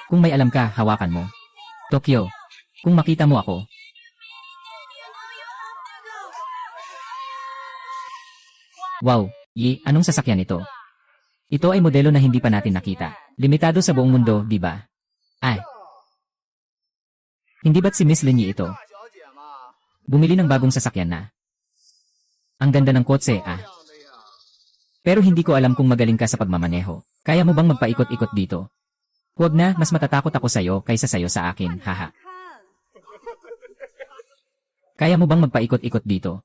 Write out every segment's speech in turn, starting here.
Kung may alam ka, hawakan mo. Tokyo. Kung makita mo ako. Wow, anong sasakyan ito? Ito ay modelo na hindi pa natin nakita. Limitado sa buong mundo, di ba? Ay. Hindi ba't si Miss Lin Yi ito? Bumili ng bagong sasakyan na. Ang ganda ng kotse, Pero hindi ko alam kung magaling ka sa pagmamaneho. Kaya mo bang magpaikot-ikot dito? Huwag na, mas matatakot ako sa'yo kaysa sa'yo sa akin, haha. Kaya mo bang magpaikot-ikot dito?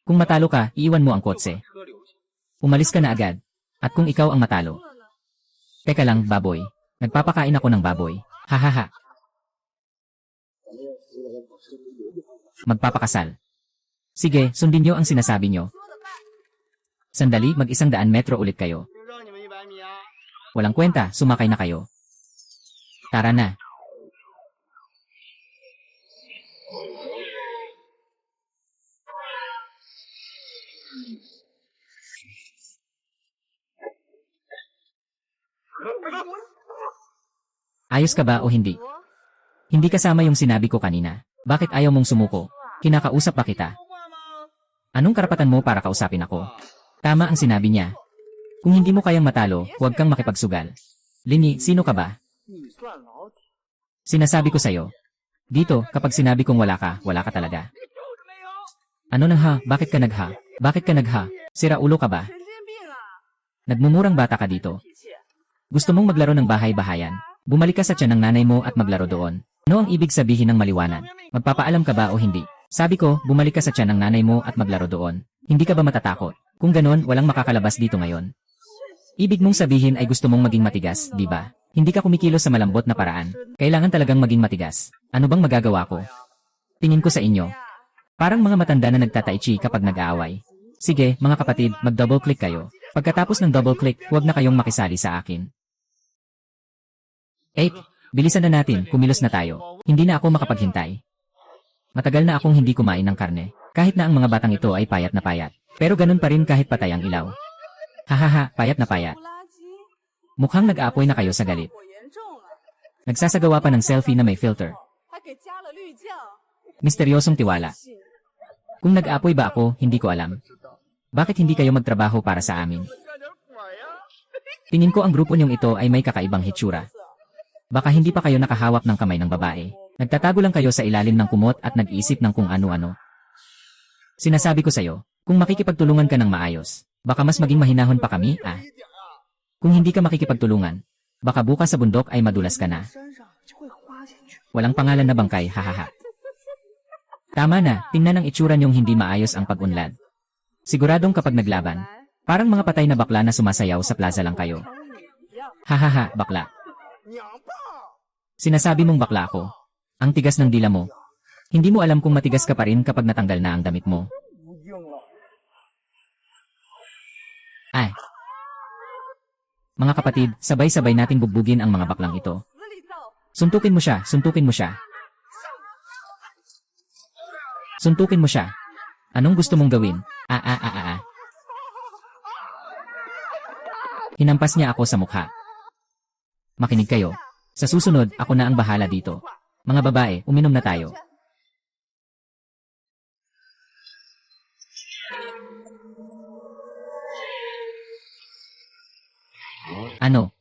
Kung matalo ka, iiwan mo ang kotse. Umalis ka na agad. At kung ikaw ang matalo. Teka lang, baboy. Nagpapakain ako ng baboy. Hahaha. Magpapakasal. Sige, sundin niyo ang sinasabi niyo. Sandali, mag-100 metro ulit kayo. Walang kwenta, sumakay na kayo. Tara na. Ayos ka ba o hindi? Hindi kasama yung sinabi ko kanina. Bakit ayaw mong sumuko? Kinakausap pa kita. Anong karapatan mo para kausapin ako? Tama ang sinabi niya. Kung hindi mo kayang matalo, huwag kang makipagsugal. Lin Yi, sino ka ba? Sinasabi ko sa'yo. Dito, kapag sinabi kong wala ka talaga. Ano nang ha? Bakit ka nagha? Bakit ka nagha? Sira ulo ka ba? Nagmumurang bata ka dito. Gusto mong maglaro ng bahay-bahayan? Bumalik ka sa tiyan ng nanay mo at maglaro doon. Ano ang ibig sabihin ng maliwanag? Magpapaalam ka ba o hindi? Sabi ko, bumalik ka sa tiyan ng nanay mo at maglaro doon. Hindi ka ba matatakot? Kung ganon, walang makakalabas dito ngayon. Ibig mong sabihin ay gusto mong maging matigas, di ba? Hindi ka kumikilos sa malambot na paraan. Kailangan talagang maging matigas. Ano bang magagawa ko? Tingin ko sa inyo. Parang mga matanda na nagtataichi kapag nag-aaway. Sige, mga kapatid, mag-double click kayo. Pagkatapos ng double click, huwag na kayong makisali sa akin. Bilisan na natin, kumilos na tayo. Hindi na ako makapaghintay. Matagal na akong hindi kumain ng karne. Kahit na ang mga batang ito ay payat na payat. Pero ganun pa rin kahit patay ang ilaw. Hahaha, payat na payat. Mukhang nag-aapoy na kayo sa galit. Nagsasagawa pa ng selfie na may filter. Misteryosong tiwala. Kung nag-aapoy ba ako, hindi ko alam. Bakit hindi kayo magtrabaho para sa amin? Tingin ko ang grupo niyong ito ay may kakaibang hitsura. Baka hindi pa kayo nakahawak ng kamay ng babae. Nagtatago lang kayo sa ilalim ng kumot at nag-iisip ng kung ano-ano. Sinasabi ko sa'yo, kung makikipagtulungan ka ng maayos, baka mas maging mahinahon pa kami, Kung hindi ka makikipagtulungan, baka bukas sa bundok ay madulas ka na. Walang pangalan na bangkay, hahaha. Tama na, tingnan ang itsura niyong hindi maayos ang pag-unlad. Siguradong kapag naglaban, parang mga patay na bakla na sumasayaw sa plaza lang kayo. Hahaha, bakla. Sinasabi mong bakla ako. Ang tigas ng dila mo. Hindi mo alam kung matigas ka pa rin kapag natanggal na ang damit mo. Mga kapatid, sabay-sabay nating bugbugin ang mga baklang ito. Suntukin mo siya, suntukin mo siya. Suntukin mo siya. Anong gusto mong gawin? Hinampas niya ako sa mukha. Makinig kayo. Sa susunod, ako na ang bahala dito. Mga babae, uminom na tayo. Ano?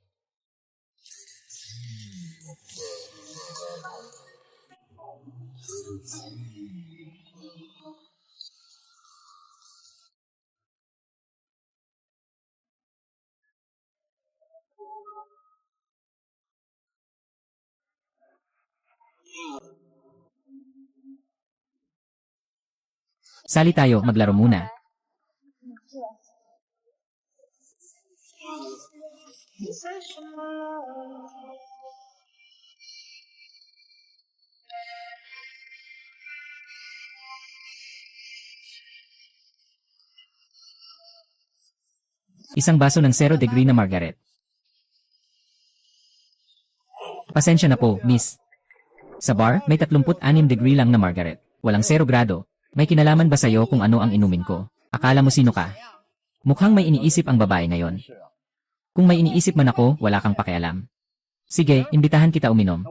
Sali tayo, maglaro muna. Isang baso ng 0 degree na Margaret. Pasensya na po, miss. Sa bar, may 36 degree lang na Margaret. Walang 0 grado. May kinalaman ba sa'yo kung ano ang inumin ko? Akala mo sino ka? Mukhang may iniisip ang babae ngayon. Kung may iniisip man ako, wala kang pakialam. Sige, imbitahan kita uminom.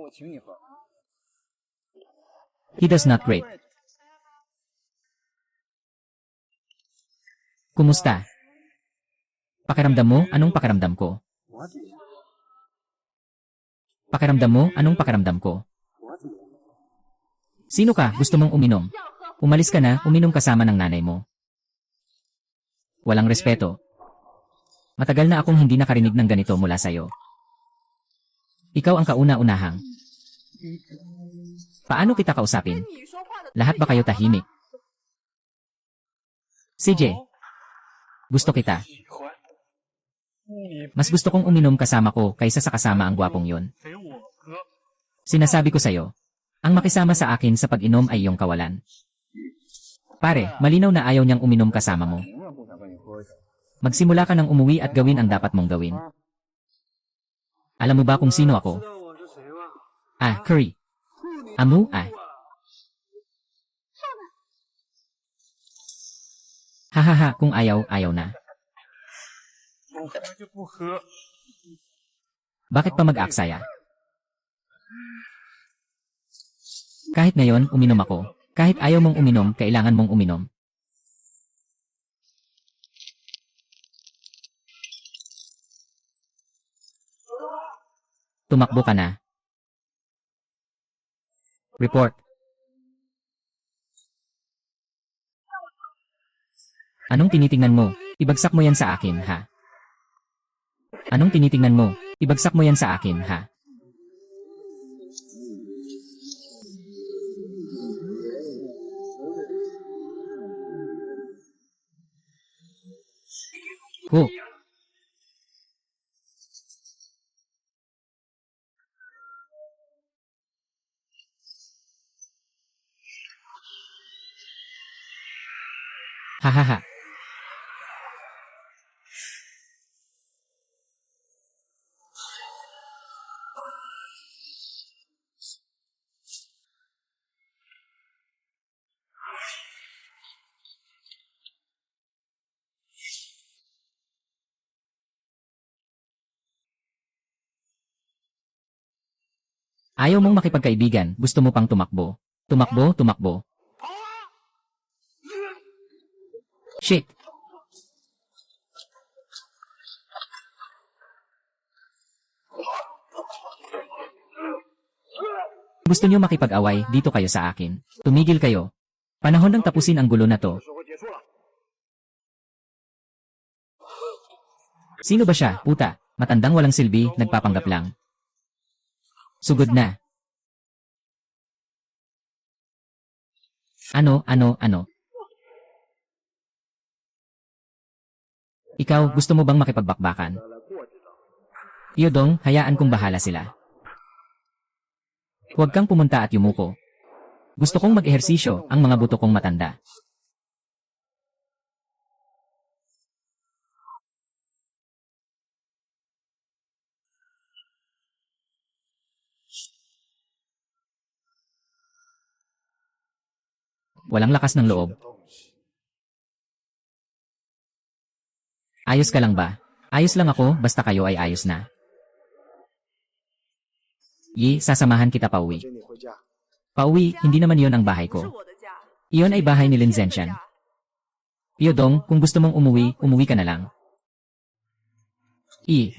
He does not rate. Kumusta? Pakiramdam mo, anong pakiramdam ko? Pakiramdam mo, anong pakiramdam ko? Sino ka? Gusto mong uminom? Umalis ka na, uminom kasama ng nanay mo. Walang respeto. Matagal na akong hindi nakarinig ng ganito mula sa'yo. Ikaw ang kauna-unahang. Paano kita kausapin? Lahat ba kayo tahimik? CJ, gusto kita. Mas gusto kong uminom kasama ko kaysa sa kasama ang gwapong yun. Sinasabi ko sa'yo, ang makisama sa akin sa pag-inom ay iyong kawalan. Pare, malinaw na ayaw niyang uminom kasama mo. Magsimula ka ng umuwi at gawin ang dapat mong gawin. Alam mo ba kung sino ako? Curry. Amu, Hahaha, kung ayaw, ayaw na. Bakit pa mag-aksaya? Kahit ngayon, uminom ako. Kahit ayaw mong uminom, kailangan mong uminom. Tumakbo ka na. Report. Anong tinitingnan mo? Ibagsak mo yan sa akin, ha? Anong tinitingnan mo? Ibagsak mo yan sa akin, ha? Ho! Hahaha. Ayaw mong makipagkaibigan, gusto mo pang tumakbo. Tumakbo, tumakbo. Shit! Gusto niyo makipag-away, dito kayo sa akin. Tumigil kayo. Panahon nang tapusin ang gulo na to. Sino ba siya, puta? Matandang walang silbi, nagpapanggap lang. Sugod na. Ano? Ikaw, gusto mo bang makipagbakbakan? Yodong, hayaan kong bahala sila. Huwag kang pumunta at yumuko. Gusto kong mag-ehersisyo, ang mga buto kong matanda. Walang lakas ng loob. Ayos ka lang ba? Ayos lang ako, basta kayo ay ayos na. Sasamahan kita pauwi. Pauwi, hindi naman yon ang bahay ko. Iyon ay bahay ni Lin Zenshan. Yodong, kung gusto mong umuwi, umuwi ka na lang.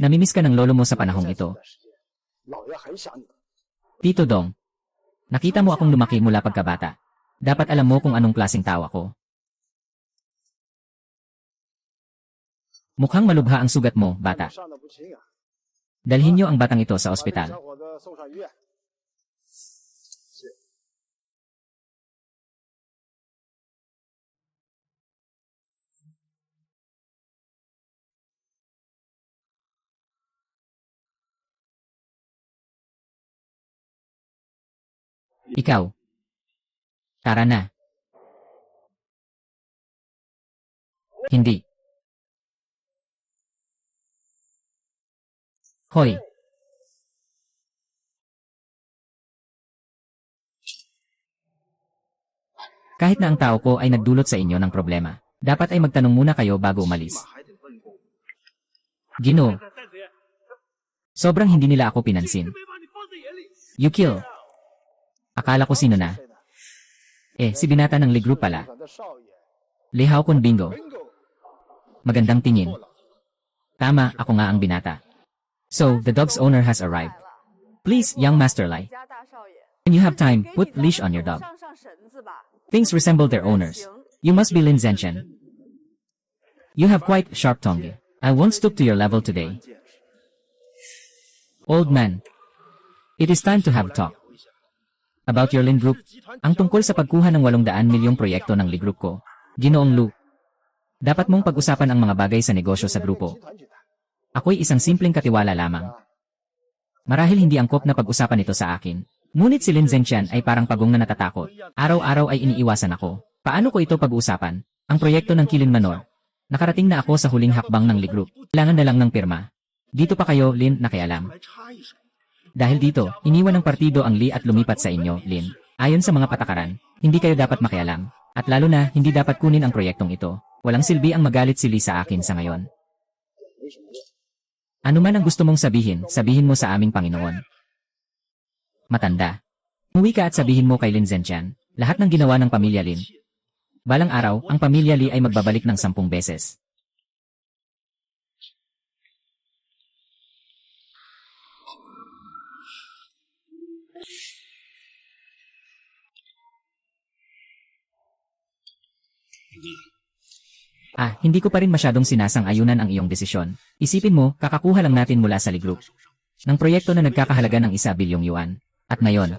Namimiss ka ng lolo mo sa panahong ito. Tito Dong, nakita mo akong lumaki mula pagkabata. Dapat alam mo kung anong klaseng tao ako. Mukhang malubha ang sugat mo, bata. Dalhin niyo ang batang ito sa ospital. Ikaw. Tara na. Hindi. Hoy. Kahit na ang tao ko ay nagdulot sa inyo ng problema, dapat ay magtanong muna kayo bago umalis. Ginoo. Sobrang hindi nila ako pinansin. You kill. Akala ko sino na. Si binata ng Li Group pala. Li Hao Kun bingo. Magandang tingin. Tama, ako nga ang binata. So, the dog's owner has arrived. Please, young Master Lai. When you have time, put leash on your dog. Things resemble their owners. You must be Lin Zhenchen. You have quite sharp tongue. I won't stoop to your level today. Old man. It is time to have talk. About your Lin Group. Ang tungkol sa pagkuha ng 800 milyong proyekto ng Li Group ko. Ginoong Lu. Dapat mong pag-usapan ang mga bagay sa negosyo sa grupo. Ako'y isang simpleng katiwala lamang. Marahil hindi angkop na pag-usapan ito sa akin. Ngunit si Lin Zhenchen ay parang pagong na natatakot. Araw-araw ay iniiwasan ako. Paano ko ito pag-uusapan? Ang proyekto ng Kilin Manor. Nakarating na ako sa huling hakbang ng Li Group. Kailangan na lang ng pirma. Dito pa kayo, Lin, nakialam. Dahil dito, iniwan ng partido ang Li at lumipat sa inyo, Lin. Ayon sa mga patakaran, hindi kayo dapat makialam. At lalo na, hindi dapat kunin ang proyektong ito. Walang silbi ang magalit si Li sa akin sa ngayon. Ano man ang gusto mong sabihin, sabihin mo sa aming Panginoon. Matanda. Umuwi ka at sabihin mo kay Lin Zhenchen, lahat ng ginawa ng pamilya Lin. Balang araw, ang pamilya Li ay magbabalik ng 10 beses. Hindi ko pa rin masyadong sinasang-ayunan ang iyong desisyon. Isipin mo, kakakuha lang natin mula sa Li Group ng proyekto na nagkakahalaga ng 1 bilyong yuan. At ngayon,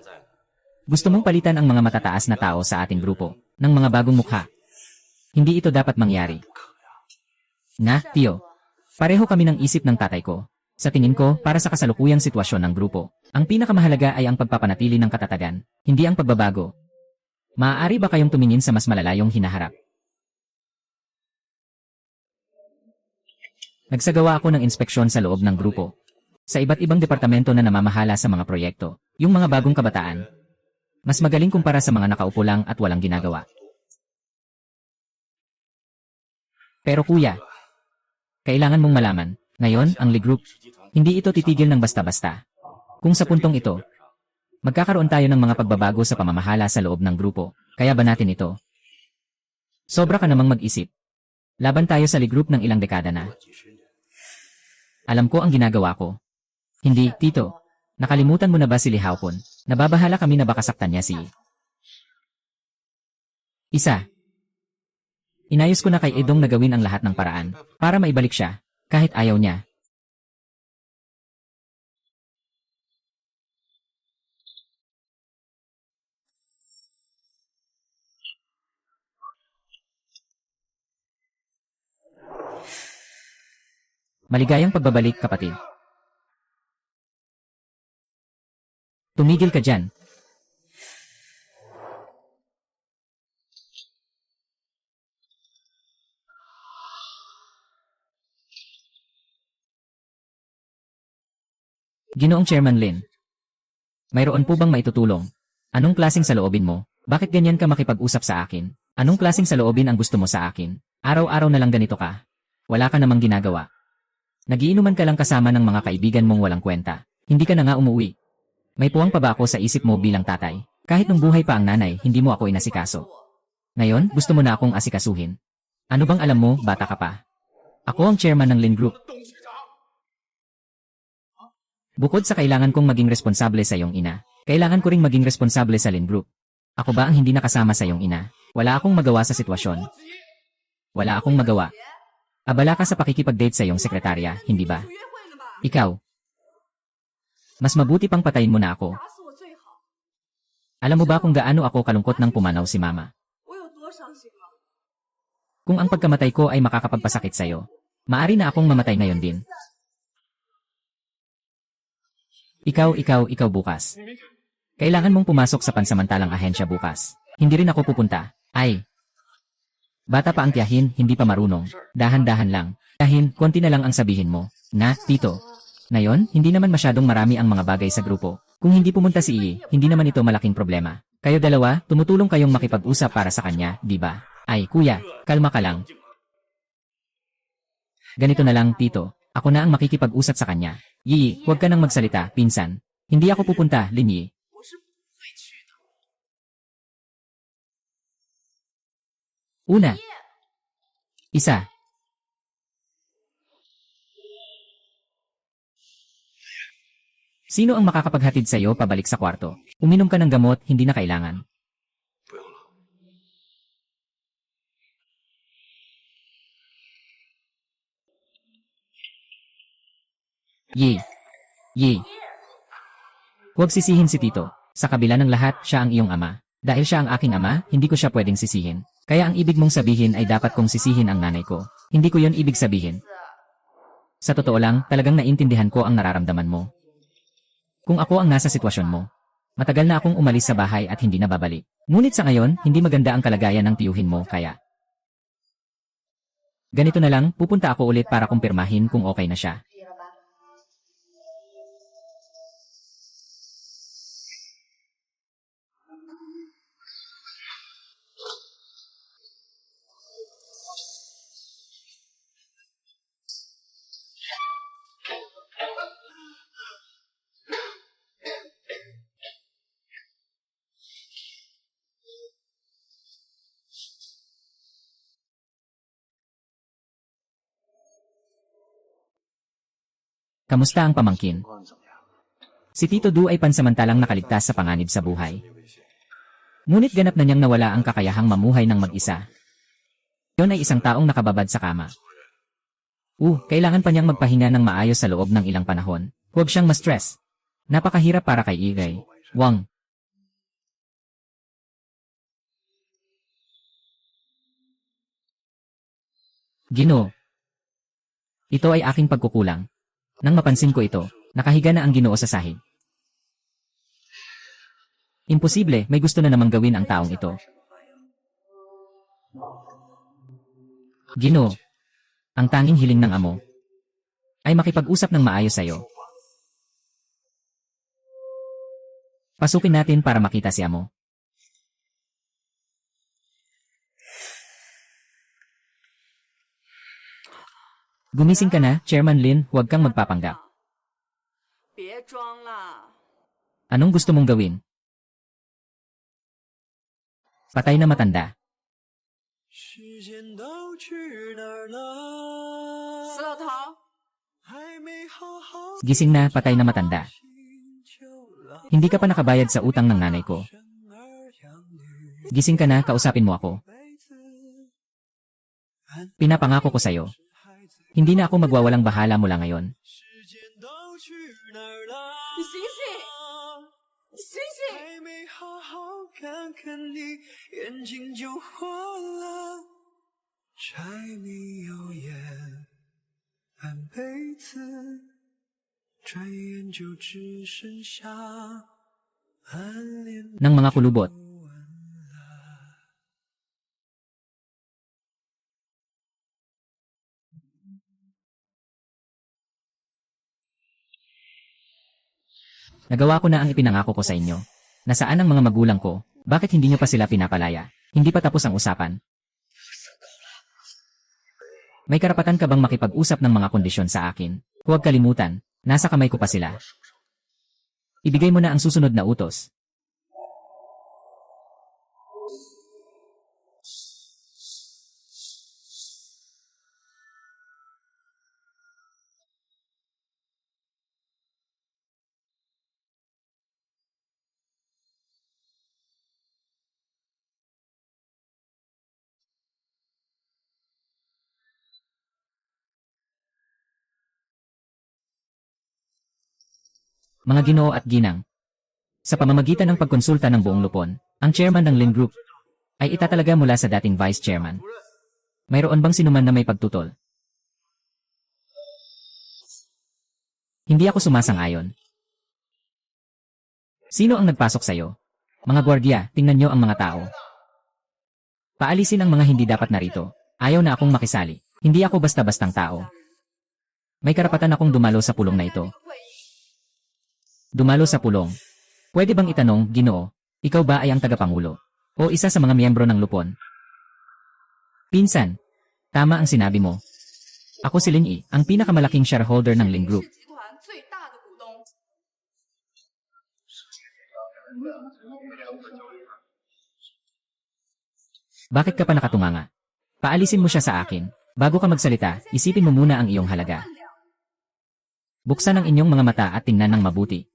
gusto mong palitan ang mga matataas na tao sa ating grupo ng mga bagong mukha. Hindi ito dapat mangyari. Tio. Pareho kami ng isip ng tatay ko. Sa tingin ko, para sa kasalukuyang sitwasyon ng grupo, ang pinakamahalaga ay ang pagpapanatili ng katatagan, hindi ang pagbabago. Maaari ba kayong tumingin sa mas malalayong hinaharap? Nagsagawa ako ng inspeksyon sa loob ng grupo. Sa iba't ibang departamento na namamahala sa mga proyekto, yung mga bagong kabataan. Mas magaling kumpara sa mga nakaupo lang at walang ginagawa. Pero kuya, kailangan mong malaman, ngayon, ang Li Group, hindi ito titigil ng basta-basta. Kung sa puntong ito, magkakaroon tayo ng mga pagbabago sa pamamahala sa loob ng grupo, kaya ba natin ito? Sobra ka namang mag-isip. Laban tayo sa Li Group ng ilang dekada na. Alam ko ang ginagawa ko. Hindi, Tito. Nakalimutan mo na ba si Li Hao Kun? Nababahala kami na baka saktan niya si Isa. Inayos ko na kay Edong na gawin ang lahat ng paraan para maibalik siya, kahit ayaw niya. Maligayang pagbabalik, kapatid. Tumigil ka dyan. Ginoong Chairman Lin. Mayroon po bang maitutulong? Anong klaseng saloobin mo? Bakit ganyan ka makipag-usap sa akin? Anong klaseng saloobin ang gusto mo sa akin? Araw-araw na lang ganito ka. Wala ka namang ginagawa. Nagiinuman ka lang kasama ng mga kaibigan mong walang kwenta. Hindi ka na nga umuwi. May puwang pa ba ako sa isip mo bilang tatay? Kahit nung buhay pa ang nanay, hindi mo ako inasikaso. Ngayon, gusto mo na akong asikasuhin. Ano bang alam mo, bata ka pa? Ako ang chairman ng Lin Group. Bukod sa kailangan kong maging responsable sa iyong ina, kailangan ko ring maging responsable sa Lin Group. Ako ba ang hindi nakasama sa iyong ina? Wala akong magawa sa sitwasyon. Wala akong magawa. Abala ka sa pakikipag-date sa iyong sekretarya, hindi ba? Ikaw. Mas mabuti pang patayin mo na ako. Alam mo ba kung gaano ako kalungkot nang pumanaw si Mama? Kung ang pagkamatay ko ay makakapagpasakit sa iyo, maari na akong mamatay ngayon din. Ikaw bukas. Kailangan mong pumasok sa pansamantalang ahensya bukas. Hindi rin ako pupunta. Bata pa ang tiyahin, hindi pa marunong. Dahan-dahan lang. Tiyahin, konti na lang ang sabihin mo. Tito. Ngayon, hindi naman masyadong marami ang mga bagay sa grupo. Kung hindi pumunta si Iyi, hindi naman ito malaking problema. Kayo dalawa, tumutulong kayong makipag-usap para sa kanya, di ba? Kuya, kalma ka lang. Ganito na lang, Tito. Ako na ang makikipag-usap sa kanya. Yi, huwag ka nang magsalita, pinsan. Hindi ako pupunta, Linyi. Una. Isa. Sino ang makakapaghatid sa iyo pabalik sa kwarto? Uminom ka ng gamot, hindi na kailangan. Yi. Yi. Huwag sisihin si Tito. Sa kabila ng lahat, siya ang iyong ama. Dahil siya ang aking ama, hindi ko siya pwedeng sisihin. Kaya ang ibig mong sabihin ay dapat kong sisihin ang nanay ko. Hindi ko yon ibig sabihin. Sa totoo lang, talagang naintindihan ko ang nararamdaman mo. Kung ako ang nasa sitwasyon mo, matagal na akong umalis sa bahay at hindi na babalik. Ngunit sa ngayon, hindi maganda ang kalagayan ng tiyuhin mo kaya. Ganito na lang, pupunta ako ulit para kumpirmahin kung okay na siya. Kamusta ang pamangkin? Si Tito Du ay pansamantalang nakaligtas sa panganib sa buhay. Ngunit ganap na niyang nawala ang kakayahang mamuhay ng mag-isa. Yon ay isang taong nakababad sa kama. Kailangan pa niyang magpahinga ng maayos sa loob ng ilang panahon. Huwag siyang ma-stress. Napakahirap para kay Igay. Wang. Ginoo. Ito ay aking pagkukulang. Nang mapansin ko ito, nakahiga na ang Ginoo sa sahig. Imposible, may gusto na namang gawin ang taong ito. Ginoo, ang tanging hiling ng amo ay makipag-usap ng maayos sa iyo. Pasukin natin para makita si amo. Gumising ka na, Chairman Lin, huwag kang magpapanggap. Anong gusto mong gawin? Patay na matanda. Gising na, patay na matanda. Hindi ka pa nakabayad sa utang ng nanay ko. Gising ka na, kausapin mo ako. Pinapangako ko sa'yo. Hindi na ako magwawalang bahala mula ngayon. Ng mga kulubot. Nagawa ko na ang ipinangako ko sa inyo. Nasaan ang mga magulang ko? Bakit hindi nyo pa sila pinapalaya? Hindi pa tapos ang usapan. May karapatan ka bang makipag-usap ng mga kondisyon sa akin? Huwag kalimutan, nasa kamay ko pa sila. Ibigay mo na ang susunod na utos. Mga Ginoo at Ginang. Sa pamamagitan ng pagkonsulta ng buong lupon, ang chairman ng Lin Group ay itatalaga mula sa dating vice chairman. Mayroon bang sinuman na may pagtutol? Hindi ako sumasang-ayon. Sino ang nagpasok sa'yo? Mga gwardiya, tingnan nyo ang mga tao. Paalisin ang mga hindi dapat narito. Ayaw na akong makisali. Hindi ako basta-bastang tao. May karapatan akong dumalo sa pulong na ito. Dumalo sa pulong. Pwede bang itanong, Ginoo, ikaw ba ay ang tagapangulo? O isa sa mga miyembro ng lupon? Pinsan, tama ang sinabi mo. Ako si Lin Yi, ang pinakamalaking shareholder ng Lin Group. Bakit ka pa nakatunganga? Paalisin mo siya sa akin. Bago ka magsalita, isipin mo muna ang iyong halaga. Buksan ang inyong mga mata at tingnan ng mabuti.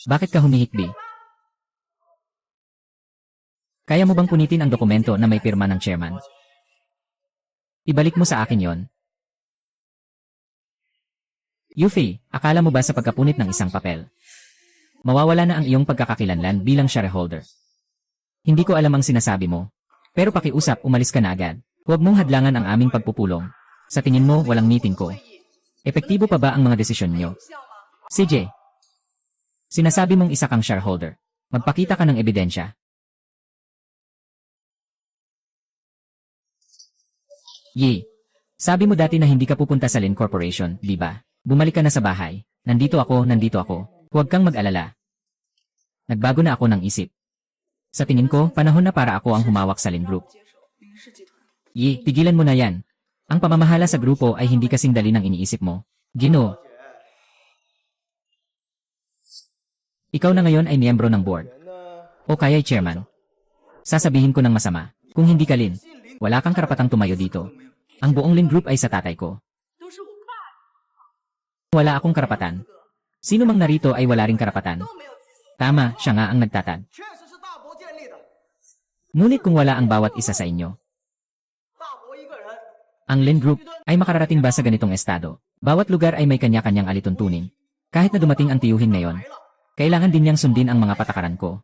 Bakit ka humihikbi? Kaya mo bang punitin ang dokumento na may pirma ng chairman? Ibalik mo sa akin yon. Yuffie, akala mo ba sa pagkapunit ng isang papel, mawawala na ang iyong pagkakakilanlan bilang shareholder? Hindi ko alam ang sinasabi mo. Pero pakiusap, umalis ka na agad. Huwag mong hadlangan ang aming pagpupulong. Sa tingin mo, walang meeting ko. Epektibo pa ba ang mga desisyon nyo? CJ, sinasabi mong isa kang shareholder. Magpakita ka ng ebidensya. Yi, sabi mo dati na hindi ka pupunta sa Lin Corporation, di ba? Bumalik ka na sa bahay. Nandito ako. Huwag kang mag-alala. Nagbago na ako ng isip. Sa tingin ko, panahon na para ako ang humawak sa Lin Group. Yi, tigilan mo na yan. Ang pamamahala sa grupo ay hindi kasing dali ng iniisip mo. Ginoo. Ikaw na ngayon ay miyembro ng board. O kaya'y chairman. Sasabihin ko ng masama. Kung hindi ka Lin, wala kang karapatang tumayo dito. Ang buong Lin Group ay sa tatay ko. Wala akong karapatan. Sino mang narito ay wala ring karapatan. Tama, siya nga ang nagtatag. Ngunit kung wala ang bawat isa sa inyo, ang Lin Group ay makararating ba sa ganitong estado? Bawat lugar ay may kanya-kanyang alituntunin. Kahit na dumating ang tiyuhin ngayon, kailangan din niyang sundin ang mga patakaran ko.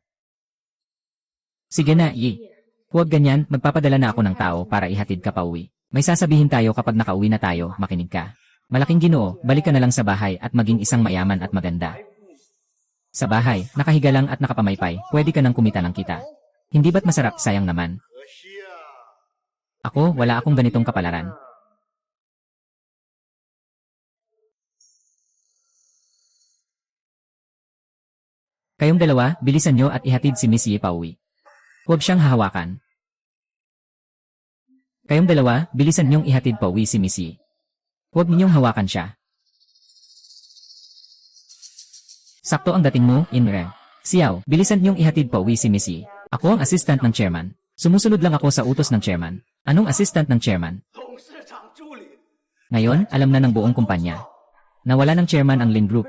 Sige na, Yi. Huwag ganyan, magpapadala na ako ng tao para ihatid ka pa uwi. May sasabihin tayo kapag nakauwi na tayo, makinig ka. Malaking Ginoo, balik ka na lang sa bahay at maging isang mayaman at maganda. Sa bahay, nakahiga lang at nakapamaypay, pwede ka nang kumita ng kita. Hindi ba't masarap, sayang naman? Ako, wala akong ganitong kapalaran. Kayong dalawa, bilisan nyo at ihatid si Miss Yi pauwi. Huwag siyang hahawakan. Kayong dalawa, bilisan nyong ihatid pauwi si Miss Yi. Huwag ninyong hawakan siya. Sakto ang dating mo, Inre. Xiao, bilisan nyong ihatid pauwi si Miss Yi. Ako ang assistant ng chairman. Sumusunod lang ako sa utos ng chairman. Anong assistant ng chairman? Ngayon, alam na ng buong kumpanya. Nawala ng chairman ang Lin Group.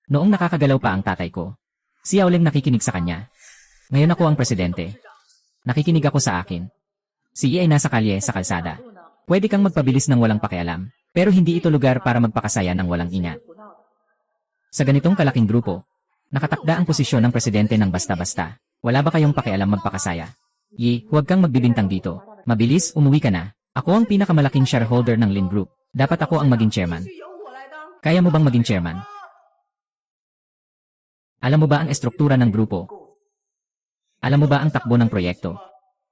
Noong nakakagalaw pa ang tatay ko, Xiao Ling nakikinig sa kanya. Ngayon ako ang presidente. Nakikinig ako sa akin. Si Yi ay nasa kalye sa kalsada. Pwede kang magpabilis ng walang pakialam, pero hindi ito lugar para magpakasaya ng walang ingat. Sa ganitong kalaking grupo, nakatakda ang posisyon ng presidente ng basta-basta. Wala ba kayong pakialam magpakasaya? Yi, huwag kang magbibintang dito. Mabilis, umuwi ka na. Ako ang pinakamalaking shareholder ng Lin Group. Dapat ako ang maging chairman. Kaya mo bang maging chairman? Alam mo ba ang estruktura ng grupo? Alam mo ba ang takbo ng proyekto?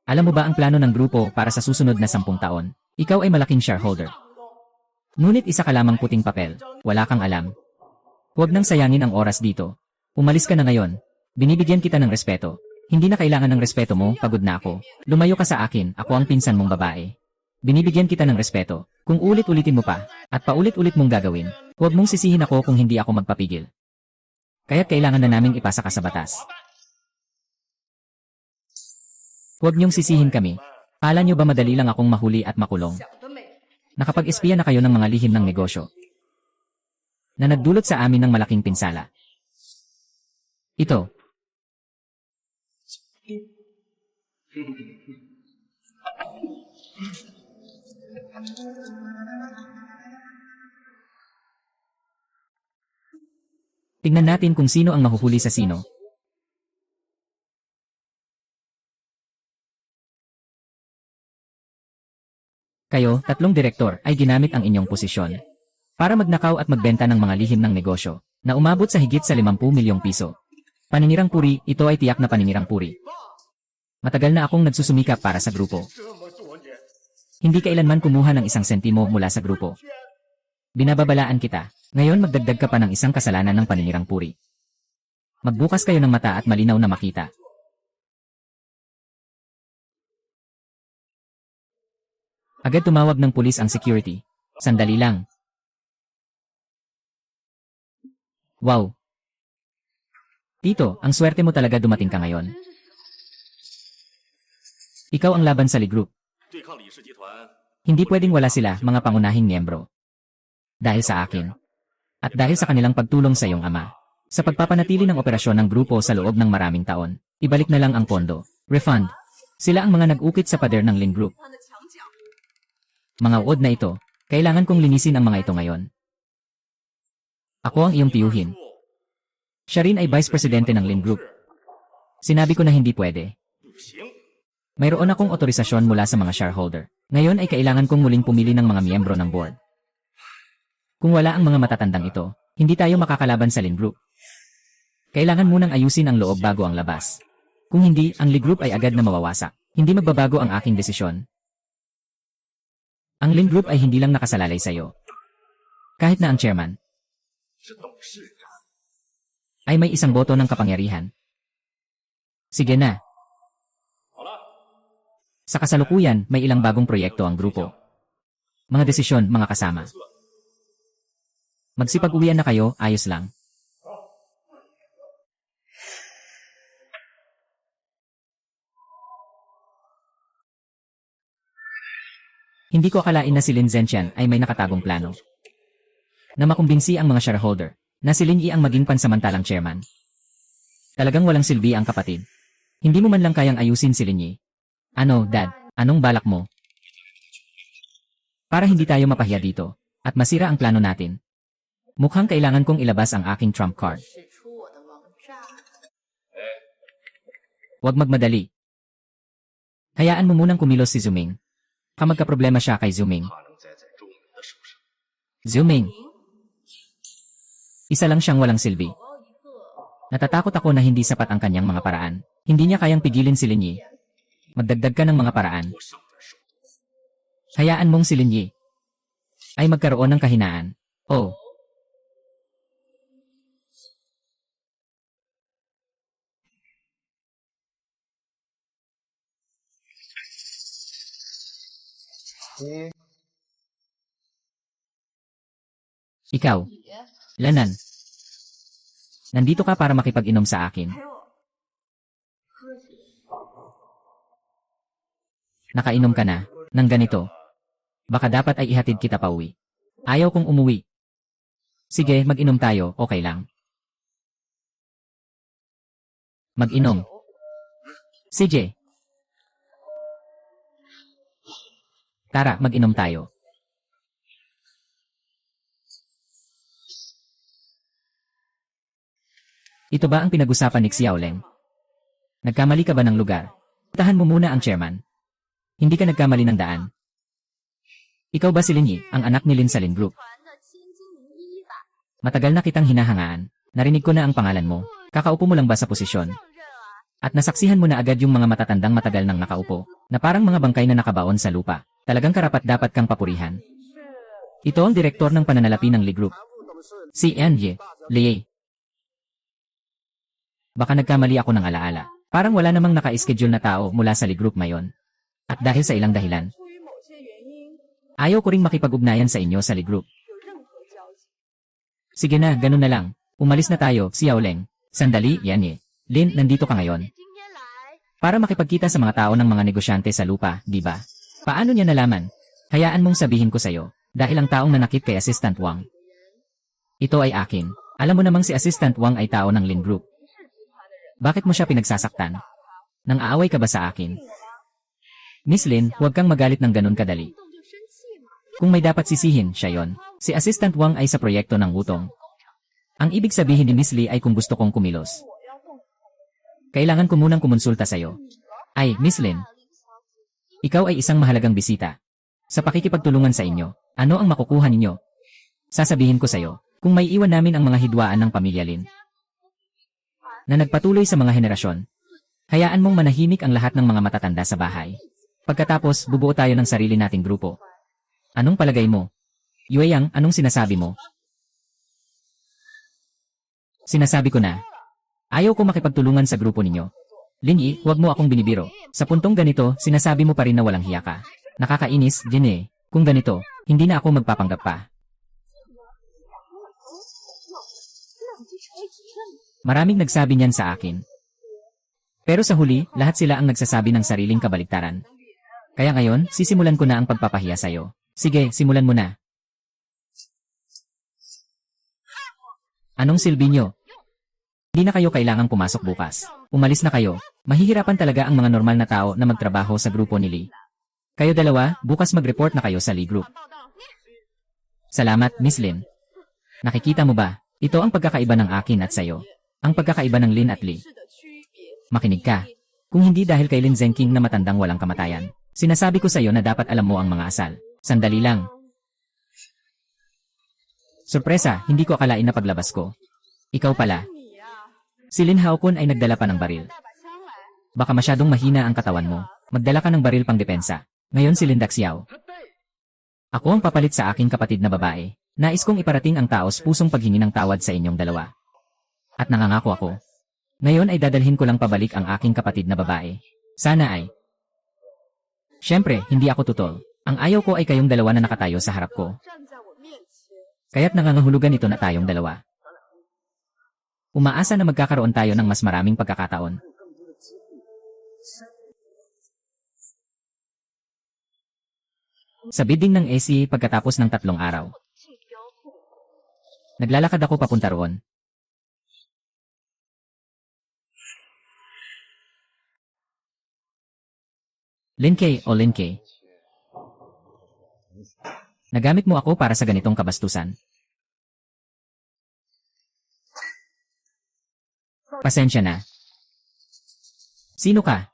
Alam mo ba ang plano ng grupo para sa susunod na 10 taon? Ikaw ay malaking shareholder. Ngunit isa ka lamang puting papel. Wala kang alam. Huwag nang sayangin ang oras dito. Umalis ka na ngayon. Binibigyan kita ng respeto. Hindi na kailangan ng respeto mo, pagod na ako. Lumayo ka sa akin, ako ang pinsan mong babae. Binibigyan kita ng respeto. Kung ulit-ulitin mo pa, at paulit-ulit mong gagawin, huwag mong sisihin ako kung hindi ako magpapigil. Kaya't kailangan na naming ipasa ka sa batas. Huwag niyong sisihin kami. Akala niyo ba madali lang akong mahuli at makulong? Nakapag-espiya na kayo ng mga lihim ng negosyo na nagdulot sa amin ng malaking pinsala. Ito. Tingnan natin kung sino ang mahuhuli sa sino. Kayo, 3 direktor, ay ginamit ang inyong posisyon para magnakaw at magbenta ng mga lihim ng negosyo na umabot sa higit sa 50 milyong piso. Paninirang puri, ito ay tiyak na paninirang puri. Matagal na akong nagsusumikap para sa grupo. Hindi kailanman kumuha ng 1 sentimo mula sa grupo. Binababalaan kita. Ngayon magdagdag ka pa ng isang kasalanan ng paninirang puri. Magbukas kayo ng mata at malinaw na makita. Agad tumawag ng pulis ang security. Sandali lang. Wow. Tito, ang swerte mo talaga dumating ka ngayon. Ikaw ang laban sa Lee Group. Hindi pwedeng wala sila, mga pangunahing miyembro. Dahil sa akin. At dahil sa kanilang pagtulong sa iyong ama. Sa pagpapanatili ng operasyon ng grupo sa loob ng maraming taon, ibalik na lang ang pondo. Refund. Sila ang mga nag-ukit sa pader ng Lin Group. Mga uod na ito, kailangan kong linisin ang mga ito ngayon. Ako ang iyong tiyuhin. Siya rin ay Vice Presidente ng Lin Group. Sinabi ko na hindi pwede. Mayroon akong otorisasyon mula sa mga shareholder. Ngayon ay kailangan kong muling pumili ng mga miyembro ng board. Kung wala ang mga matatandang ito, hindi tayo makakalaban sa Lin Group. Kailangan munang ayusin ang loob bago ang labas. Kung hindi, ang Lee Group ay agad na mawawasak. Hindi magbabago ang aking desisyon. Ang Lin Group ay hindi lang nakasalalay sa iyo. Kahit na ang chairman ay may isang boto ng kapangyarihan. Sige na. Sa kasalukuyan, may ilang bagong proyekto ang grupo. Mga desisyon, mga kasama. Magsipag-uwian na kayo, ayos lang. Hindi ko akalain na si Lin Zhenqian ay may nakatagong plano. Na makumbinsi ang mga shareholder na si Lin Yi ang maging pansamantalang chairman. Talagang walang silbi ang kapatid. Hindi mo man lang kayang ayusin si Lin Yi. Ano, Dad? Anong balak mo? Para hindi tayo mapahiya dito at masira ang plano natin. Mukhang kailangan kong ilabas ang aking trump card. Huwag magmadali. Hayaan mo munang kumilos si Zuming. Magkaproblema siya kay Zuming. Zuming. Isa lang siyang walang silbi. Natatakot ako na hindi sapat ang kanyang mga paraan. Hindi niya kayang pigilin si Lin Yi. Magdagdag ka ng mga paraan. Hayaan mong si Lin Yi ay magkaroon ng kahinaan. Oh. Ikaw, Lanan. Nandito ka para makipag-inom sa akin. Nakainom ka na ng ganito. Baka dapat ay ihatid kita pauwi. Ayaw kong umuwi. Sige, mag-inom tayo, okay lang. Mag-inom. CJ. Tara, mag-inom tayo. Ito ba ang pinag-usapan ni Xiaoleng? Nagkamali ka ba ng lugar? Tahan mo muna ang chairman. Hindi ka nagkamali ng daan. Ikaw ba si Lin Yi, ang anak ni Lin sa Lin Group? Matagal na kitang hinahangaan. Narinig ko na ang pangalan mo. Kakaupo mo lang ba sa posisyon? At nasaksihan mo na agad yung mga matatandang matagal nang nakaupo, na parang mga bangkay na nakabaon sa lupa. Talagang karapat-dapat kang papurihan. Ito ang direktor ng pananalapi ng Lee Group. Si Enye Lie. Baka nagkamali ako ng alaala. Parang wala namang naka-schedule na tao mula sa Lee Group ngayon. At dahil sa ilang dahilan, ayaw ko ring makipag-ugnayan sa inyo sa Lee Group. Sige na, ganun na lang. Umalis na tayo, Xiaoleng. Sandali, Enye. Lin, nandito ka ngayon. Para makipagkita sa mga tao ng mga negosyante sa lupa, di ba? Paano niya nalaman? Hayaan mong sabihin ko sa'yo, dahil ang taong nanakit kay Assistant Wang. Ito ay akin. Alam mo namang si Assistant Wang ay tao ng Lin Group. Bakit mo siya pinagsasaktan? Nang aaway ka ba sa akin? Miss Lin, huwag kang magalit ng ganun kadali. Kung may dapat sisihin, siya yon. Si Assistant Wang ay sa proyekto ng Wutong. Ang ibig sabihin ni Miss Lee ay kung gusto kong kumilos. Kailangan ko munang kumonsulta sa'yo. Ay, Miss Lin. Ikaw ay isang mahalagang bisita. Sa pakikipagtulungan sa inyo, ano ang makukuha ninyo? Sasabihin ko sa'yo, kung may iwan namin ang mga hidwaan ng pamilya Lin na nagpatuloy sa mga henerasyon, hayaan mong manahimik ang lahat ng mga matatanda sa bahay. Pagkatapos, bubuo tayo ng sarili nating grupo. Anong palagay mo? Yueyang, anong sinasabi mo? Sinasabi ko na. Ayaw ko makipagtulungan sa grupo ninyo. Linyi, huwag mo akong binibiro. Sa puntong ganito, sinasabi mo pa rin na walang hiya ka. Nakakainis, Jin. Kung ganito, hindi na ako magpapanggap pa. Maraming nagsabi niyan sa akin. Pero sa huli, lahat sila ang nagsasabi ng sariling kabaliktaran. Kaya ngayon, sisimulan ko na ang pagpapahiya sa'yo. Sige, simulan mo na. Anong silbi nyo? Hindi na kayo kailangang pumasok bukas. Umalis na kayo. Mahihirapan talaga ang mga normal na tao na magtrabaho sa grupo ni Lee. Kayo dalawa, bukas mag-report na kayo sa Lee Group. Salamat, Miss Lin. Nakikita mo ba? Ito ang pagkakaiba ng akin at sayo. Ang pagkakaiba ng Lin at Lee. Makinig ka. Kung hindi dahil kay Lin Zhenqing na matandang walang kamatayan, sinasabi ko sa iyo na dapat alam mo ang mga asal. Sandali lang. Sorpresa, hindi ko akalain na paglabas ko. Ikaw pala. Si Lin Haokun ay nagdala pa ng baril. Baka masyadong mahina ang katawan mo. Magdala ka ng baril pang depensa. Ngayon si Lin Daxiao. Ako ang papalit sa aking kapatid na babae. Nais kong iparating ang taos pusong paghingi ng tawad sa inyong dalawa. At nangangako ako. Ngayon ay dadalhin ko lang pabalik ang aking kapatid na babae. Sana ay. Siyempre, hindi ako tutol. Ang ayaw ko ay kayong dalawa na nakatayo sa harap ko. Kaya't nangangahulugan ito na tayong dalawa. Umaasa na magkakaroon tayo ng mas maraming pagkakataon. Sa bidding ng AC pagkatapos ng 3 araw. Naglalakad ako papunta roon. Lin-Kay o Lin-Kay. Nagamit mo ako para sa ganitong kabastusan. Pasensya na. Sino ka?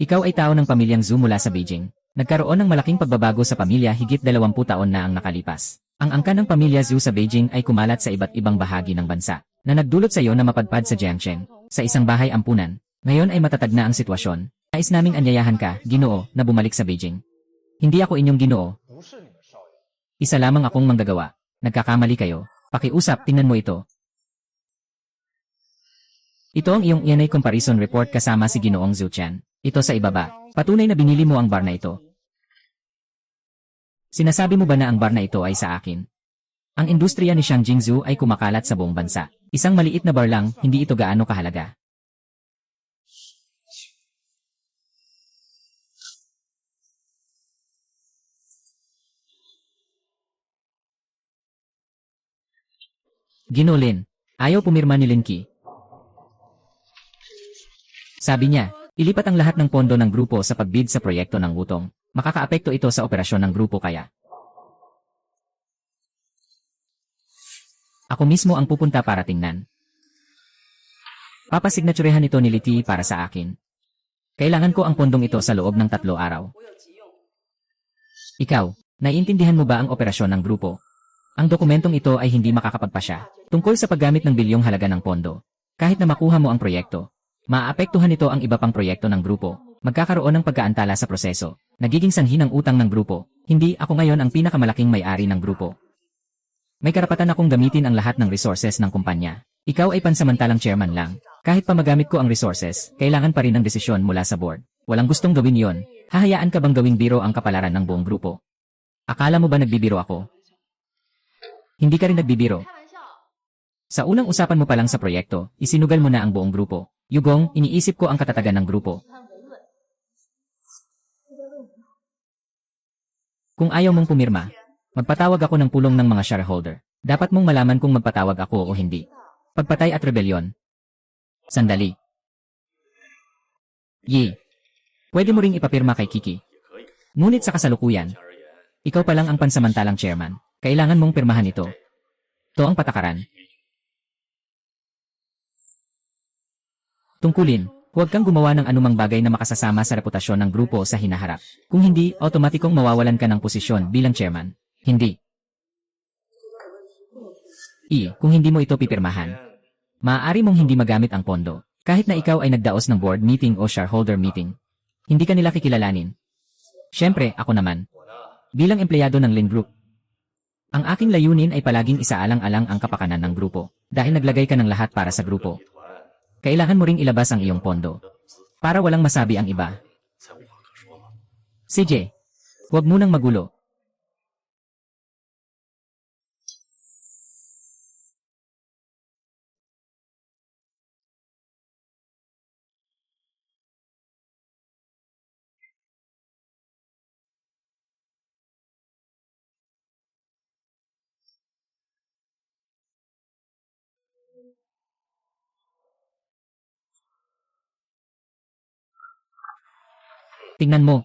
Ikaw ay tao ng pamilyang Zhu mula sa Beijing. Nagkaroon ng malaking pagbabago sa pamilya higit 20 taon na ang nakalipas. Ang angkan ng pamilya Zhu sa Beijing ay kumalat sa iba't ibang bahagi ng bansa, na nagdulot sa iyo na mapadpad sa Jiangsheng, sa isang bahay ampunan. Ngayon ay matatag na ang sitwasyon. Nais naming anyayahan ka, Ginoo, na bumalik sa Beijing. Hindi ako inyong Ginoo. Isa lamang akong manggagawa. Nagkakamali kayo. Pakiusap, tingnan mo ito. Ito ang iyong ENA comparison report kasama si Ginoong Zhu Qian. Ito sa ibaba. Patunay na binili mo ang bar na ito. Sinasabi mo ba na ang bar na ito ay sa akin? Ang industriya ni Xiang Jingzhu ay kumakalat sa buong bansa. Isang maliit na bar lang, hindi ito gaano kahalaga. Ginolin. Ayaw pumirma ni Lin-Ki. Sabi niya, ilipat ang lahat ng pondo ng grupo sa pagbid sa proyekto ng Wutong. Makakaapekto ito sa operasyon ng grupo kaya. Ako mismo ang pupunta para tingnan. Papasignaturehan ito ni Liti para sa akin. Kailangan ko ang pondong ito sa loob ng 3 araw. Ikaw, naiintindihan mo ba ang operasyon ng grupo? Ang dokumentong ito ay hindi makakapagpasya tungkol sa paggamit ng bilyong halaga ng pondo. Kahit na makuha mo ang proyekto, maaapektuhan nito ang iba pang proyekto ng grupo. Magkakaroon ng pagkaantala sa proseso. Nagiging sanhi ng utang ng grupo. Hindi ako ngayon ang pinakamalaking may-ari ng grupo. May karapatan akong gamitin ang lahat ng resources ng kumpanya. Ikaw ay pansamantalang chairman lang. Kahit pa magamit ko ang resources, kailangan pa rin ng desisyon mula sa board. Walang gustong gawin yon. Hahayaan ka bang gawing biro ang kapalaran ng buong grupo? Akala mo ba nagbibiro ako? Hindi ka rin nagbibiro. Sa unang usapan mo pa lang sa proyekto, isinugal mo na ang buong grupo. Yugong, iniisip ko ang katatagan ng grupo. Kung ayaw mong pumirma, magpatawag ako ng pulong ng mga shareholder. Dapat mong malaman kung magpatawag ako o hindi. Pagpatay at rebelyon. Sandali. Yi. Pwede mo ring ipapirma kay Kiki. Ngunit sa kasalukuyan, ikaw pa lang ang pansamantalang chairman. Kailangan mong pirmahan ito. Ito ang patakaran. Tungkulin, huwag kang gumawa ng anumang bagay na makasasama sa reputasyon ng grupo sa hinaharap. Kung hindi, automatikong mawawalan ka ng posisyon bilang chairman. Hindi. Kung hindi mo ito pipirmahan, maaari mong hindi magamit ang pondo. Kahit na ikaw ay nagdaos ng board meeting o shareholder meeting, hindi ka nila kikilalanin. Siyempre, ako naman. Bilang empleyado ng Lin Group, Ang aking layunin ay palaging isaalang-alang ang kapakanan ng grupo. Dahil naglagay ka ng lahat para sa grupo. Kailangan mo ring ilabas ang iyong pondo. Para walang masabi ang iba. CJ, huwag munang magulo. Tingnan mo.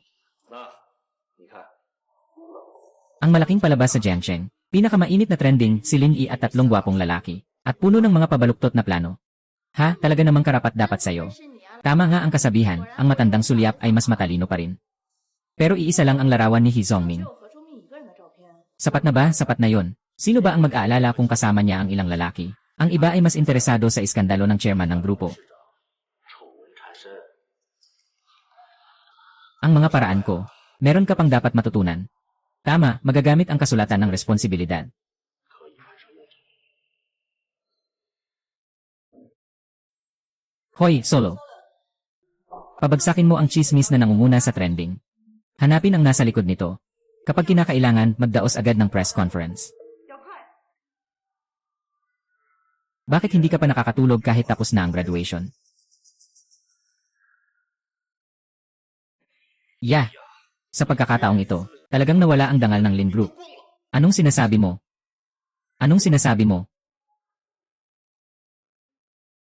Ang malaking palabas sa Jiangsheng, pinakamainit na trending, si Lin Yi at 3 gwapong lalaki, at puno ng mga pabaluktot na plano. Ha, talaga namang karapat dapat sa'yo. Tama nga ang kasabihan, ang matandang sulyap ay mas matalino pa rin. Pero iisa lang ang larawan ni He Zongming. Sapat na ba? Sapat na yon. Sino ba ang mag-aalala kung kasama niya ang ilang lalaki? Ang iba ay mas interesado sa iskandalo ng chairman ng grupo. Ang mga paraan ko, meron ka pang dapat matutunan. Tama, magagamit ang kasulatan ng responsibilidad. Hoy, Solo. Pabagsakin mo ang chismis na nangunguna sa trending. Hanapin ang nasa likod nito. Kapag kinakailangan, magdaos agad ng press conference. Bakit hindi ka pa nakakatulog kahit tapos na ang graduation? Yeah. Sa pagkakataong ito, talagang nawala ang dangal ng Lin Group. Anong sinasabi mo? Anong sinasabi mo?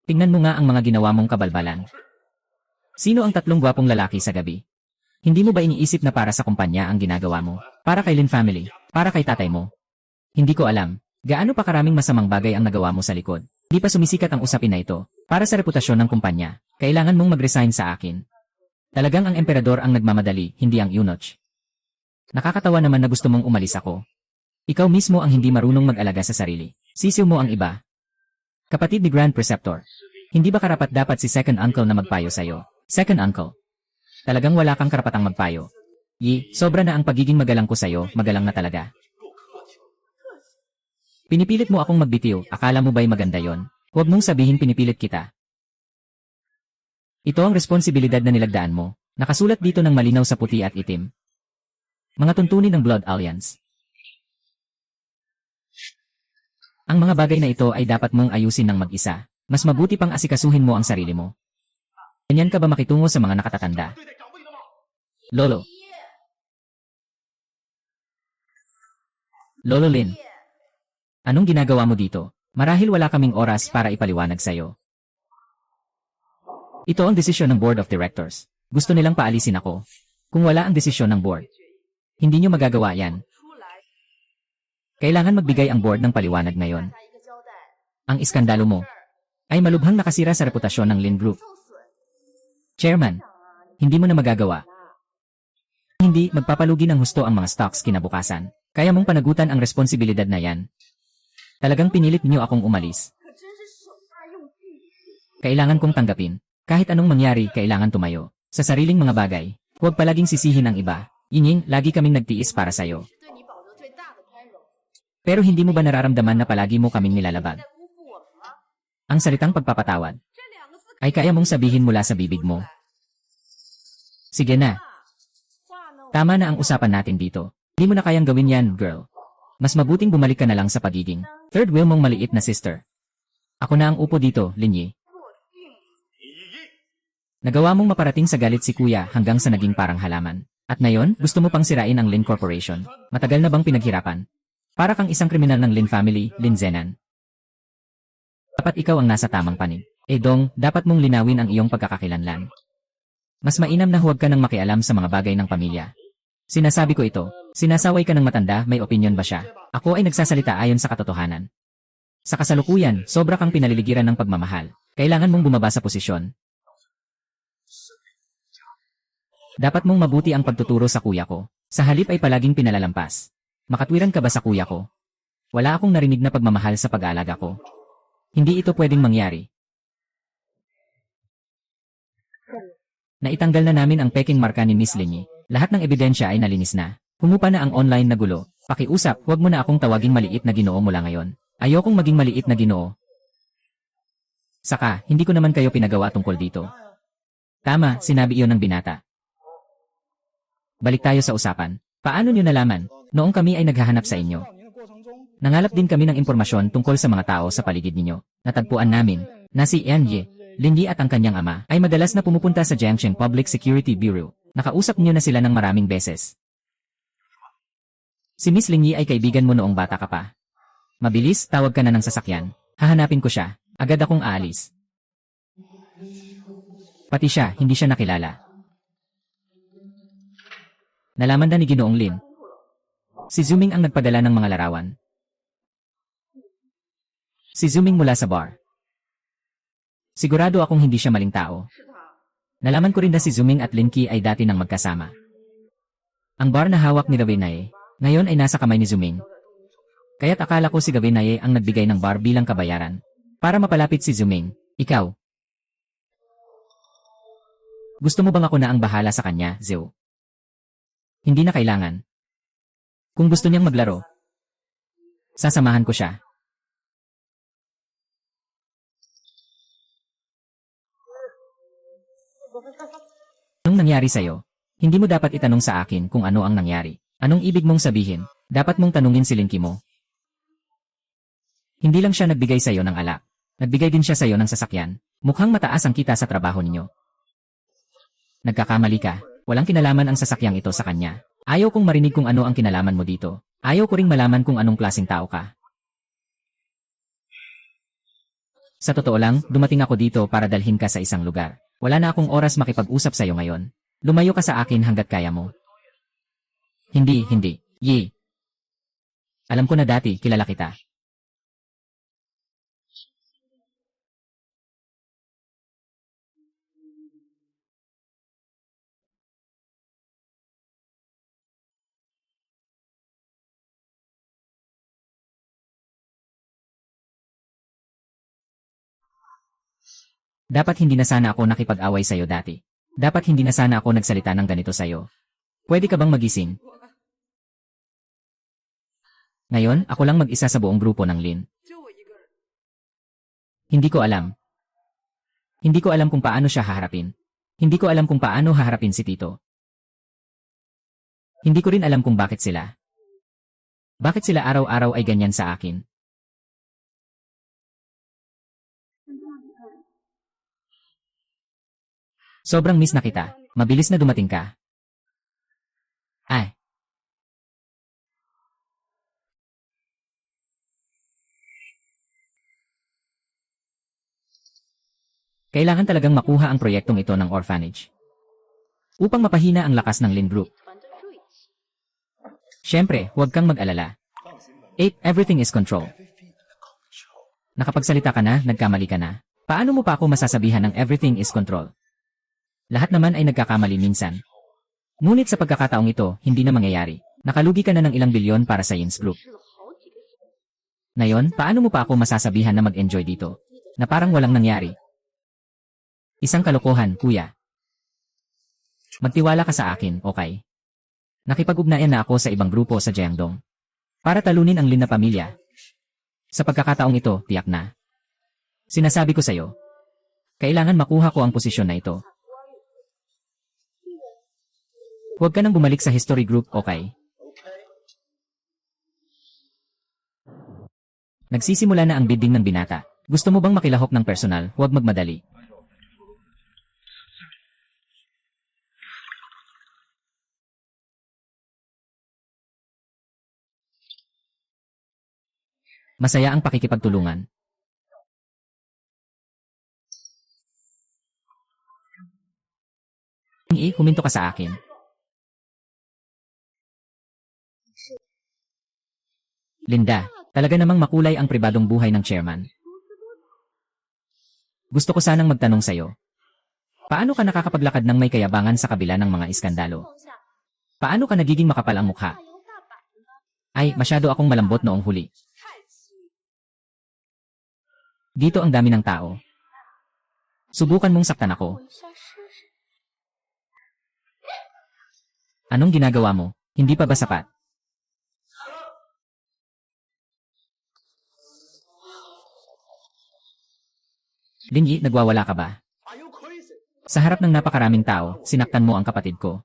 Tingnan mo nga ang mga ginawa mong kabalbalan. Sino ang 3 gwapong lalaki sa gabi? Hindi mo ba iniisip na para sa kumpanya ang ginagawa mo? Para kay Lin family? Para kay tatay mo? Hindi ko alam. Gaano pa karaming masamang bagay ang nagawa mo sa likod? Di pa sumisikat ang usapin na ito. Para sa reputasyon ng kumpanya, kailangan mong mag-resign sa akin. Talagang ang emperador ang nagmamadali, hindi ang eunuch. Nakakatawa naman na gusto mong umalis ako. Ikaw mismo ang hindi marunong mag-alaga sa sarili. Sisiw mo ang iba. Kapatid ni Grand Preceptor, hindi ba karapat-dapat si second uncle na magpayo sa'yo? Second uncle? Talagang wala kang karapatang magpayo. Yi, sobra na ang pagiging magalang ko sa'yo, magalang na talaga. Pinipilit mo akong magbitiw, akala mo ba'y maganda yon? Huwag mong sabihin pinipilit kita. Ito ang responsibilidad na nilagdaan mo. Nakasulat dito ng malinaw sa puti at itim. Mga tuntunin ng Blood Alliance. Ang mga bagay na ito ay dapat mong ayusin ng mag-isa. Mas mabuti pang asikasuhin mo ang sarili mo. Ganyan ka ba makitungo sa mga nakatatanda? Lolo. Lolo Lin. Anong ginagawa mo dito? Marahil wala kaming oras para ipaliwanag sa'yo. Ito ang desisyon ng Board of Directors. Gusto nilang paalisin ako. Kung wala ang desisyon ng board, hindi nyo magagawa yan. Kailangan magbigay ang board ng paliwanag ngayon. Ang iskandalo mo ay malubhang nakasira sa reputasyon ng Lin Group. Chairman, hindi mo na magagawa. Hindi, magpapalugi ng husto ang mga stocks kinabukasan. Kaya mong panagutan ang responsibilidad na yan. Talagang pinilit niyo akong umalis. Kailangan kong tanggapin. Kahit anong mangyari, kailangan tumayo. Sa sariling mga bagay, huwag palaging sisihin ang iba. Inying, lagi kaming nagtiis para sa'yo. Pero hindi mo ba nararamdaman na palagi mo kaming nilalabag? Ang salitang pagpapatawad ay kaya mong sabihin mula sa bibig mo. Sige na. Tama na ang usapan natin dito. Hindi mo na kayang gawin yan, girl. Mas mabuting bumalik ka na lang sa pagiging third wheel mong maliit na sister. Ako na ang upo dito, Lin Yi. Nagawa mong maparating sa galit si kuya hanggang sa naging parang halaman. At ngayon, gusto mo pang sirain ang Lin Corporation. Matagal na bang pinaghirapan? Para kang isang kriminal ng Lin family, Lin Zenan. Dapat ikaw ang nasa tamang panig. Dong, dapat mong linawin ang iyong pagkakakilanlan. Mas mainam na huwag ka nang makialam sa mga bagay ng pamilya. Sinasabi ko ito, sinasaway ka ng matanda, may opinyon ba siya? Ako ay nagsasalita ayon sa katotohanan. Sa kasalukuyan, sobra kang pinaliligiran ng pagmamahal. Kailangan mong bumaba sa posisyon. Dapat mong mabuti ang pagtuturo sa kuya ko. Sa halip ay palaging pinalalampas. Makatwiran ka ba sa kuya ko? Wala akong narinig na pagmamahal sa pag-aalaga ko. Hindi ito pwedeng mangyari. Naitanggal na namin ang peking marka ni Miss Linyi. Lahat ng ebidensya ay nalinis na. Humupa na ang online na gulo. Pakiusap, huwag mo na akong tawaging maliit na ginoo mula ngayon. Ayokong maging maliit na ginoo. Saka, hindi ko naman kayo pinagawa tungkol dito. Tama, sinabi iyon ng binata. Balik tayo sa usapan. Paano niyo nalaman? Noong kami ay naghahanap sa inyo. Nangalap din kami ng impormasyon tungkol sa mga tao sa paligid ninyo. Natagpuan namin na si Yan Ye, Lin Yi at ang kanyang ama ay madalas na pumupunta sa Jiangxing Public Security Bureau. Nakausap niyo na sila ng maraming beses. Si Miss Lin Yi ay kaibigan mo noong bata ka pa. Mabilis, tawag ka na ng sasakyan. Hahanapin ko siya. Agad akong aalis. Pati siya, hindi siya nakilala. Nalaman na ni Ginoong Lin. Si Zuming ang nagpadala ng mga larawan. Si Zuming mula sa bar. Sigurado akong hindi siya maling tao. Nalaman ko rin na si Zuming at Lin Qi ay dati nang magkasama. Ang bar na hawak ni Gawin Naye, ngayon ay nasa kamay ni Zuming. Kaya't akala ko si Gawin Naye ang nagbigay ng bar bilang kabayaran. Para mapalapit si Zuming, ikaw. Gusto mo bang ako na ang bahala sa kanya, Zhou? Hindi na kailangan. Kung gusto niyang maglaro, sasamahan ko siya. Anong nangyari sa'yo? Hindi mo dapat itanong sa akin kung ano ang nangyari. Anong ibig mong sabihin? Dapat mong tanungin si Lin Qi mo. Hindi lang siya nagbigay sa'yo ng alak. Nagbigay din siya sa'yo ng sasakyan. Mukhang mataas ang kita sa trabaho ninyo. Nagkakamali ka. Walang kinalaman ang sasakyang ito sa kanya. Ayaw kong marinig kung ano ang kinalaman mo dito. Ayaw ko ring malaman kung anong klaseng tao ka. Sa totoo lang, dumating ako dito para dalhin ka sa isang lugar. Wala na akong oras makipag-usap sa'yo ngayon. Lumayo ka sa akin hanggat kaya mo. Hindi. Yi. Alam ko na dati, kilala kita. Dapat hindi na sana ako nakipag-away sa'yo dati. Dapat hindi na sana ako nagsalita ng ganito sa'yo. Pwede ka bang magising? Ngayon, ako lang mag-isa sa buong grupo ng Lin. Hindi ko alam. Hindi ko alam kung paano siya haharapin. Hindi ko alam kung paano haharapin si Tito. Hindi ko rin alam kung bakit sila. Bakit sila araw-araw ay ganyan sa akin? Sobrang miss na kita. Mabilis na dumating ka. Ay. Kailangan talagang makuha ang proyektong ito ng orphanage. Upang mapahina ang lakas ng Lin Group. Siyempre, huwag kang mag-alala. 8. Everything is control. Nakapagsalita ka na, nagkamali ka na. Paano mo pa ako masasabihan ng everything is control? Lahat naman ay nagkakamali minsan. Ngunit sa pagkakataong ito, hindi na mangyayari. Nakalugi ka na ng ilang bilyon para sa Yin's Group. Ngayon, paano mo pa ako masasabihan na mag-enjoy dito? Na parang walang nangyari. Isang kalokohan, kuya. Magtiwala ka sa akin, okay? Nakipag-ugnayan na ako sa ibang grupo sa Jiangdong. Para talunin ang Lin na pamilya. Sa pagkakataong ito, tiyak na. Sinasabi ko sa'yo. Kailangan makuha ko ang posisyon na ito. Huwag ka nang bumalik sa history group, okay? Nagsisimula na ang bidding ng binata. Gusto mo bang makilahok ng personal? Huwag magmadali. Masaya ang pakikipagtulungan. Huminto ka sa akin. Linda, talaga namang makulay ang pribadong buhay ng chairman. Gusto ko sanang magtanong sa'yo. Paano ka nakakapaglakad ng may kayabangan sa kabila ng mga iskandalo? Paano ka nagiging makapal ang mukha? Ay, masyado akong malambot noong huli. Dito ang dami ng tao. Subukan mong saktan ako. Anong ginagawa mo? Hindi pa ba sapat? Lin Yi, nagwawala ka ba? Sa harap ng napakaraming tao, sinaktan mo ang kapatid ko.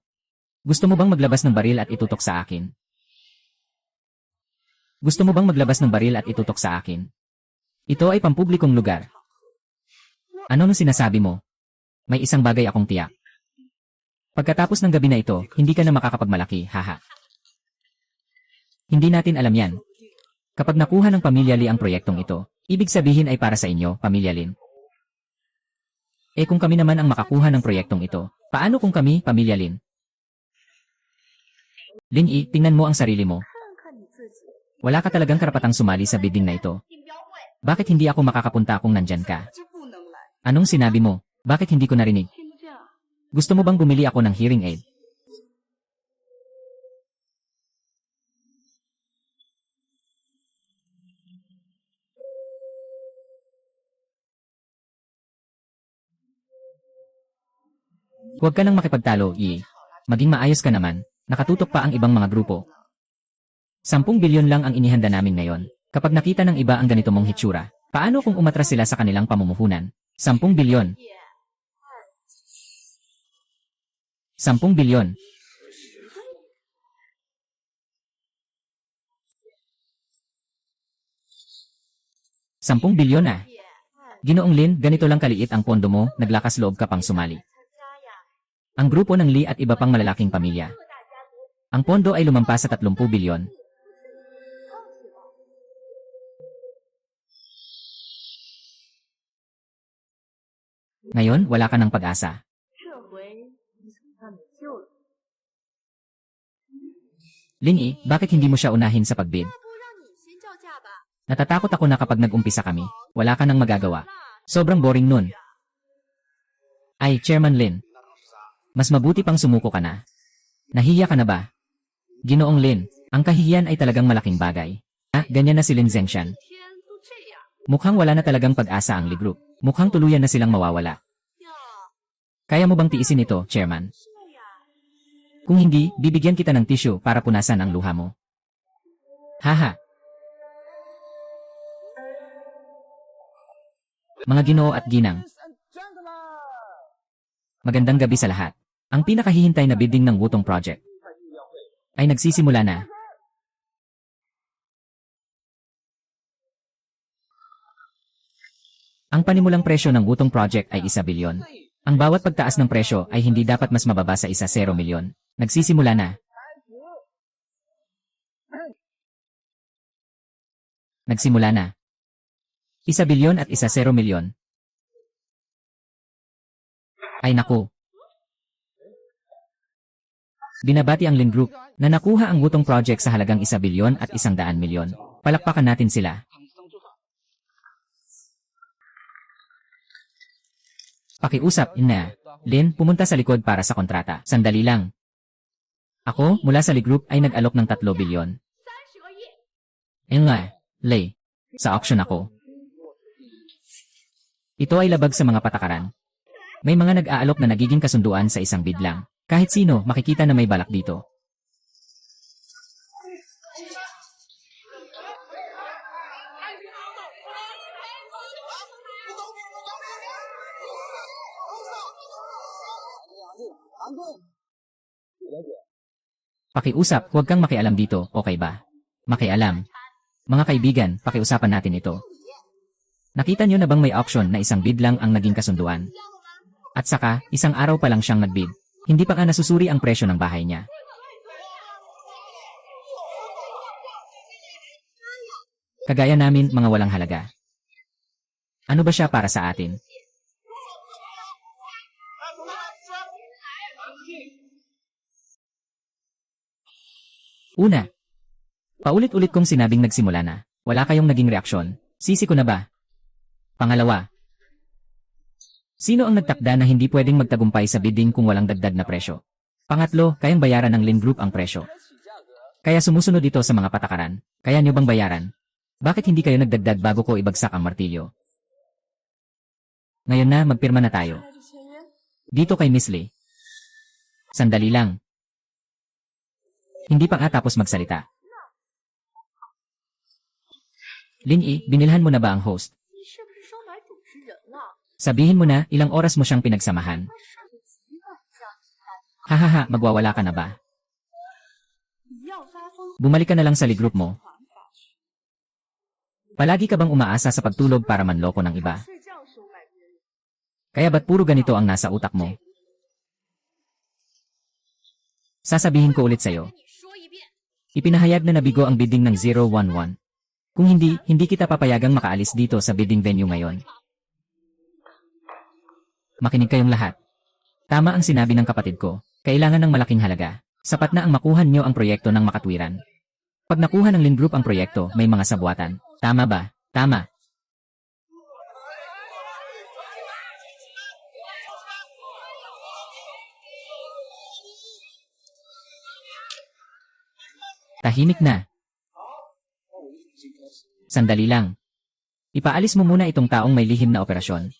Gusto mo bang maglabas ng baril at itutok sa akin? Gusto mo bang maglabas ng baril at itutok sa akin? Ito ay pampublikong lugar. Ano nung sinasabi mo? May isang bagay akong tiyak. Pagkatapos ng gabi na ito, hindi ka na makakapagmalaki, haha. Hindi natin alam yan. Kapag nakuha ng Pamilya Lee ang proyektong ito, ibig sabihin ay para sa inyo, Pamilya Lin. Kung kami naman ang makakuha ng proyektong ito, paano kung kami, Pamilya Lin? Lin Yi, tingnan mo ang sarili mo. Wala ka talagang karapatang sumali sa bidding na ito. Bakit hindi ako makakapunta kung nandyan ka? Anong sinabi mo? Bakit hindi ko narinig? Gusto mo bang bumili ako ng hearing aid? Huwag ka nang makipagtalo, Yi. Maging maayos ka naman, nakatutok pa ang ibang mga grupo. 10 bilyon lang ang inihanda namin ngayon. Kapag nakita ng iba ang ganito mong hitsura, paano kung umatras sila sa kanilang pamumuhunan? 10 bilyon. 10 bilyon. 10 bilyon ah. Ginoong Lin, ganito lang kaliit ang pondo mo, naglakas loob ka pang sumali. Ang grupo ng Lee at iba pang malalaking pamilya. Ang pondo ay lumampas sa 30 bilyon. Ngayon, wala ka ng pag-asa. Lin Yi, bakit hindi mo siya unahin sa pagbid? Natatakot ako na kapag nag-umpisa kami, wala ka nang magagawa. Sobrang boring nun. Ay, Chairman Lin. Mas mabuti pang sumuko ka na. Nahiya ka na ba? Ginoong Lin, ang kahihiyan ay talagang malaking bagay. Ganyan na si Lin Zhengshan. Mukhang wala na talagang pag-asa ang Lee Group. Mukhang tuluyan na silang mawawala. Kaya mo bang tiisin ito, Chairman? Kung hindi, bibigyan kita ng tissue para punasan ang luha mo. Haha. Mga ginoo at ginang. Magandang gabi sa lahat. Ang pinakahihintay na bidding ng Wutong Project ay nagsisimula na. Ang panimulang presyo ng Wutong Project ay 1 bilyon. Ang bawat pagtaas ng presyo ay hindi dapat mas mababa sa 0 milyon. Nagsisimula na. Nagsimula na. 1 bilyon at 0 milyon. Ay naku. Binabati ang Lin Group na nakuha ang Wutong Project sa halagang 1 bilyon at 100 milyon. Palakpakan natin sila. Pakiusap, Ina. Lin, pumunta sa likod para sa kontrata. Sandali lang. Ako, mula sa Lee Group ay nag-alok ng 3 bilyon. Nga, Lei. Sa auction ako. Ito ay labag sa mga patakaran. May mga nag-aalok na nagiging kasunduan sa isang bid lang. Kahit sino, makikita na may balak dito. Pakiusap, huwag kang makialam dito, okay ba? Makialam. Mga kaibigan, pakiusapan natin ito. Nakita niyo na bang may auction na isang bid lang ang naging kasunduan? At saka, isang araw pa lang siyang nagbid. Hindi pa ka nasusuri ang presyo ng bahay niya. Kagaya namin, mga walang halaga. Ano ba siya para sa atin? Una, paulit-ulit kong sinabing nagsimula na. Wala kayong naging reaksyon. Sisi ko na ba? Pangalawa, sino ang nagtakda na hindi pwedeng magtagumpay sa bidding kung walang dagdag na presyo? Pangatlo, kayang bayaran ng Lin Group ang presyo. Kaya sumusunod ito sa mga patakaran. Kaya niyo bang bayaran? Bakit hindi kayo nagdagdag bago ko ibagsak ang martilyo? Ngayon na, magpirma na tayo. Dito kay Miss Lee. Sandali lang. Hindi pa nga tapos magsalita. Lin Yi, binilhan mo na ba ang host? Sabihin mo na, ilang oras mo siyang pinagsamahan. Hahaha, magwawala ka na ba? Bumalik ka na lang sa ligroup mo. Palagi ka bang umaasa sa pagtulog para manloko ng iba? Kaya ba't puro ganito ang nasa utak mo? Sasabihin ko ulit sa'yo. Ipinahayag na nabigo ang bidding ng 011. Kung hindi, hindi kita papayagang makaalis dito sa bidding venue ngayon. Makinig kayong lahat. Tama ang sinabi ng kapatid ko. Kailangan ng malaking halaga. Sapat na ang makuha niyo ang proyekto ng makatwiran. Pag nakuha ng Lin Group ang proyekto, may mga sabuatan. Tama ba? Tama. Tahimik na. Sandali lang. Ipaalis mo muna itong taong may lihim na operasyon.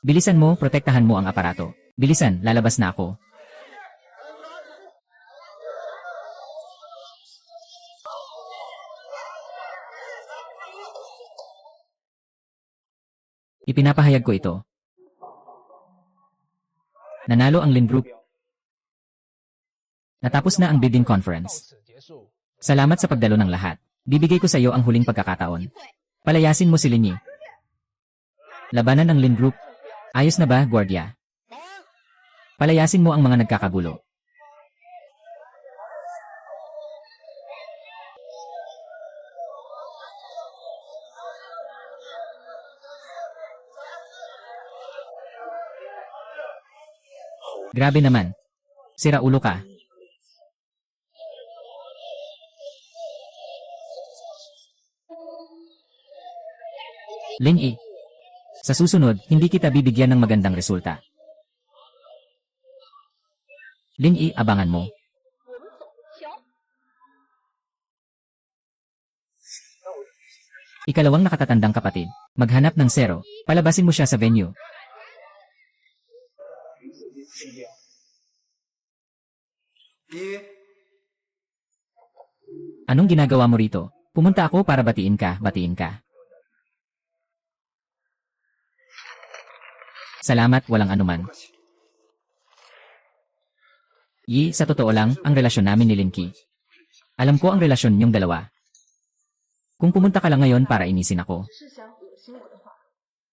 Bilisan mo, protektahan mo ang aparato. Bilisan, lalabas na ako. Ipinapahayag ko ito. Nanalo ang Lin Group. Natapos na ang bidding conference. Salamat sa pagdalo ng lahat. Bibigay ko sa iyo ang huling pagkakataon. Palayasin mo si Lin Yi. Labanan ng Lin Group. Ayos na ba, Guardia? Palayasin mo ang mga nagkakagulo. Grabe naman. Sira ulo ka. Lin Yi. Sa susunod, hindi kita bibigyan ng magandang resulta. Lin Yi, abangan mo. Ikalawang nakatatandang kapatid, maghanap ng zero, palabasin mo siya sa venue. Anong ginagawa mo rito? Pumunta ako para batiin ka, batiin ka. Salamat, walang anuman. Yi, sa totoo lang, ang relasyon namin ni Lin Qi. Alam ko ang relasyon niyong dalawa. Kung pumunta ka lang ngayon para inisin ako,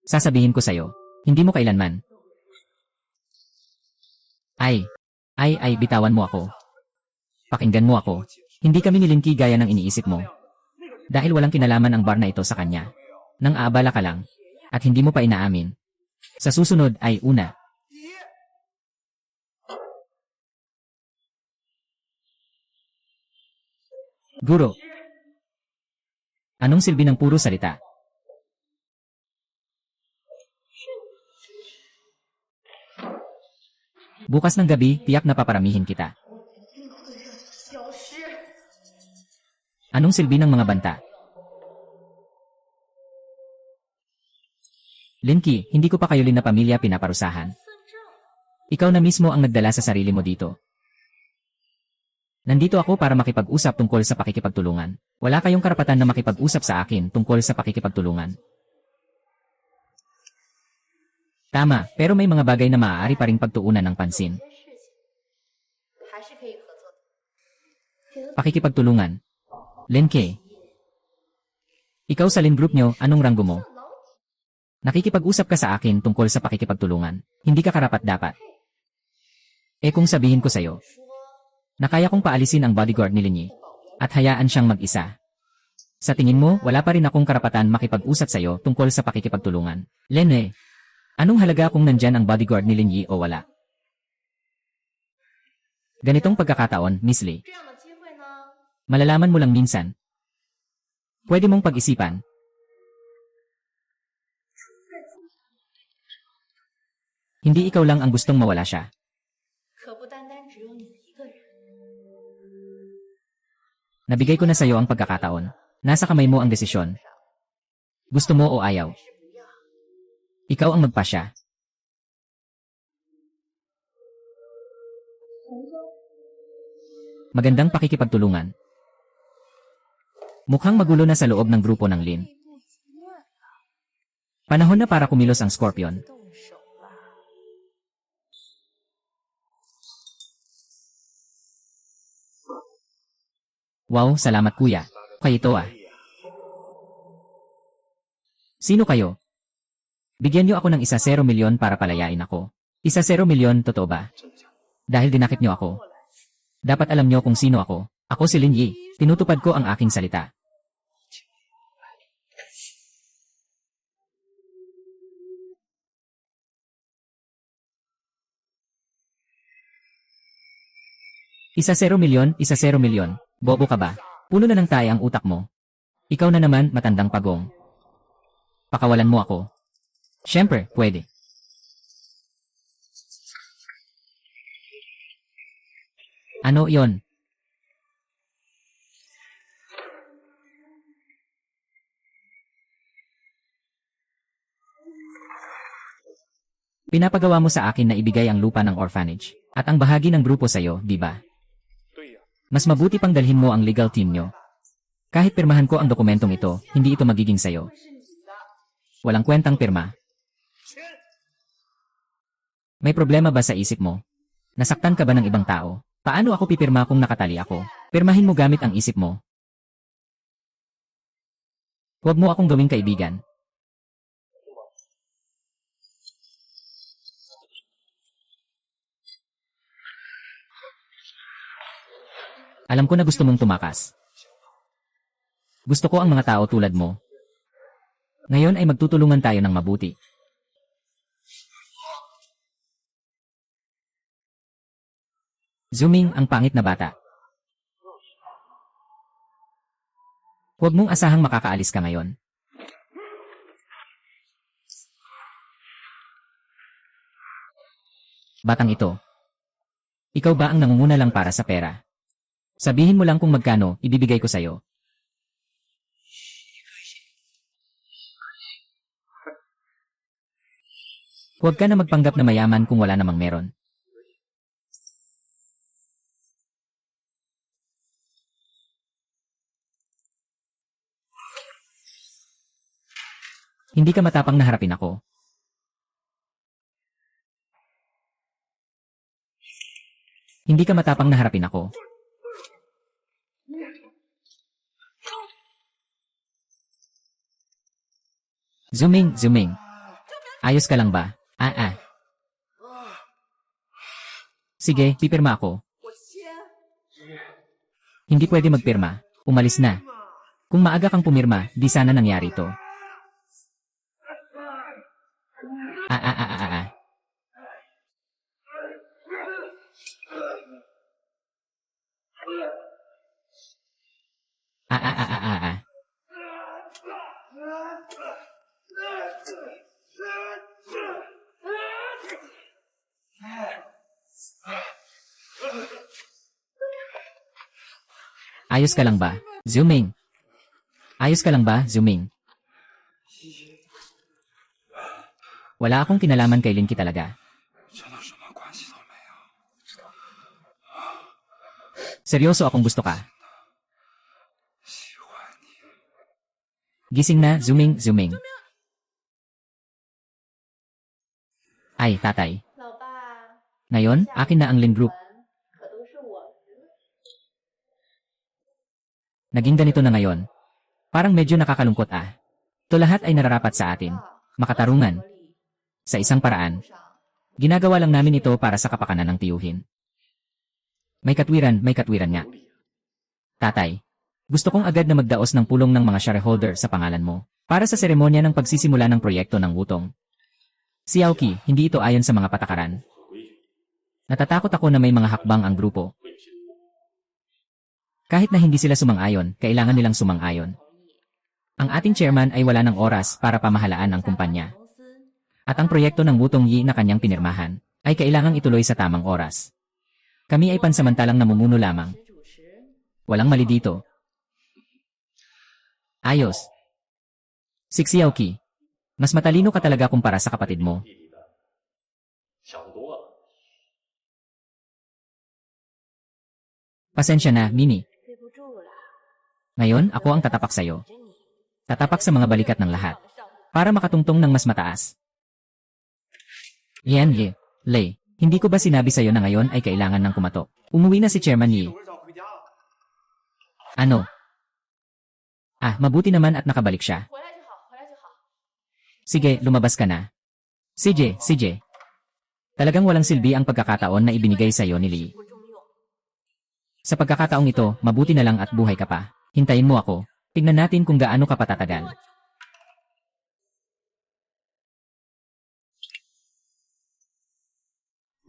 sasabihin ko sa'yo, hindi mo kailanman. Ay, bitawan mo ako. Pakinggan mo ako. Hindi kami ni Lin Qi gaya ng iniisip mo. Dahil walang kinalaman ang bar na ito sa kanya. Nang aabala ka lang, at hindi mo pa inaamin. Sa susunod ay una. Guro. Anong silbi ng puro salita? Bukas ng gabi, tiyak na paparamihin kita. Anong silbi ng mga banta? Lin Qi, hindi ko pa kayo Lin na pamilya pinaparusahan. Ikaw na mismo ang nagdala sa sarili mo dito. Nandito ako para makipag-usap tungkol sa pakikipagtulungan. Wala kayong karapatan na makipag-usap sa akin tungkol sa pakikipagtulungan. Tama, pero may mga bagay na maaari pa ring pagtuunan ng pansin. Pakikipagtulungan. Lin Qi. Ikaw sa Lin Group nyo, anong ranggo mo? Nakikipag-usap ka sa akin tungkol sa pakikipagtulungan. Hindi ka karapat-dapat. Kung sabihin ko sa'yo, na kaya kong paalisin ang bodyguard ni Lin Yi, at hayaan siyang mag-isa. Sa tingin mo, wala pa rin akong karapatan makipag-usap sa'yo tungkol sa pakikipagtulungan. Lin, anong halaga kung nandyan ang bodyguard ni Lin Yi o wala? Ganitong pagkakataon, Miss Lee. Malalaman mo lang minsan. Pwede mong pag-isipan. Hindi ikaw lang ang gustong mawala siya. Nabigay ko na sa'yo ang pagkakataon. Nasa kamay mo ang desisyon. Gusto mo o ayaw. Ikaw ang magpasya. Magandang pakikipagtulungan. Mukhang magulo na sa loob ng grupo ng Lin. Panahon na para kumilos ang Scorpion. Wow, salamat kuya. Kayo ito ah. Sino kayo? Bigyan niyo ako ng 1 milyon para palayain ako. 1 milyon, totoo ba? Dahil dinakip niyo ako. Dapat alam niyo kung sino ako. Ako si Lin Yi. Tinutupad ko ang aking salita. Isa 0 milyon, 1 milyon. Bobo ka ba? Puno na ng taya ang utak mo. Ikaw na naman, matandang pagong. Pakawalan mo ako. Siyempre, pwede. Ano yon? Pinapagawa mo sa akin na ibigay ang lupa ng orphanage at ang bahagi ng grupo sa'yo, di ba? Mas mabuti pang dalhin mo ang legal team nyo. Kahit pirmahan ko ang dokumentong ito, hindi ito magiging sayo. Walang kwentang pirma. May problema ba sa isip mo? Nasaktan ka ba ng ibang tao? Paano ako pipirma kung nakatali ako? Pirmahin mo gamit ang isip mo. Huwag mo akong gawing kaibigan. Alam ko na gusto mong tumakas. Gusto ko ang mga tao tulad mo. Ngayon ay magtutulungan tayo ng mabuti. Zooming, ang pangit na bata. Huwag mong asahang makakaalis ka ngayon. Batang ito. Ikaw ba ang nangunguna lang para sa pera? Sabihin mo lang kung magkano, ibibigay ko sa'yo. Huwag ka na magpanggap na mayaman kung wala namang meron. Hindi ka matapang na harapin ako. Hindi ka matapang na harapin ako. Zooming, zooming. Ayos ka lang ba? Sige, pipirma ako. Hindi pwede magpirma. Umalis na. Kung maaga kang pumirma, di sana nangyari to. Ah, ah, ah, ah, ah. Ah, ah, ah, ah, ah, ah. Ayos ka lang ba? Zooming. Ayos ka lang ba? Zooming. Wala akong kinalaman kay Linky talaga. Seryoso akong gusto ka. Gising na, zooming, zooming. Ay, tatay. Ngayon, akin na ang Lin Group. Naging ganito na ngayon. Parang medyo nakakalungkot ah. Ito lahat ay nararapat sa atin. Makatarungan. Sa isang paraan. Ginagawa lang namin ito para sa kapakanan ng tiyuhin. May katwiran nga. Tatay, gusto kong agad na magdaos ng pulong ng mga shareholder sa pangalan mo para sa seremonya ng pagsisimula ng proyekto ng Wutong. Si Aoki, hindi ito ayon sa mga patakaran. Natatakot ako na may mga hakbang ang grupo. Kahit na hindi sila sumang-ayon, kailangan nilang sumang-ayon. Ang ating chairman ay wala ng oras para pamahalaan ang kumpanya. At ang proyekto ng Wutong Yi na kanyang pinirmahan ay kailangang ituloy sa tamang oras. Kami ay pansamantalang namumuno lamang. Walang mali dito. Ayos. Siksi Aoki, mas matalino ka talaga kumpara sa kapatid mo. Pasensya na, Mini. Ngayon, ako ang tatapak sa'yo. Tatapak sa mga balikat ng lahat. Para makatungtong ng mas mataas. Yan, Ye. Lei, hindi ko ba sinabi sa'yo na ngayon ay kailangan ng kumatok? Umuwi na si Chairman Yi. Ano? Mabuti naman at nakabalik siya. Sige, lumabas ka na. CJ. Talagang walang silbi ang pagkakataon na ibinigay sa'yo ni Lee. Sa pagkakataong ito, mabuti na lang at buhay ka pa. Hintayin mo ako. Tingnan natin kung gaano ka patatagal.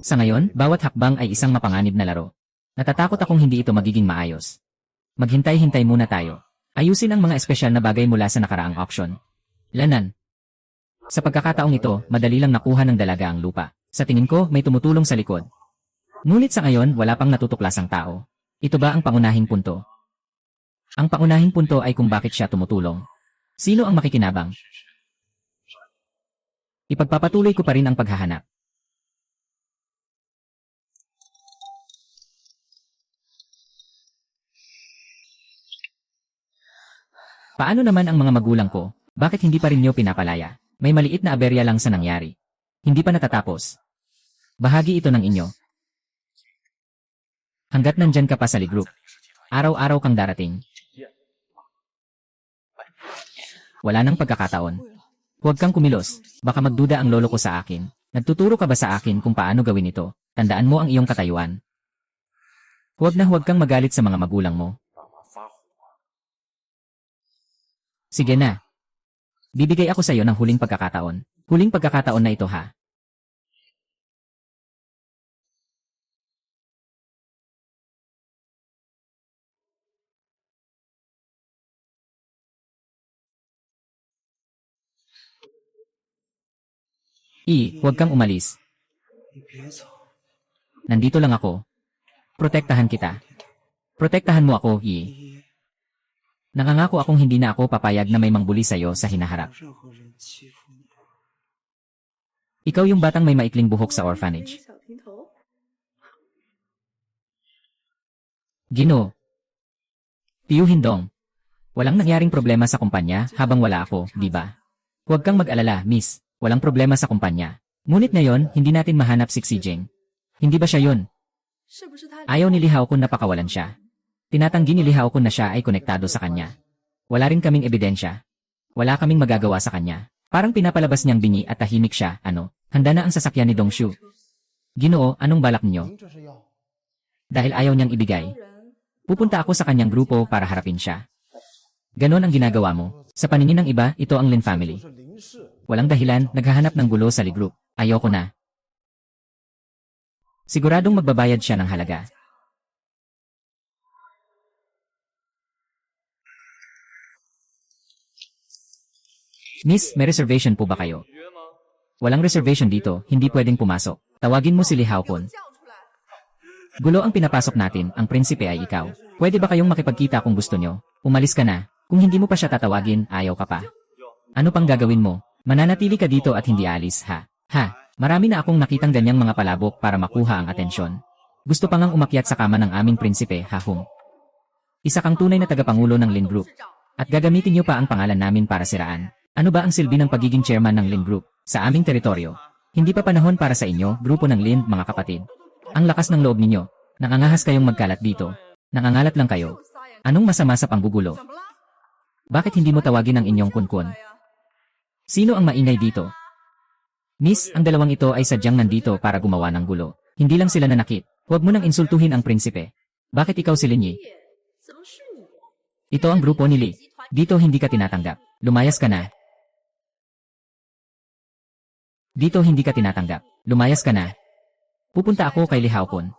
Sa ngayon, bawat hakbang ay isang mapanganib na laro. Natatakot akong hindi ito magiging maayos. Maghintay-hintay muna tayo. Ayusin ang mga espesyal na bagay mula sa nakaraang auction. Lanan. Sa pagkakataong ito, madali lang nakuha ng dalaga ang lupa. Sa tingin ko, may tumutulong sa likod. Ngunit sa ngayon, wala pang natutuklasang tao. Ito ba ang pangunahing punto? Ang pangunahing punto ay kung bakit siya tumutulong. Sino ang makikinabang? Ipagpapatuloy ko pa rin ang paghahanap. Paano naman ang mga magulang ko? Bakit hindi pa rin niyo pinapalaya? May maliit na aberya lang sa nangyari. Hindi pa natatapos. Bahagi ito ng inyo. Hanggat nandyan ka pa sa Lee Group. Araw-araw kang darating. Wala nang pagkakataon. Huwag kang kumilos. Baka magduda ang lolo ko sa akin. Nagtuturo ka ba sa akin kung paano gawin ito? Tandaan mo ang iyong katayuan. Huwag kang magalit sa mga magulang mo. Sige na. Bibigay ako sa iyo ng huling pagkakataon. Huling pagkakataon na ito ha. Huwag kang umalis. Nandito lang ako. Protektahan kita. Protektahan mo ako, Nangangako akong hindi na ako papayag na may mangbuli sa'yo sa hinaharap. Ikaw yung batang may maikling buhok sa orphanage. Ginoo. Tiyuhin dong. Walang nangyaring problema sa kumpanya habang wala ako, di ba? Huwag kang mag-alala, miss. Walang problema sa kumpanya. Ngunit ngayon, hindi natin mahanap si Xijing. Hindi ba siya yun? Ayaw ni Li Hao Kun na pakawalan siya. Tinatanggi ni Li Hao Kun na siya ay konektado sa kanya. Wala rin kaming ebidensya. Wala kaming magagawa sa kanya. Parang pinapalabas niyang bingi at tahimik siya, handa na ang sasakyan ni Dong Shu. Ginoo, anong balak niyo? Dahil ayaw niyang ibigay. Pupunta ako sa kanyang grupo para harapin siya. Ganon ang ginagawa mo. Sa paningin ng iba, ito ang Lin family. Walang dahilan, naghahanap ng gulo sa Lee Group. Ayoko na. Siguradong magbabayad siya ng halaga. Miss, may reservation po ba kayo? Walang reservation dito, hindi pwedeng pumasok. Tawagin mo si Li Hao Kun. Gulo ang pinapasok natin, ang prinsipe ay ikaw. Pwede ba kayong makipagkita kung gusto nyo? Umalis ka na. Kung hindi mo pa siya tatawagin, ayaw ka pa. Ano pang gagawin mo? Mananatili ka dito at hindi alis, ha? Marami na akong nakitang ganyang mga palabok para makuha ang atensyon. Gusto pa ngang umakyat sa kama ng aming prinsipe, hahong. Isa kang tunay na tagapangulo ng Lin Group. At gagamitin niyo pa ang pangalan namin para siraan. Ano ba ang silbi ng pagiging chairman ng Lin Group sa aming teritoryo? Hindi pa panahon para sa inyo, grupo ng Lin, mga kapatid. Ang lakas ng loob ninyo. Nangangahas kayong magkalat dito. Nangangalat lang kayo. Anong masama sa panggugulo? Bakit hindi mo tawagin ang inyong kunkun? Sino ang maingay dito? Miss, ang dalawang ito ay sadyang nandito para gumawa ng gulo. Hindi lang sila nanakit. Huwag mo nang insultuhin ang prinsipe. Bakit ikaw si Lin Yi? Ito ang grupo ni Li. Dito hindi ka tinatanggap. Lumayas ka na. Dito hindi ka tinatanggap. Lumayas ka na. Pupunta ako kay Li Hao Kun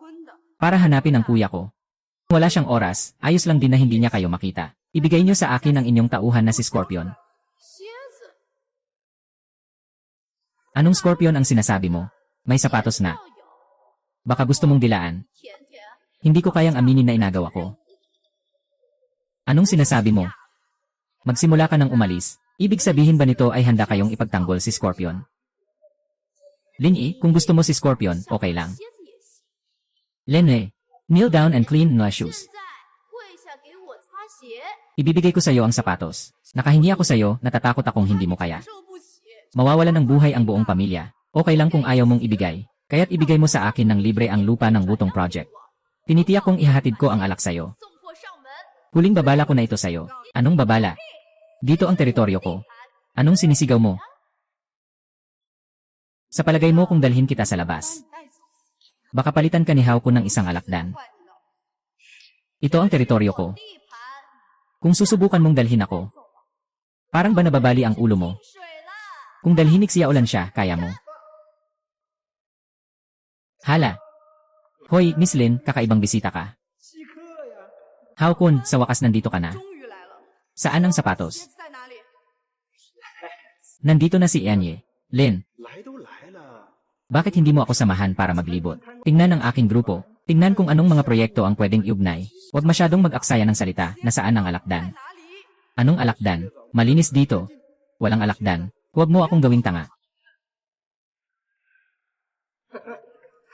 para hanapin ang kuya ko. Wala siyang oras, ayos lang din na hindi niya kayo makita. Ibigay niyo sa akin ang inyong tauhan na si Scorpion. Anong Scorpion ang sinasabi mo? May sapatos na. Baka gusto mong dilaan. Hindi ko kayang aminin na inagaw ako. Anong sinasabi mo? Magsimula ka ng umalis. Ibig sabihin ba nito ay handa kayong ipagtanggol si Scorpion? Lin Yi, kung gusto mo si Scorpion, okay lang. Lin Yi, Kneel down and clean my shoes. 在跪下给我擦鞋， Ibibigay ko sa iyo ang sapatos. Nakahingi ako sa iyo, natatakot akong hindi mo kaya. 受不起。 Mawawalan ng buhay ang buong pamilya. Okay lang kung ayaw mong ibigay. Kaya't ibigay mo sa akin ng libre ang lupa ng Wutong Project. Tinitiyak kong ihahatid ko ang alak sa iyo. 送货上门， Huling babala ko na ito sa iyo. Anong babala? Dito ang teritoryo ko. Anong sinisigaw mo? Sa palagay mo kung dalhin kita sa labas, 带走。 baka palitan ka ni Hao ko ng isang alakdan. 快的， Ito ang teritoryo ko. 地盘 Kung susubukan mong dalhin ako, parang ba nababali ang ulo mo? 水了。 Kung dalhin ni Xiaolan siya, kaya mo. Hala. Hoy, Miss Lin, kakaibang bisita ka. Hao Kun, sa wakas nandito ka na. 终于来了， Saan ang sapatos? 鞋子在哪里？ Nandito na si Anye. Lin, 来都来了， bakit hindi mo ako samahan para maglibot? Tingnan ang aking grupo. Tingnan kung anong mga proyekto ang pwedeng iugnay. Huwag masyadong mag-aksaya ng salita na saan ang alakdan. 哪里？ Anong alakdan? Malinis dito. Walang alakdan. Huwag mo akong gawing tanga.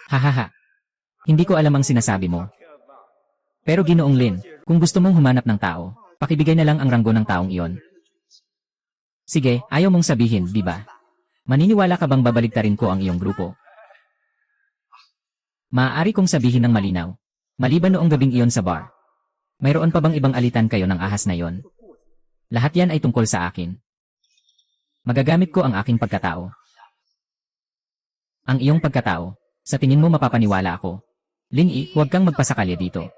Hahaha. Hindi ko alam ang sinasabi mo. Pero Ginoong Lin, kung gusto mong humanap ng tao, pakibigay na lang ang ranggo ng taong iyon. Sige, ayaw mong sabihin, di ba? Maniniwala ka bang babaligtarin ko ang iyong grupo? Maaari kong sabihin ng malinaw. Maliban noong gabing iyon sa bar. Mayroon pa bang ibang alitan kayo ng ahas na iyon? Lahat yan ay tungkol sa akin. Magagamit ko ang aking pagkatao. Ang iyong pagkatao, sa tingin mo mapapaniwala ako. Ling-i, huwag kang magpasakalya dito.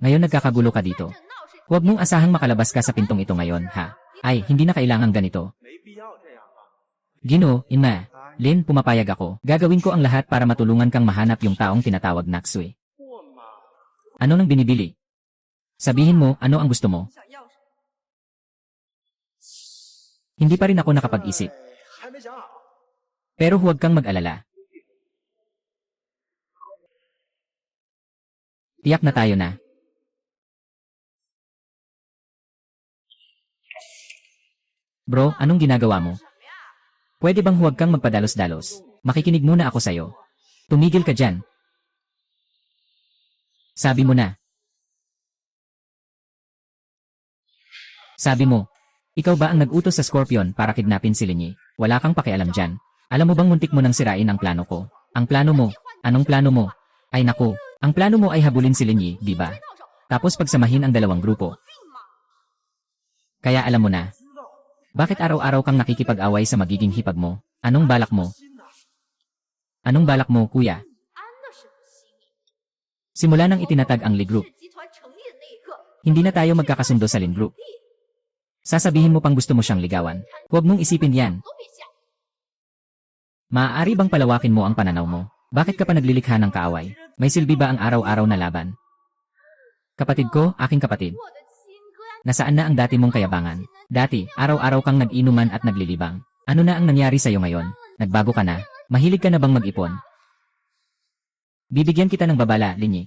Ngayon nagkakagulo ka dito. 这闹是 Huwag mong asahang makalabas ka sa pintong ito ngayon, ha? Ay, hindi na kailangan ganito. 没必要这样吧？ Gino, Inma, Lin, pumapayag ako. Gagawin ko ang lahat para matulungan kang mahanap yung taong tinatawag Naksui. 货嘛， Ano nang binibili? Sabihin mo, ano ang gusto mo? 想要什么？ Hindi pa rin ako nakapag-isip. 还没想好。 Pero huwag kang mag-alala. Tiyak na tayo na. Bro, anong ginagawa mo? Pwede bang huwag kang magpadalos-dalos? Makikinig muna ako sa'yo. Tumigil ka dyan. Sabi mo na. Sabi mo, ikaw ba ang nag-utos sa Scorpion para kidnapin si Linyi? Wala kang pakialam dyan. Alam mo bang muntik mo nang sirain ang plano ko? Ang plano mo? Anong plano mo? Ay naku, ang plano mo ay habulin si Linyi, di ba? Tapos pagsamahin ang dalawang grupo. Kaya alam mo na. Bakit araw-araw kang nakikipag-away sa magiging hipag mo? Anong balak mo? Anong balak mo, kuya? 安的什么心意？ Simula nang itinatag ang Lee Group, 集团成立的那一刻， hindi na tayo magkakasundo sa Lin Group. Sasabihin mo pang gusto mo siyang ligawan. Huwag mong isipin yan. 都别想。 Maaari bang palawakin mo ang pananaw mo? Bakit ka pa naglilikha ng kaaway? May silbi ba ang araw-araw na laban? Kapatid ko, aking kapatid. 我的亲哥呀， Nasaan na ang dati mong kayabangan? Dati, araw-araw kang nag-inuman at naglilibang. Ano na ang nangyari sa'yo ngayon? Nagbago ka na? Mahilig ka na bang mag-ipon? Bibigyan kita ng babala, Linyi.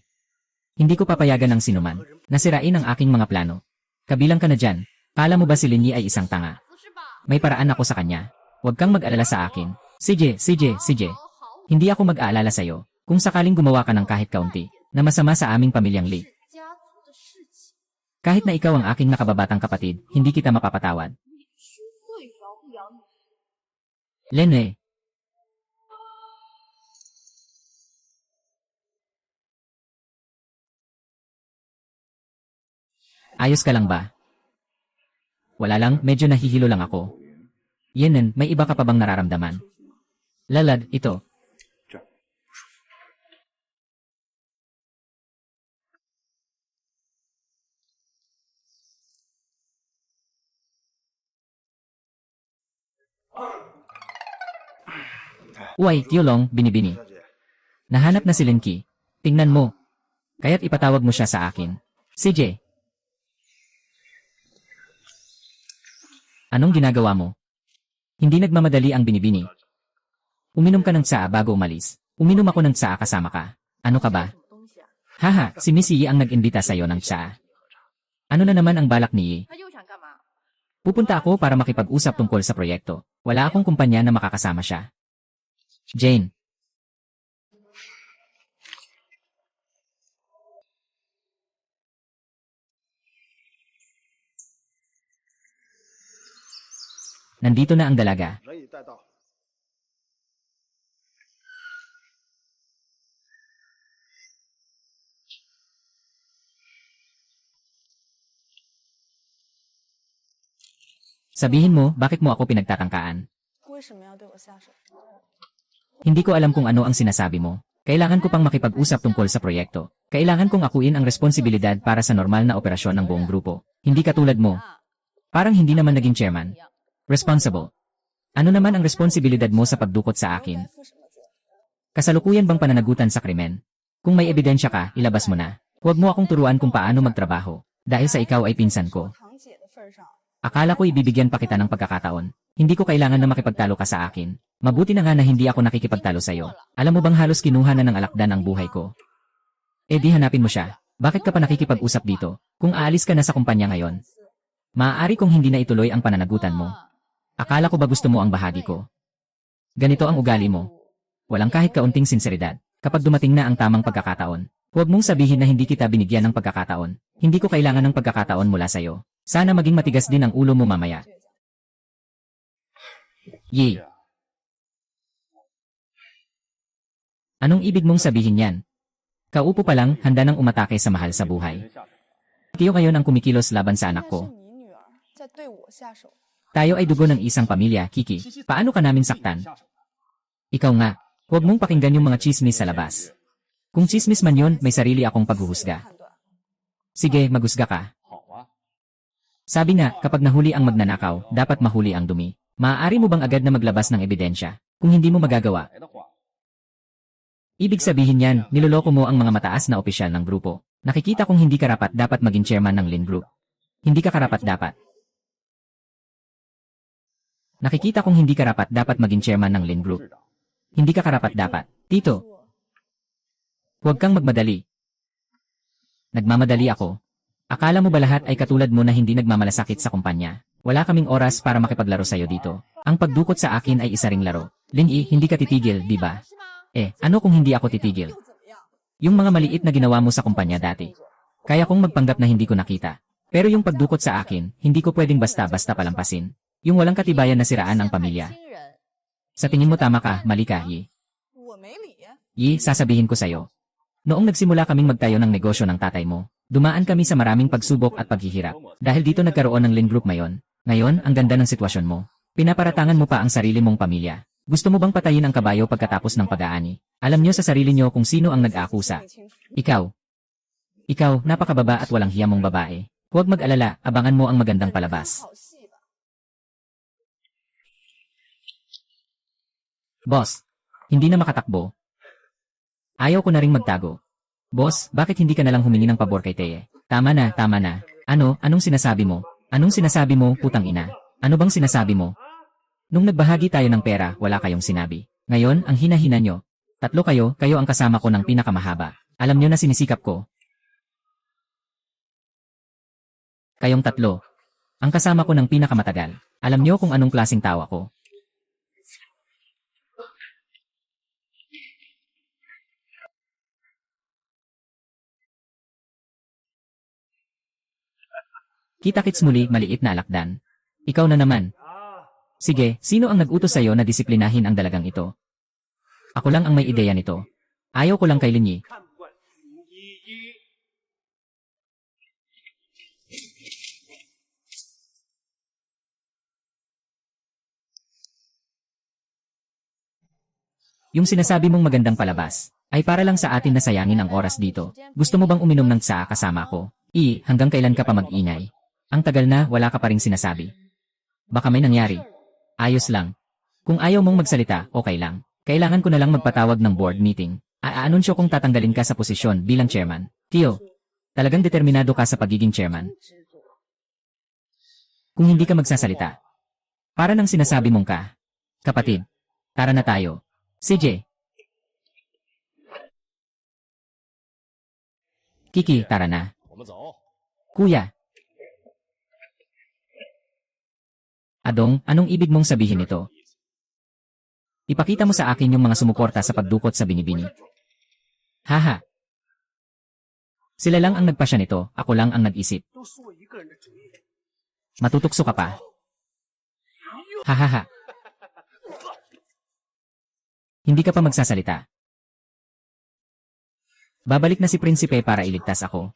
Hindi ko papayagan ng sinuman. Nasirain ang aking mga plano. Kabilang ka na dyan. Kala mo ba si Linyi ay isang tanga? 不是吧？ May paraan ako sa kanya. Huwag kang mag-alala sa akin. CJ. 好， Hindi ako mag-aalala sa'yo. Kung sakaling gumawa ka ng kahit kaunti, na masama sa aming pamilyang Lee. 家族的事情， Kahit na ikaw ang aking nakababatang kapatid, hindi kita mapapatawad. 你说会饶不了你？ Lene. Ayos ka lang ba? Wala lang, medyo nahihilo lang ako. Yenen, may iba ka pa bang nararamdaman? Lalad, ito. Uy, Tiolong, binibini. 小姐， Nahanap na si Linky. Tingnan mo. Kaya't ipatawag mo siya sa akin. CJ. Anong ginagawa mo? Hindi nagmamadali ang binibini. Uminom ka ng tsaa bago umalis. Uminom ako ng tsaa kasama ka. Ano ka ba? 什么东西啊？ Haha, si Miss Yi ang nag-imbita sa'yo ng tsaa. Ano na naman ang balak ni Yi? 他又想干嘛？ Pupunta ako para makipag-usap tungkol sa proyekto. Wala akong kumpanya na makakasama siya. Jane. Nandito na ang dalaga. 人已带到。 Sabihin mo, bakit mo ako pinagtatangkaan? 为什么要对我下手？ Hindi ko alam kung ano ang sinasabi mo. Kailangan ko pang makipag-usap tungkol sa proyekto. Kailangan kong akuin ang responsibilidad para sa normal na operasyon ng buong grupo. Hindi katulad mo. Parang hindi naman naging chairman. Responsible. Ano naman ang responsibilidad mo sa pagdukot sa 我 akin? 该负什么责？ Kasalukuyan bang pananagutan sa krimen? Kung may ebidensya ka, ilabas mo na. Huwag mo akong turuan kung paano magtrabaho. Dahil sa ikaw ay pinsan ko. 堂姐的份上， Akala ko ibibigyan pa kita ng pagkakataon. Hindi ko kailangan na makipagtalo ka sa akin. Mabuti na nga na hindi ako nakikipagtalo sa'yo. Alam mo bang halos kinuha na ng alakdan ang buhay ko? Eh di hanapin mo siya. Bakit ka pa nakikipag-usap dito? Kung aalis ka na sa kumpanya ngayon. Maaari kong hindi na ituloy ang pananagutan mo. Akala ko ba gusto mo ang bahagi ko? Ganito ang ugali mo. Walang kahit kaunting sinseridad. Kapag dumating na ang tamang pagkakataon, huwag mong sabihin na hindi kita binigyan ng pagkakataon. Hindi ko kailangan ng pagkakataon mula sa'yo. Sana maging matigas din ang ulo mo mamaya. 倔强。 Yi. Anong ibig mong sabihin yan? Kaupo pa lang, handa nang umatake sa mahal sa buhay. Tiyo ngayon ang kumikilos laban sa 那 anak 是 ko. 你女儿在对我下手， Tayo ay dugo ng isang pamilya, Kiki. Paano ka namin saktan? Ikaw nga, huwag mong pakinggan yung mga chismis sa labas. Kung chismis man yun, may sarili akong 自己 paghuhusga. 判断。 Sige, magusga ka. Sabi nga, kapag nahuli ang magnanakaw, dapat mahuli ang dumi. Maaari mo bang agad na maglabas ng ebidensya? Kung hindi mo magagawa, ibig sabihin yan, niloloko mo ang mga mataas na opisyal ng grupo. Nakikita kong hindi karapat dapat maging chairman ng Lin Group. Hindi ka karapat dapat. Nakikita kong hindi karapat dapat maging chairman ng Lin Group. Hindi ka karapat dapat. Tito, huwag kang magmadali. Nagmamadali ako. Akala mo ba lahat ay katulad mo na hindi nagmamalasakit sa kumpanya? Wala kaming oras para makipaglaro sa'yo dito. Ang pagdukot sa akin ay isa ring laro. Lin-i, hindi ka titigil, di ba? Ano kung hindi ako titigil? 又怎么样？ Yung mga maliit na ginawa mo sa kumpanya dati. Kaya kong magpanggap na hindi ko nakita. Pero yung pagdukot sa akin, hindi ko pwedeng basta-basta palampasin. Yung walang katibayan na siraan ang pamilya. 亲人 Sa tingin mo tama ka, mali ka, Yi. 我没理。 Yi, sasabihin ko sa'yo. Noong nagsimula kaming magtayo ng negosyo ng tatay mo, dumaan kami sa maraming pagsubok at paghihirap. Dahil dito nagkaroon ng Lin Group ngayon. Ngayon, ang ganda ng sitwasyon mo. Pinaparatangan mo pa ang sarili mong pamilya. Gusto mo bang patayin ang kabayo pagkatapos ng pag-aani? Alam niyo sa sarili niyo kung sino ang nag-aakusa. Ikaw. Ikaw, napakababa at walang hiya mong babae. Huwag mag-alala, abangan mo ang magandang palabas. 好戏吧？ Boss, hindi na makatakbo. Ayaw ko na ring magtago. Boss, bakit hindi ka nalang humingi ng pabor kay Teye? Tama na, tama na. Anong sinasabi mo? Anong sinasabi mo, putang ina? Ano bang sinasabi mo? Nung nagbahagi tayo ng pera, wala kayong sinabi. Ngayon, ang hina-hina nyo. Tatlo kayo ang kasama ko ng pinakamahaba. Alam nyo na sinisikap ko. Kayong tatlo. Ang kasama ko ng pinakamatagal. Alam nyo kung anong klaseng tao ako. Kita-kits muli, maliit na alakdan. Ikaw na naman. Sige, sino ang nag-utos sa'yo na disiplinahin ang dalagang ito? Ako lang ang may ideya nito. Ayaw ko lang kay Linyi. 看不惯林依依。 Yung sinasabi mong magandang palabas, ay para lang sa atin na sayangin ang oras dito. Gusto mo bang uminom ng tsaa kasama ko? Hanggang kailan ka pa mag-ingay? Ang tagal na, wala ka pa ring sinasabi. Baka may nangyari. Ayos lang. Kung ayaw mong magsalita, okay lang. Kailangan ko na lang magpatawag ng board meeting. Aanunsyo kong tatanggalin ka sa posisyon bilang chairman. Tio, talagang determinado ka sa pagiging chairman. Kung hindi ka magsasalita. Para nang sinasabi mong ka. Kapatid, tara na tayo. CJ. Kiki, tara na. Kuya. Adong, anong ibig mong sabihin nito? Ipakita mo sa akin yung mga sumuporta sa pagdukot sa binibini. Haha. Sila lang ang nagpasya nito, ako lang ang nag-isip. 都是我一个人的主意。 Matutukso ka pa. Hahaha. Hindi ka pa magsasalita. Babalik na si Prinsipe para iligtas ako.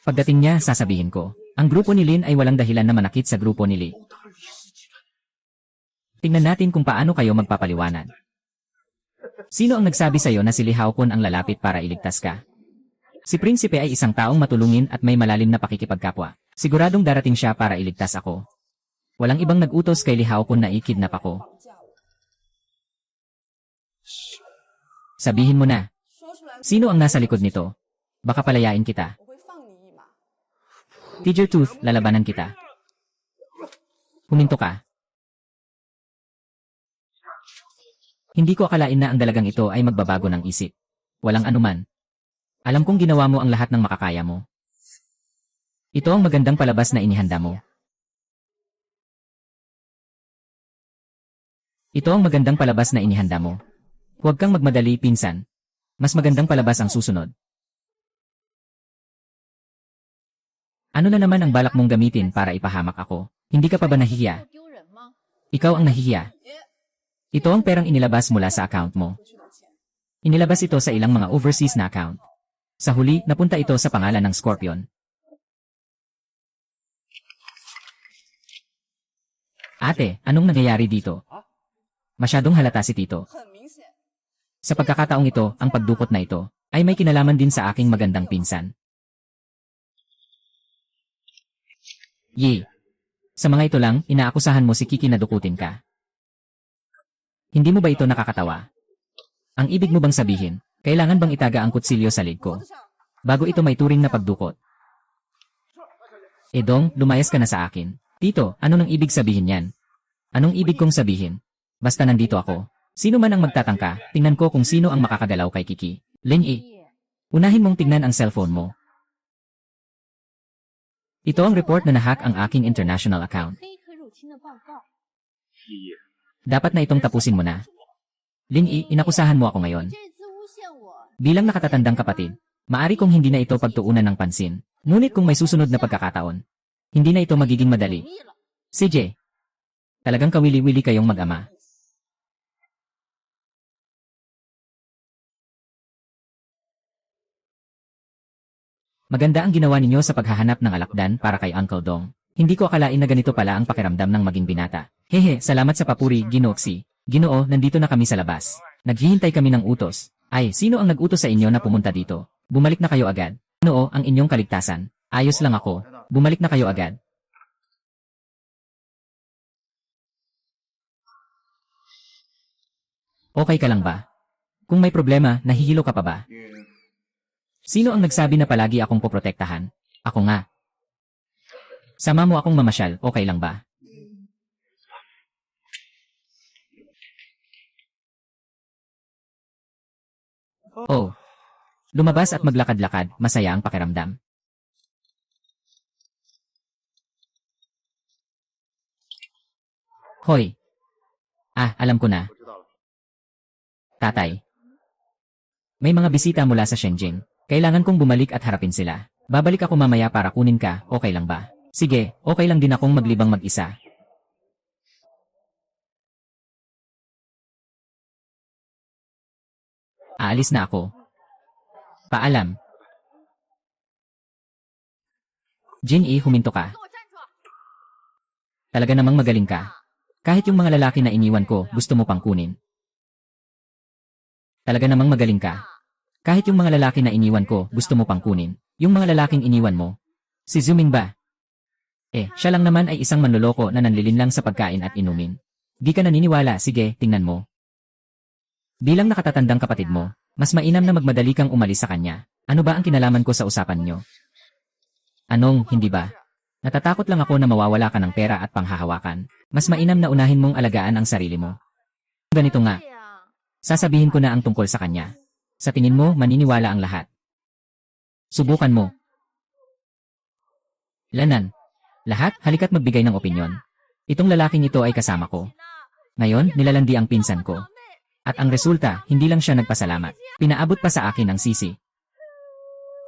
Pagdating niya, sasabihin ko, ang grupo ni Lin ay walang dahilan na manakit sa grupo ni Li. Tingnan natin kung paano kayo magpapaliwanag. Sino ang nagsabi sa'yo na si Li Haokun ang lalapit para iligtas ka? Si Prinsipe ay isang taong matulungin at may malalim na pakikipagkapwa. Siguradong darating siya para iligtas ako. Walang ibang nag-utos kay Li Haokun na ikidnap ako. Sabihin mo na, 说出来， sino ang nasa likod nito? Baka palayain kita. 我会放你一马。 Teacher Tooth, lalabanan kita. Huminto ka. Hindi ko akalain na ang dalagang ito ay magbabago ng isip. Walang anuman. Alam kong ginawa mo ang lahat ng makakaya mo. Ito ang magandang palabas na inihanda mo. Ito ang magandang palabas na inihanda mo. Huwag kang magmadali, pinsan. Mas magandang palabas ang susunod. Ano na naman ang balak mong gamitin para ipahamak ako? Hindi ka pa ba nahihiya? 丢人吗？ Ikaw ang nahihiya. Ito ang perang inilabas mula sa account mo. 回去的钱， Inilabas ito sa ilang mga overseas na account. Sa huli, napunta ito sa pangalan ng Scorpion. Ate, anong nangyayari dito? Masyadong halata si Tito. 很明显， Sa pagkakataong ito, ang pagdukot na ito, ay may kinalaman din sa aking magandang pinsan. Ye. Sa mga ito lang, inaakusahan mo si Kiki na dukutin ka. Hindi mo ba ito nakakatawa? Ang ibig mo bang sabihin, kailangan bang itaga ang kutsilyo sa lig ko, 脖子上 bago ito may turing na pagdukot? Dong, lumayas ka na sa akin. Tito, ano nang ibig sabihin yan? Anong ibig kong sabihin? Basta nandito ako. Sino man ang magtatangka, tingnan ko kung sino ang makakagalaw kay Kiki. Lin E. Unahin mong tingnan ang cellphone mo. Ito ang report na nahack ang aking international account. 黑客入侵的报告。 Dapat na itong tapusin mo na. Lin E, inakusahan mo ako ngayon. 这次诬陷我， Bilang nakatatandang kapatid, maari kong hindi na ito pagtuunan ng pansin. Ngunit kung may susunod na pagkakataon, hindi na ito magiging madali. 同意了。 CJ, talagang kawili-wili kayong mag-ama. Maganda ang ginawa ninyo sa paghahanap ng alakdan para kay Uncle Dong. Hindi ko akalain na ganito pala ang pakiramdam ng maging binata. Hehe, salamat sa papuri, Ginoxi. Ginoo, nandito na kami sa labas. Naghihintay kami ng utos. Ay, sino ang nag-utos sa inyo na pumunta dito? Bumalik na kayo agad. Noo, ang inyong kaligtasan. Ayos lang ako. Bumalik na kayo agad. Okay ka lang ba? Kung may problema, nahihilo ka pa ba? Sino ang nagsabi na palagi akong poprotektahan? Ako nga. Sama mo akong mamasyal, okay lang ba? Oh. Lumabas at maglakad-lakad, masaya ang pakiramdam. Hoy. Alam ko na. Tatay. May mga bisita mula sa Shenzhen. Kailangan kong bumalik at harapin sila. Babalik ako mamaya para kunin ka, okay lang ba? Sige, okay lang din akong maglibang mag-isa. Aalis na ako. Paalam. Jin E, huminto ka. 给我站住！ Talaga namang magaling ka. Kahit yung mga lalaki na iniwan ko, gusto mo pang kunin. Talaga namang magaling ka. Kahit yung mga lalaki na iniwan ko, gusto mo pang kunin. Yung mga lalaking iniwan mo. Si Zuming ba? Siya lang naman ay isang manloloko na nanlilin lang sa pagkain at inumin. Di ka naniniwala, sige, tingnan mo. Bilang nakatatandang kapatid mo, mas mainam na magmadali kang umalis sa kanya. Ano ba ang kinalaman ko sa usapan nyo? Anong, hindi ba? Natatakot lang ako na mawawala ka ng pera at panghahawakan. Mas mainam na unahin mong alagaan ang sarili mo. Ganito nga, 这样， sasabihin ko na ang tungkol sa kanya. Sa tingin mo, maniniwala ang lahat. Subukan mo. Lanan. Lahat, halika't magbigay ng opinyon. Itong lalaking ito ay kasama ko. Ngayon, nilalandi ang pinsan ko. At ang resulta, hindi lang siya nagpasalamat. Pinaabot pa sa akin ang sisi.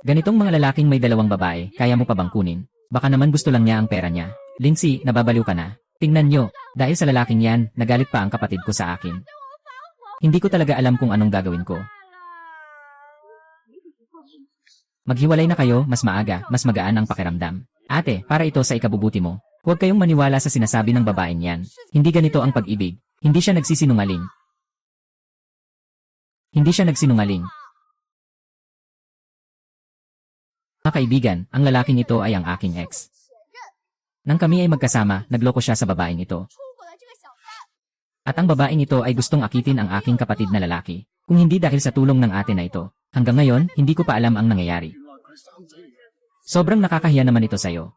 Ganitong mga lalaking may dalawang babae, kaya mo pa bang kunin? Baka naman gusto lang niya ang pera niya. Lindsay, nababaliw ka na. Tingnan nyo, dahil sa lalaking yan, nagalit pa ang kapatid ko sa akin. Hindi ko talaga alam kung anong gagawin ko. Maghiwalay na kayo, mas maaga, mas magaan ang pakiramdam. Ate, para ito sa ikabubuti mo. Huwag kayong maniwala sa sinasabi ng babaeng yan. Hindi ganito ang pag-ibig. Hindi siya nagsisinungaling. Hindi siya nagsinungaling. Mga kaibigan, ang lalaking ito ay ang aking ex. Nang kami ay magkasama, nagloko siya sa babaeng ito. At ang babaeng ito ay gustong akitin ang aking kapatid na lalaki. Kung hindi dahil sa tulong ng ate na ito. Hanggang ngayon, hindi ko pa alam ang nangyayari. Sobrang nakakahiya naman ito sa'yo.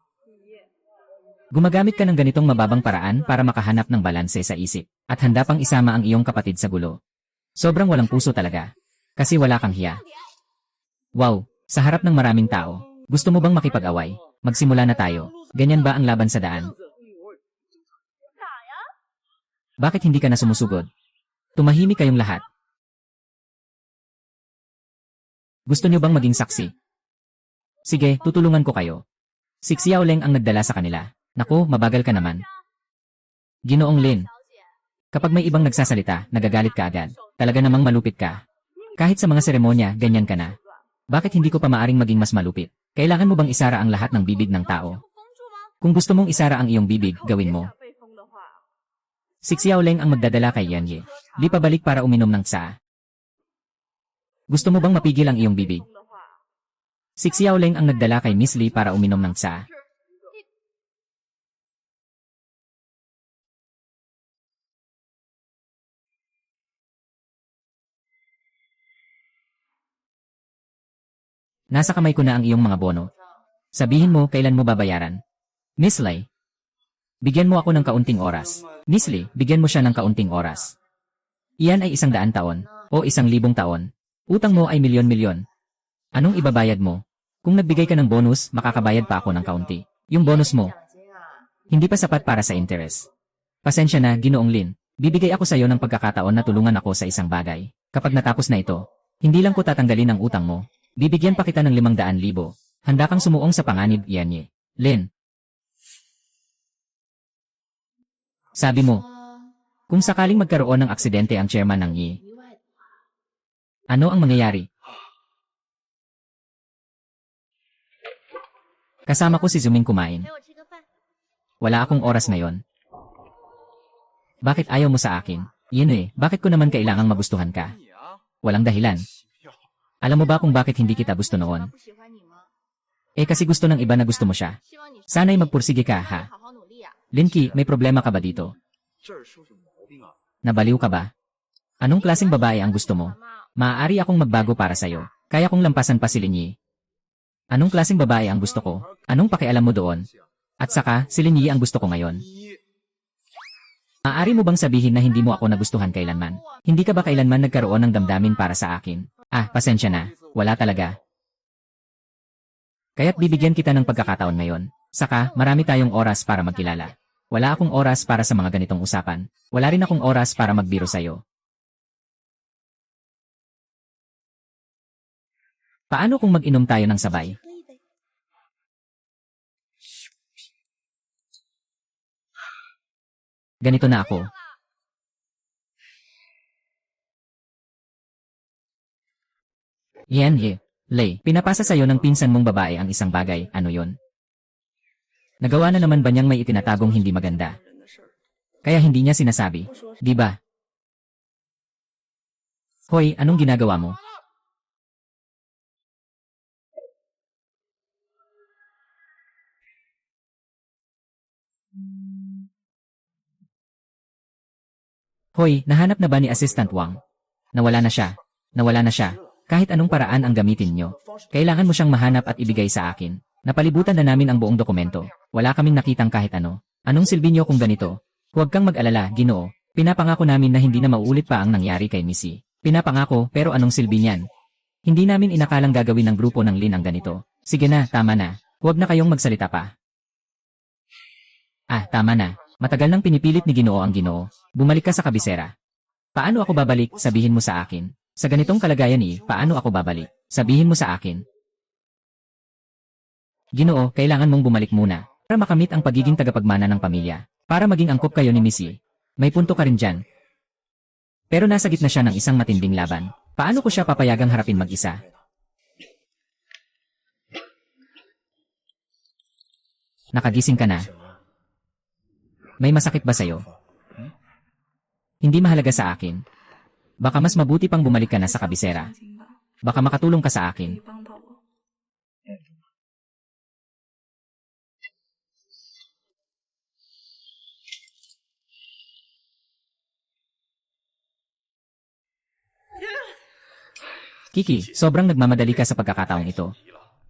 Gumagamit ka ng ganitong mababang paraan para makahanap ng balanse sa isip. At handa pang isama ang iyong kapatid sa gulo. Sobrang walang puso talaga. Kasi wala kang hiya. Wow, sa harap ng maraming tao. Gusto mo bang makipag-away? Magsimula na tayo. Ganyan ba ang laban sa daan? Bakit hindi ka na sumusugod? Tumahimik kayong lahat. Gusto niyo bang maging saksi? Sige, tutulungan ko kayo. Si Xiao Leng ang nagdala sa kanila. Naku, mabagal ka naman. Ginoong Lin. Kapag may ibang nagsasalita, nagagalit ka agad. Talaga namang malupit ka. Kahit sa mga seremonya, ganyan ka na. Bakit hindi ko pa maaring maging mas malupit? Kailangan mo bang isara ang lahat ng bibig ng tao? Kung gusto mong isara ang iyong bibig, gawin mo. Si Xiao Leng ang magdadala kay Yan Ye. Di pabalik para uminom ng tsa. Gusto mo bang mapigil ang iyong bibig? Si Xiao Leng ang nagdala kay Miss Lee para uminom ng tsa. Nasa kamay ko na ang iyong mga bono. Sabihin mo kailan mo babayaran. Miss Lee, bigyan mo ako ng kaunting oras. Miss Lee, bigyan mo siya ng kaunting oras. Iyan ay 100 taon o 1,000 taon. Utang mo ay milyon-milyon. Anong ibabayad mo? Kung nagbigay ka ng bonus, makakabayad pa ako ng kaunti. Yung bonus mo, hindi pa sapat para sa interest. Pasensya na, Ginoong Lin. Bibigay ako sa iyo ng pagkakataon na tulungan ako sa isang bagay. Kapag natapos na ito, hindi lang ko tatanggalin ang utang mo. Bibigyan pa kita ng 500,000. Handa kang sumuong sa panganib, Yan Ye. Lin. Sabi mo, kung sakaling magkaroon ng aksidente ang chairman ng Yi, ano ang mangyayari? Kasama ko si Zuming kumain. Wala akong oras ngayon. Bakit ayaw mo sa akin? Yun eh, bakit ko naman kailangang magustuhan ka? Walang dahilan. Alam mo ba kung bakit hindi kita gusto noon? Eh kasi gusto ng iba na gusto mo siya. Sana'y magpursige ka, ha? Linky, may problema ka ba dito? Nabaliw ka ba? Anong klaseng babae ang gusto mo? Maaari akong magbago para sa'yo. Kaya kong lampasan pa si Linyi. Anong klaseng babae ang gusto ko? Anong pakialam mo doon? At saka, si Linyi ang gusto ko ngayon. Maaari mo bang sabihin na hindi mo ako nagustuhan kailanman? Hindi ka ba kailanman nagkaroon ng damdamin para sa akin? Ah, pasensya na. Wala talaga. Kaya't bibigyan kita ng pagkakataon ngayon. Saka, marami tayong oras para magkilala. Wala akong oras para sa mga ganitong usapan. Wala rin akong oras para magbiro sa'yo. Paano kung mag-inom tayo ng sabay? Ganito na ako. Yan Ye. Lei, pinapasa sa'yo ng pinsan mong babae ang isang bagay, ano yon? Nagawa na naman ba niyang may itinatagong hindi maganda? Kaya hindi niya sinasabi, di ba? Hoy, anong ginagawa mo? Hoy, nahanap na ba ni Assistant Wang? Nawala na siya. Nawala na siya. Kahit anong paraan ang gamitin nyo. Kailangan mo siyang mahanap at ibigay sa akin. Napalibutan na namin ang buong dokumento. Wala kaming nakitang kahit ano. Anong silbi nyo kung ganito? Huwag kang mag-alala, Ginoo. Pinapangako namin na hindi na mauulit pa ang nangyari kay Missy. Pinapangako, pero anong silbi niyan? Hindi namin inakalang gagawin ng grupo ng Lin ang ganito. Sige na, tama na. Huwag na kayong magsalita pa. Ah, tama na. Matagal nang pinipilit ni Ginoo ang Ginoo. Bumalik ka sa kabisera. Paano ako babalik, sabihin mo sa akin. Sa ganitong kalagayan paano ako babalik? Sabihin mo sa akin. Ginoo, kailangan mong bumalik muna para makamit ang pagiging tagapagmana ng pamilya. Para maging angkop kayo ni Missy. May punto ka rin dyan. Pero nasa gitna siya ng isang matinding laban. Paano ko siya papayagang harapin mag-isa? Nakagising ka na. May masakit ba sa'yo? Hindi mahalaga sa akin. Baka mas mabuti pang bumalik ka na sa kabisera. Baka makatulong ka sa akin. Kiki, sobrang nagmamadali ka sa pagkakataong ito.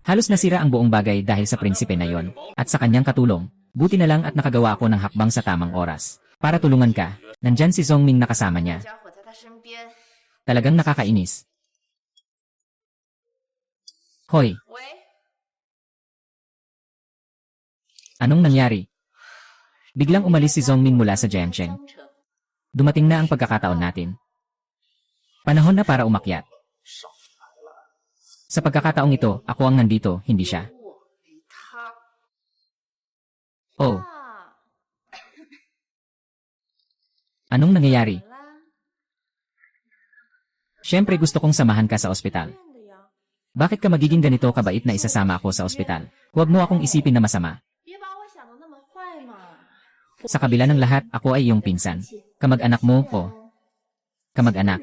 Halos nasira ang buong bagay dahil sa prinsipe na yon, at sa kanyang katulong. Buti na lang at nakagawa ako ng hakbang sa tamang oras. Para tulungan ka, nandyan si Zhongming na kasama niya. Talagang nakakainis. Hoy, anong nangyari? Biglang umalis si Zhongming mula sa Jiangsheng. Dumating na ang pagkakataon natin. Panahon na para umakyat. Sa pagkakataong ito, ako ang nandito, hindi siya. Oh. Anong nangyayari? Siyempre gusto kong samahan ka sa ospital. Bakit ka magiging ganito kabait na isasama ako sa ospital? Huwag mo akong isipin na masama. Sa kabila ng lahat, ako ay iyong pinsan. Kamag-anak mo, o. Kamag-anak.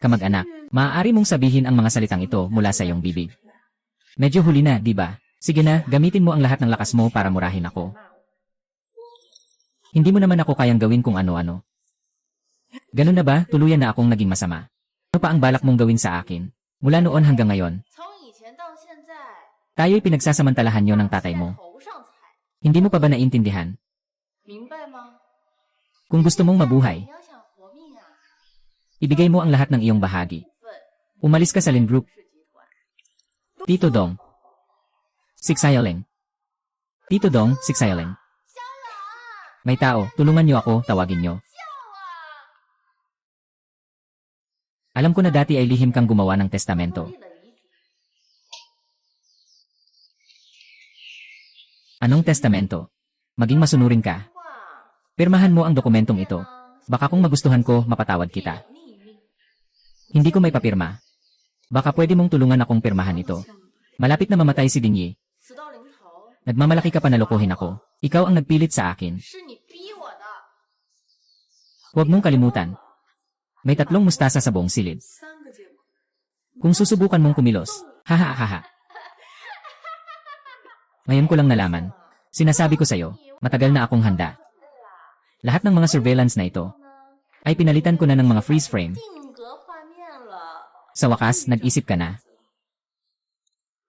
Kamag-anak, maaari mong sabihin ang mga salitang ito mula sa iyong bibig. Medyo huli na, di ba? Sige na, gamitin mo ang lahat ng lakas mo para murahin ako. Hindi mo naman ako kayang gawin kung ano-ano. Ganun na ba, tuluyan na akong naging masama? Ano pa ang balak mong gawin sa akin? Mula noon hanggang ngayon. Tayo'y pinagsasamantalahan niyo ng tatay mo. Hindi mo pa ba naintindihan? Kung gusto mong mabuhay, ibigay mo ang lahat ng iyong bahagi. Umalis ka sa Lin Group. Tito Dong. Siksayaling. Tito Dong, Siksayaling. May tao, tulungan niyo ako, tawagin niyo. Alam ko na dati ay lihim kang gumawa ng testamento. Anong testamento? Maging masunurin ka. Pirmahan mo ang dokumentong ito. Baka kung magustuhan ko, mapatawad kita. Hindi ko may papirma. Baka pwede mong tulungan akong pirmahan ito. Malapit na mamatay si Dingyi. Nagmamalaki ka pa na lokohin ako. Ikaw ang nagpilit sa akin. Huwag mong kalimutan. May 3 mustasa sa buong silid. Kung susubukan mong kumilos, haha. Ngayon ko lang nalaman. Sinasabi ko sa'yo, matagal na akong handa. Lahat ng mga surveillance na ito ay pinalitan ko na ng mga freeze frame. Sa wakas, nag-isip ka na.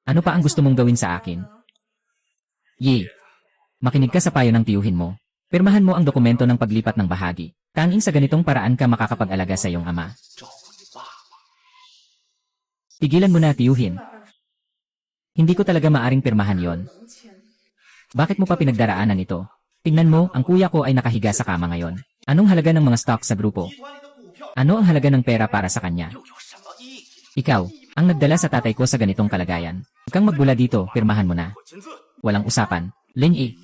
Ano pa ang gusto mong gawin sa akin? Makinig ka sa payo ng tiyuhin mo. Pirmahan mo ang dokumento ng paglipat ng bahagi. Tanging sa ganitong paraan ka makakapag-alaga sa iyong ama. Tigilan mo na, tiyuhin. Hindi ko talaga maaring pirmahan yon. Bakit mo pa pinagdaraanan ito? Tingnan mo, ang kuya ko ay nakahiga sa kama ngayon. Anong halaga ng mga stock sa grupo? Ano ang halaga ng pera para sa kanya? Ikaw, ang nagdala sa tatay ko sa ganitong kalagayan. Huwag kang magbula dito, pirmahan mo na. Walang usapan. Lin-yi.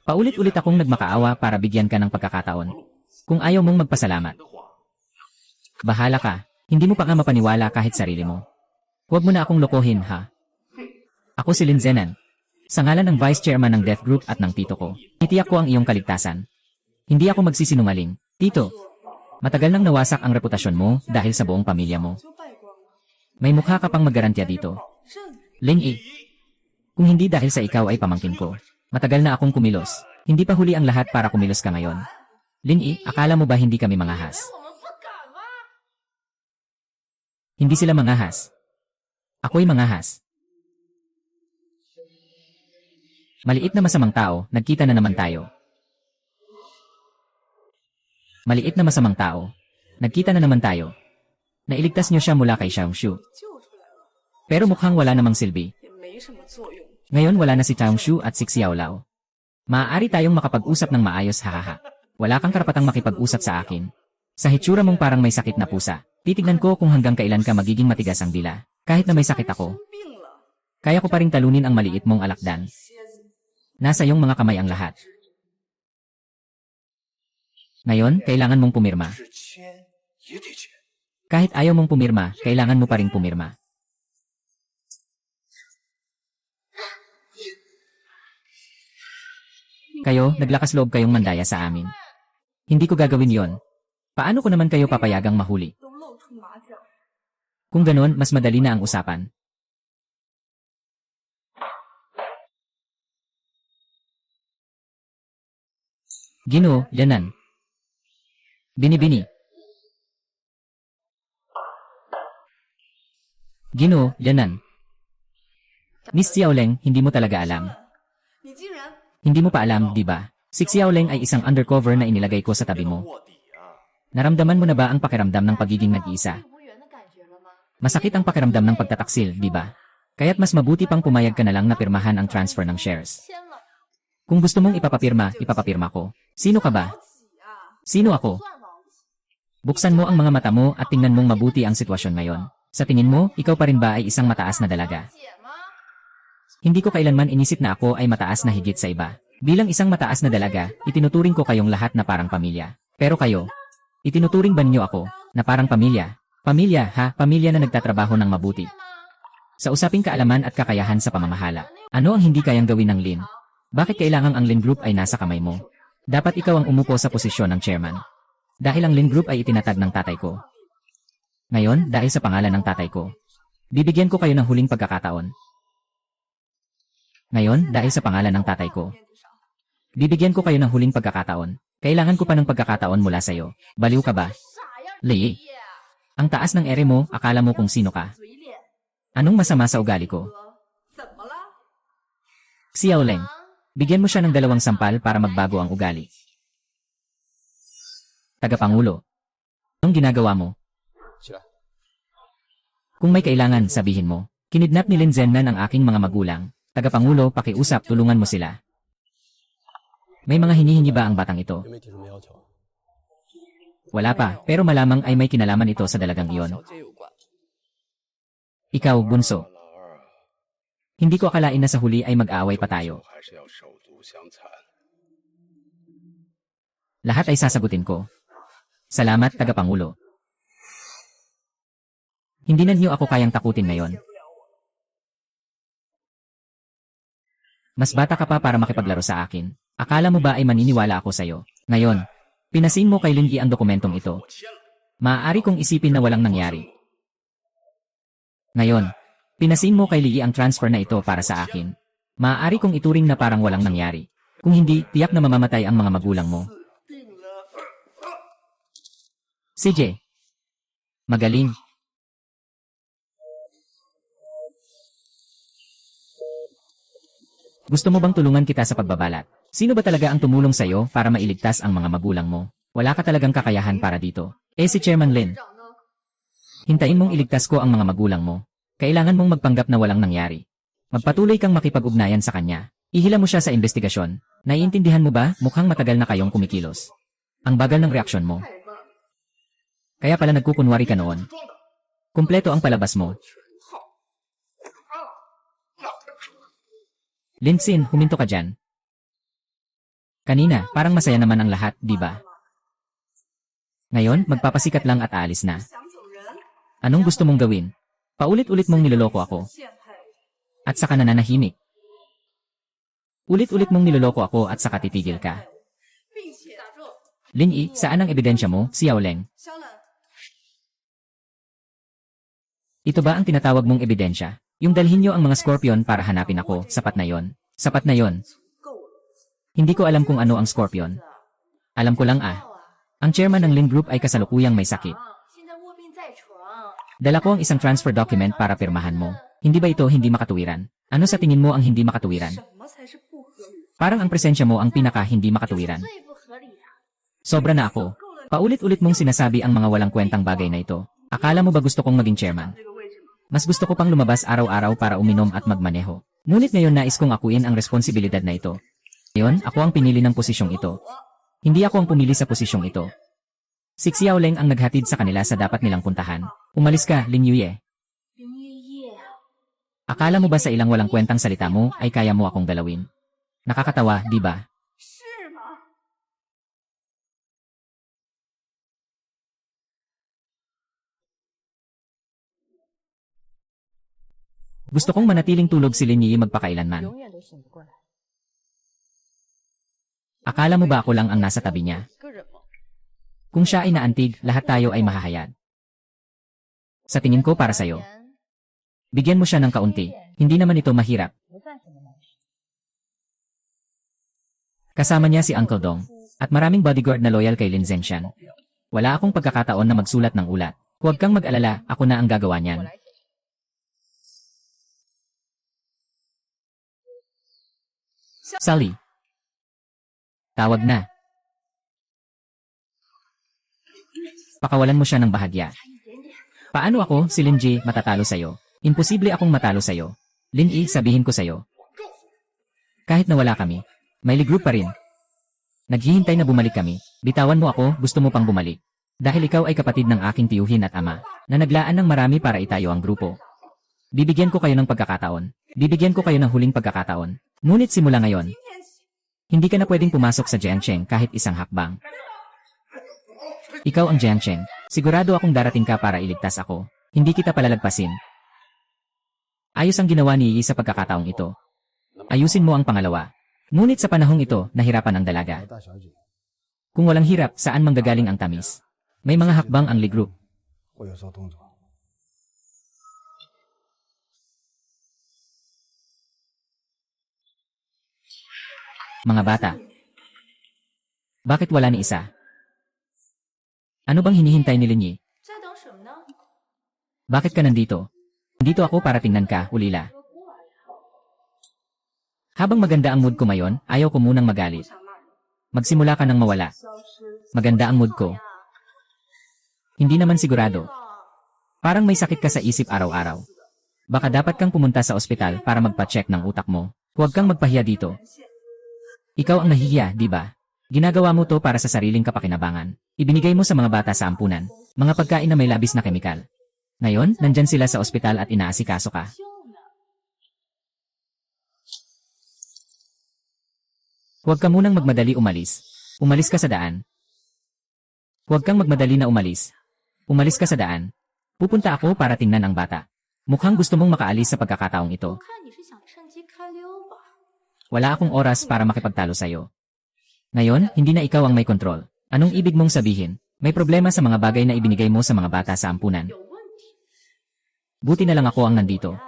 Paulit-ulit akong nagmakaawa para bigyan ka ng pagkakataon. Kung ayaw mong magpasalamat. Bahala ka. Hindi mo pa nga mapaniwala kahit sarili mo. Huwag mo na akong lokohin, ha? Ako si Lin Zenan. Sa ngalan ng Vice Chairman ng Death Group at ng tito ko, itiyak ko ang iyong kaligtasan. Hindi ako magsisinungaling. Tito, matagal nang nawasak ang reputasyon mo dahil sa buong pamilya mo. May mukha ka pang maggarantya dito. Lin-yi. Kung hindi dahil sa ikaw ay pamangkin ko. Matagal na akong kumilos. Hindi pa huli ang lahat para kumilos ka ngayon. Lin-yi, akala mo ba hindi kami mangahas? Hindi sila mangahas. Ako'y mangahas. Maliit na masamang tao, nagkita na naman tayo. Maliit na masamang tao, nagkita na naman tayo. Nailigtas niyo siya mula kay Xiaongshu. Pero mukhang wala namang silbi. Ngayon wala na si Xiaongshu at si Xiaolao. Maaari tayong makapag-usap ng maayos, hahaha. Wala kang karapatang makipag-usap sa akin. Sa hitsura mong parang may sakit na pusa. Titignan ko kung hanggang kailan ka magiging matigas ang dila. Kahit na may sakit ako. Kaya ko pa ring talunin ang maliit mong alakdan. Nasa iyong mga kamay ang lahat. Ngayon, kailangan mong pumirma. 是签也得签。 Kahit ayaw mong pumirma, kailangan mo pa ring pumirma. Kayo, naglakas loob kayong mandaya sa amin. Hindi ko gagawin yon. Paano ko naman kayo papayagang mahuli? 都露出马脚。 Kung ganon, mas madali na ang usapan. Ginoo, yanan. Binibini. Ginoo, yanan. Miss Xiaoleng, hindi mo talaga alam. 你竟然 Hindi mo pa alam, di ba? Si Xiaoleng ay isang undercover na inilagay ko sa tabi mo. 卧底啊！ Naramdaman mo na ba ang pakiramdam ng pagiging nag-iisa? 无缘的感觉了吗？ Masakit ang pakiramdam ng pagtataksil, di ba? Kaya't mas mabuti pang pumayag ka na lang na pirmahan ang transfer ng shares. 签了， Kung gusto mong ipapapirma ko. Sino ka ba? 起啊！ Sino ako? 算了， Buksan mo ang mga mata mo at tingnan mong mabuti ang sitwasyon ngayon. Sa tingin mo, ikaw pa rin ba ay isang mataas na dalaga? 姐吗？ Hindi ko kailanman inisip na ako ay mataas na higit sa iba. Bilang isang mataas na dalaga, itinuturing ko kayong lahat na parang pamilya. Pero kayo, itinuturing ba niyo ako na parang pamilya? Pamilya, ha? Pamilya na nagtatrabaho ng mabuti. Sa usaping kaalaman at kakayahan sa pamamahala, ano ang hindi kayang gawin ng Lin? Bakit kailangang ang Lin Group ay nasa kamay mo? Dapat ikaw ang umupo sa posisyon ng chairman. Dahil ang Lin Group ay itinatag ng tatay ko. Ngayon, dahil sa pangalan ng tatay ko, bibigyan ko kayo ng huling pagkakataon. Ngayon, dahil sa pangalan ng tatay ko, bibigyan ko kayo ng huling pagkakataon. Kailangan ko pa ng pagkakataon mula sa'yo. Baliw ka ba? 傻呀， Li, 姐， ang taas ng ere mo, akala mo kung sino ka. 嘴脸， Anong masama sa ugali ko? 怎么了？ Xiaoleng, bigyan mo siya ng 2 sampal para magbago ang ugali. Tagapangulo, anong ginagawa mo? 起来。 Kung may kailangan, sabihin mo. Kinidnap ni Lin Zhennan ang aking mga magulang. Tagapangulo, pakiusap, tulungan mo sila. May mga hinihingi ba ang batang ito? 有没有提什么要求？ Wala pa, pero malamang ay may kinalaman ito sa dalagang iyon. 小姐有关。 Ikaw, bunso. 老二， Hindi ko akalain na sa huli ay mag-aaway pa tayo. 还是要手足相残。 Lahat ay sasagutin ko. Salamat, Tagapangulo. Hindi na niyo ako kayang takutin ngayon. Mas bata ka pa para makipaglaro sa akin. Akala mo ba ay maniniwala ako sa'yo? Ngayon, pinasin mo kay Lin Yi ang dokumentong ito. 我签了。 Maaari kong isipin na walang nangyari. Ngayon, pinasin mo kay Li Yi ang transfer na ito para sa akin. Maaari kong ituring na parang walang nangyari. Kung hindi, tiyak na mamamatay ang mga magulang mo. 定了。 CJ. Magaling. Gusto mo bang tulungan kita sa pagbabalat? Sino ba talaga ang tumulong sa'yo para mailigtas ang mga magulang mo? Wala ka talagang kakayahan para dito. Si Chairman Lin. 长呢？ Hintayin mong iligtas ko ang mga magulang mo. Kailangan mong magpanggap na walang nangyari. Magpatuloy kang makipag-ugnayan sa kanya. Ihila mo siya sa investigasyon. Naiintindihan mo ba, mukhang matagal na kayong kumikilos. Ang bagal ng reaksyon mo. 太棒了， Kaya pala nagkukunwari ka noon. Kumpleto ang palabas mo. Linsin, huminto ka dyan. Kanina, parang masaya naman ang lahat, di ba? Ngayon, magpapasikat lang at aalis na. 想走人， Anong gusto mong gawin? Paulit-ulit mong niloloko ako. 陷害。 At saka nananahimik. Ulit-ulit mong niloloko ako at saka titigil ka. 并且打住， Lin Yi, saan ang ebidensya mo, Xiaoleng? 肖冷， Ito ba ang tinatawag mong ebidensya? Yung dalhin niyo ang mga Scorpion para hanapin ako, sapat na yon. Sapat na yon. 够了。 Hindi ko alam kung ano ang Scorpion. Alam ko lang ang chairman ng Lin Group ay kasalukuyang may sakit. 现在卧病在床， Dala ko ang isang transfer document para pirmahan mo. Hindi ba ito hindi makatuwiran? Ano sa tingin mo ang hindi makatuwiran? 什么才是不合理？ Parang ang presensya mo ang pinaka hindi makatuwiran. 最不合理的。 Sobra na ako. Paulit-ulit mong sinasabi ang mga walang kwentang bagay na ito. Akala mo ba gusto kong maging chairman? 这个位置吗？ Mas gusto ko pang lumabas araw-araw para uminom at magmaneho. Ngunit ngayon nais kong akuin ang responsibilidad na ito. Ngayon, ako ang pinili ng posisyong ito. Hindi ako ang pumili sa posisyong ito. Si Xiaoleng ang naghatid sa kanila sa dapat nilang puntahan. Umalis ka, Lin Yuye. 林月夜， Akala mo ba sa ilang walang kwentang salita mo ay kaya mo akong galawin? Nakakatawa, di ba? Gusto kong manatiling tulog si Lin Yi magpakailanman. 永远都醒不过来。 Akala mo ba ako lang ang nasa tabi niya? 一个人吗？ Kung siya ay naantig, lahat tayo ay mahahayag. Sa tingin ko para sa'yo, bigyan mo siya ng kaunti. Hindi naman ito mahirap. 不算什么难事。 Kasama niya si Uncle Dong, at maraming bodyguard na loyal kay Lin Zenshan. Wala akong pagkakataon na magsulat ng ulat. Huwag kang mag-alala, ako na ang gagawa 我 niyan. 来写。 Sally. Tawag na. Pakawalan mo siya ng bahagya. Paano ako, si Lin Ji, matatalo sa'yo? Imposible akong matalo sa'yo. Lin Yi, sabihin ko sa'yo. Kahit nawala kami, may ligroup pa rin. Naghihintay na bumalik kami. Bitawan mo ako, gusto mo pang bumalik. Dahil ikaw ay kapatid ng aking tiyuhin at ama, na naglaan ng marami para itayo ang grupo. Bibigyan ko kayo ng pagkakataon. Bibigyan ko kayo ng huling pagkakataon. Ngunit simula ngayon, hindi ka na pwedeng pumasok sa Jiangcheng kahit isang hakbang. Ikaw ang Jiangcheng. Sigurado akong darating ka para iligtas ako. Hindi kita palalagpasin. Ayos ang ginawa ni Yi sa pagkakataong ito. Ayusin mo ang pangalawa. Ngunit sa panahong ito, nahirapan ang dalaga. 大小姐， Kung walang hirap, saan manggagaling ang tamis? May mga hakbang ang Li Group. 我有做动作。 Mga bata. Bakit wala ni isa? Ano bang hinihintay ni Lin Yi? 在等什么呢？ Bakit ka nandito? Nandito ako para tingnan ka, ulila. Habang maganda ang mood ko ngayon, ayaw ko munang magalit. Magsimula ka nang mawala. Maganda ang mood ko. Hindi naman sigurado. Parang may sakit ka sa isip araw-araw. Baka dapat kang pumunta sa ospital para magpa-check ng utak mo. Huwag kang magpahiya dito. Ikaw ang nahihiya, di ba? Ginagawa mo to para sa sariling kapakinabangan. Ibinigay mo sa mga bata sa ampunan. Mga pagkain na may labis na kemikal. Ngayon, nandyan sila sa ospital at inaasikaso ka. 秀呢？ Huwag ka munang magmadali umalis. Umalis ka sa daan. Huwag kang magmadali na umalis. Umalis ka sa daan. Pupunta ako para tingnan ang bata. Mukhang gusto mong makaalis sa pagkakataong ito. 我看你是想趁机开溜吧？ Wala akong oras para makipagtalo sa'yo. Ngayon, hindi na ikaw ang may kontrol. Anong ibig mong sabihin? May problema sa mga bagay na ibinigay mo sa mga bata sa ampunan. 有问题 Buti na lang ako ang nandito. 啊！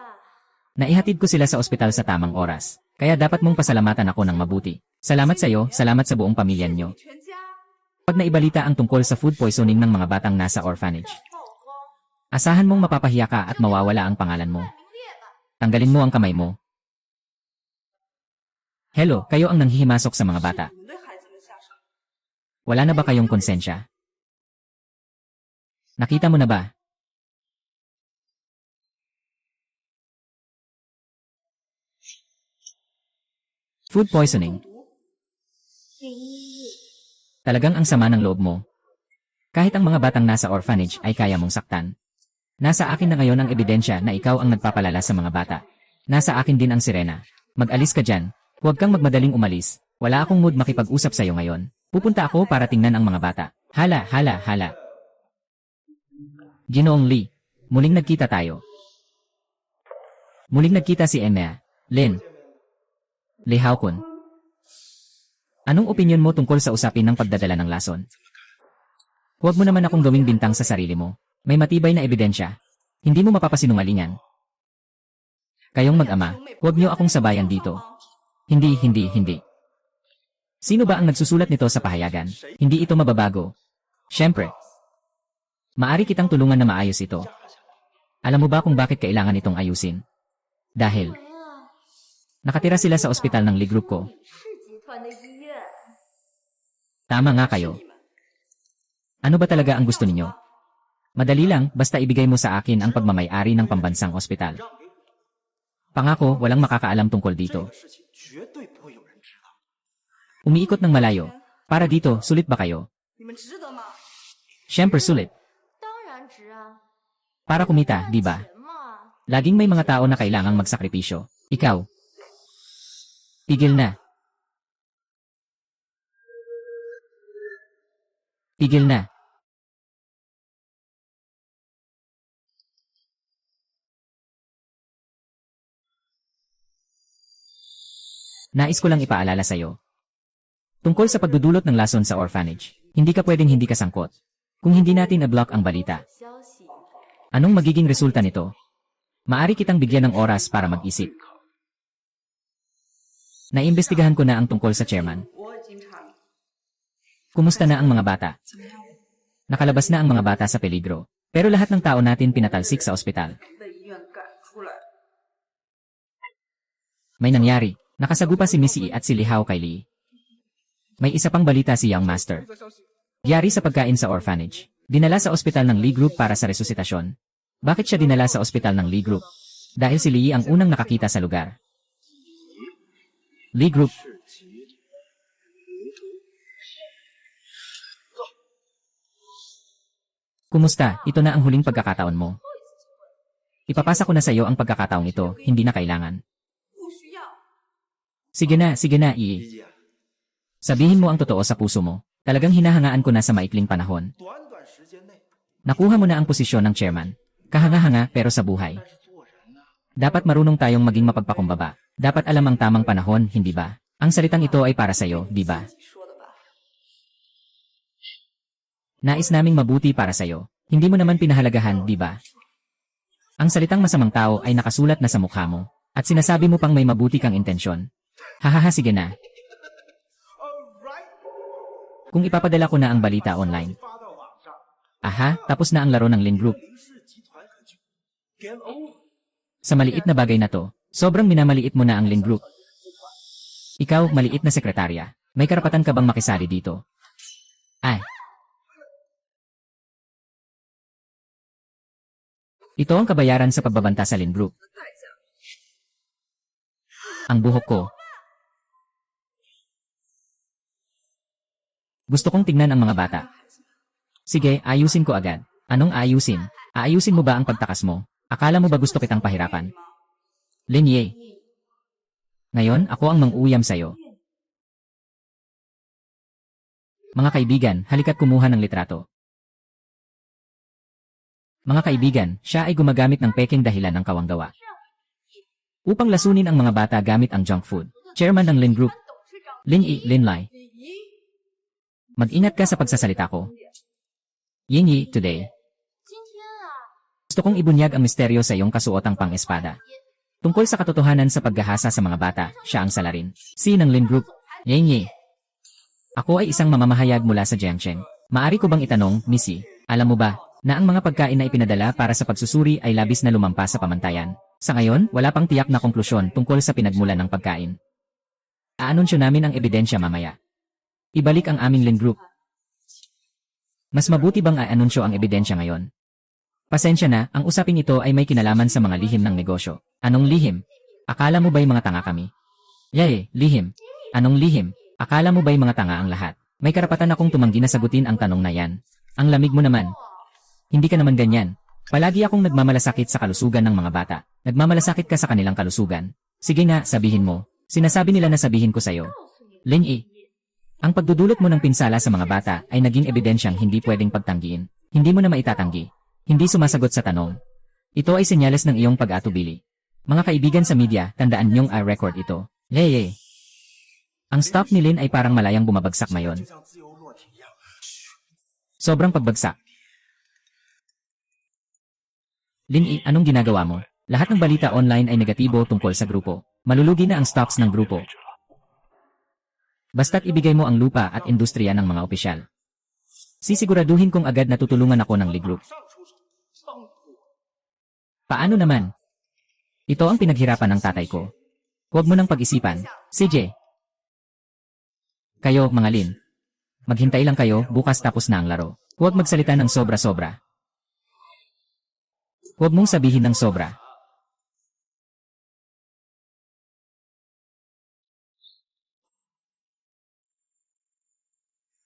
Naihatid ko sila sa ospital sa tamang oras. Kaya dapat mong pasalamatan ako ng mabuti. Salamat sa'yo, salamat sa buong pamilya niyo. 全家 Pag naibalita ang tungkol sa food poisoning ng mga batang nasa orphanage, 曝光， asahan mong mapapahiya ka at mawawala ang pangalan mo. 名列吧。 Tanggalin mo ang kamay mo. Hello, kayo ang nanghihimasok sa mga bata. 你们对孩子们下手。 Wala na ba kayong konsensya? Nakita mo na ba? Food poisoning. 林一， Talagang ang sama ng loob mo. Kahit ang mga batang nasa orphanage ay kaya mong saktan. Nasa akin na ngayon ang ebidensya na ikaw ang nagpapalala sa mga bata. Nasa akin din ang sirena. Mag-alis ka dyan. Huwag kang magmadaling umalis. Wala akong mood makipag-usap sa'yo ngayon. Pupunta ako para tingnan ang mga bata. Hala, hala, hala. Ginoong Lee, muling nagkita tayo. Muling nagkita si Emma, Lin, Lee Haokun. Anong opinyon mo tungkol sa usapin ng pagdadala ng lason? Huwag mo naman akong gawing bintang sa sarili mo. May matibay na ebidensya. Hindi mo mapapasinungalingan. Kayong mag-ama, huwag niyo akong sabayan dito. Hindi, hindi, hindi. Sino ba ang nagsusulat nito sa pahayagan? Hindi ito mababago. Siyempre. Maari kitang tulungan na maayos ito. Alam mo ba kung bakit kailangan itong ayusin? Dahil 没啊， nakatira sila sa ospital ng Lee Group ko. 是集团的医院。 Tama nga kayo. Ano ba talaga ang gusto ninyo? Madali lang, basta ibigay mo sa akin ang pagmamay-ari ng pambansang ospital. Pangako, walang makakaalam tungkol dito. 事情绝对不会有人知道。 Umiikot ng malayo. Para dito, sulit ba kayo? 你们值得吗？ Siyempre sulit. 当然值啊， Para kumita, di ba? 钱嘛。 Laging may mga tao na kailangang magsakripisyo. Ikaw. Tigil na. Tigil na. Nais ko lang ipaalala sa'yo. Tungkol sa pagdudulot ng lason sa orphanage, hindi ka pwedeng hindi kasangkot. Kung hindi natin na-block ang balita, 消息， anong magiging resulta nito? Maari kitang bigyan ng oras para mag-isip. Naimbestigahan ko na ang tungkol sa chairman. 我已经查了， Kumusta na ang mga bata? 怎么样？ Nakalabas na ang mga bata sa peligro. Pero lahat ng tao natin pinatalsik sa ospital. 被医院赶出来。 May nangyari. Nakasagupa si Missy at si Lihao kay Lee. May isa pang balita si Young Master. Yari sa pagkain sa orphanage. Dinala sa ospital ng Lee Group para sa resuscitasyon. Bakit siya dinala sa ospital ng Lee Group? Dahil si Lee ang unang nakakita sa lugar. Lee Group. Kumusta? Ito na ang huling pagkakataon mo. Ipapasa ko na sa iyo ang pagkakataong ito, hindi na kailangan. 不需要， Sige na, Ii. 理解。 Sabihin mo ang totoo sa puso mo. Talagang hinahangaan ko na sa maikling panahon. 短短时间内， Nakuha mo na ang posisyon ng chairman. Kahanga-hanga pero sa buhay. 但是做人呢、 Dapat marunong tayong maging mapagpakumbaba. Dapat alam ang tamang panahon, hindi ba? Ang salitang ito ay para sa iyo, di ba? 自己说的吧。 Nais naming mabuti para sa iyo. Hindi mo naman pinahalagahan, di ba? Ang salitang masamang tao ay nakasulat na sa mukha mo. At sinasabi mo pang may mabuti kang intensyon. Hahaha, sige na. Kung ipapadala ko na ang balita online. 发到网上， Aha, tapos na ang laro ng Lin Group. 林氏集团可就 game over。 Sa maliit na bagay na to, sobrang minamaliit mo na ang Lin Group. Ikaw, maliit na sekretarya. May karapatan ka bang makisali dito? Ay. Ito ang kabayaran sa pagbabanta sa Lin Group. 代价， Ang buhok ko. Gusto kong tingnan ang mga bata. Sige, ayusin ko agad. Anong ayusin? Aayusin mo ba ang pagtakas mo? Akala mo ba gusto kitang pahirapan? 吗？ Lin Ye. Ngayon, ako ang mang-uyam sa'yo. Mga kaibigan, halika't kumuha ng litrato. Mga kaibigan, siya ay gumagamit ng peking dahilan ng kawanggawa. Upang lasunin ang mga bata gamit ang junk food. Chairman ng Lin Group. 董事长 Lin Yi, Lin Lai. 第一， Mag-ingat ka sa pagsasalita ko. Yin Yi, today. 今天啊， Gusto kong ibunyag ang misteryo sa iyong kasuotang pang-espada. Tungkol sa katotohanan sa paggahasa sa mga bata, siya ang salarin. Si ng Lin Group. Yin Yi. Ako ay isang mamamahayag mula sa Jiangsheng. Maari ko bang itanong, Missy, alam mo ba, na ang mga pagkain na ipinadala para sa pagsusuri ay labis na lumampas sa pamantayan? Sa ngayon, wala pang tiyak na konklusyon tungkol sa pinagmulan ng pagkain. Aanunsyo namin ang ebidensya mamaya. Ibalik ang aming Lin Group. Mas mabuti bang aanunsyo ang ebidensya ngayon? Pasensya na, ang usaping ito ay may kinalaman sa mga lihim ng negosyo. Anong lihim? Akala mo ba'y mga tanga kami? Yae, lihim. Anong lihim? Akala mo ba'y mga tanga ang lahat? May karapatan akong tumanggi na sagutin ang tanong na yan. Ang lamig mo naman. Hindi ka naman ganyan. Palagi akong nagmamalasakit sa kalusugan ng mga bata. Nagmamalasakit ka sa kanilang kalusugan. Sige nga, sabihin mo. Sinasabi nila na sabihin ko sa'yo. 告诉你， Lin Yi. Ang pagdudulot mo ng pinsala sa mga bata ay naging ebidensyang hindi pwedeng pagtanggiin. Hindi mo na maitatanggi. Hindi sumasagot sa tanong. Ito ay senyales ng iyong pag-atubili. Mga kaibigan sa media, tandaan niyong record ito. Yay! Ang stock ni Lin ay parang malayang bumabagsak 就 ngayon. 像自由落体一样。 Sobrang pagbagsak. Lin Yi, anong ginagawa mo? Lahat ng balita online ay negatibo tungkol sa grupo. Malulugi na ang stocks ng grupo. Basta't ibigay mo ang lupa at industriya ng mga opisyal. Sisiguraduhin kong agad na tutulungan ako ng Lee Group. 上出手，帮我。 Paano naman? Ito ang pinaghirapan ng tatay ko. Huwag mo nang pag-isipan. CJ. Kayo, mga Lin. Maghintay lang kayo, bukas tapos na ang laro. Huwag magsalita ng sobra-sobra. Huwag mong sabihin ng sobra.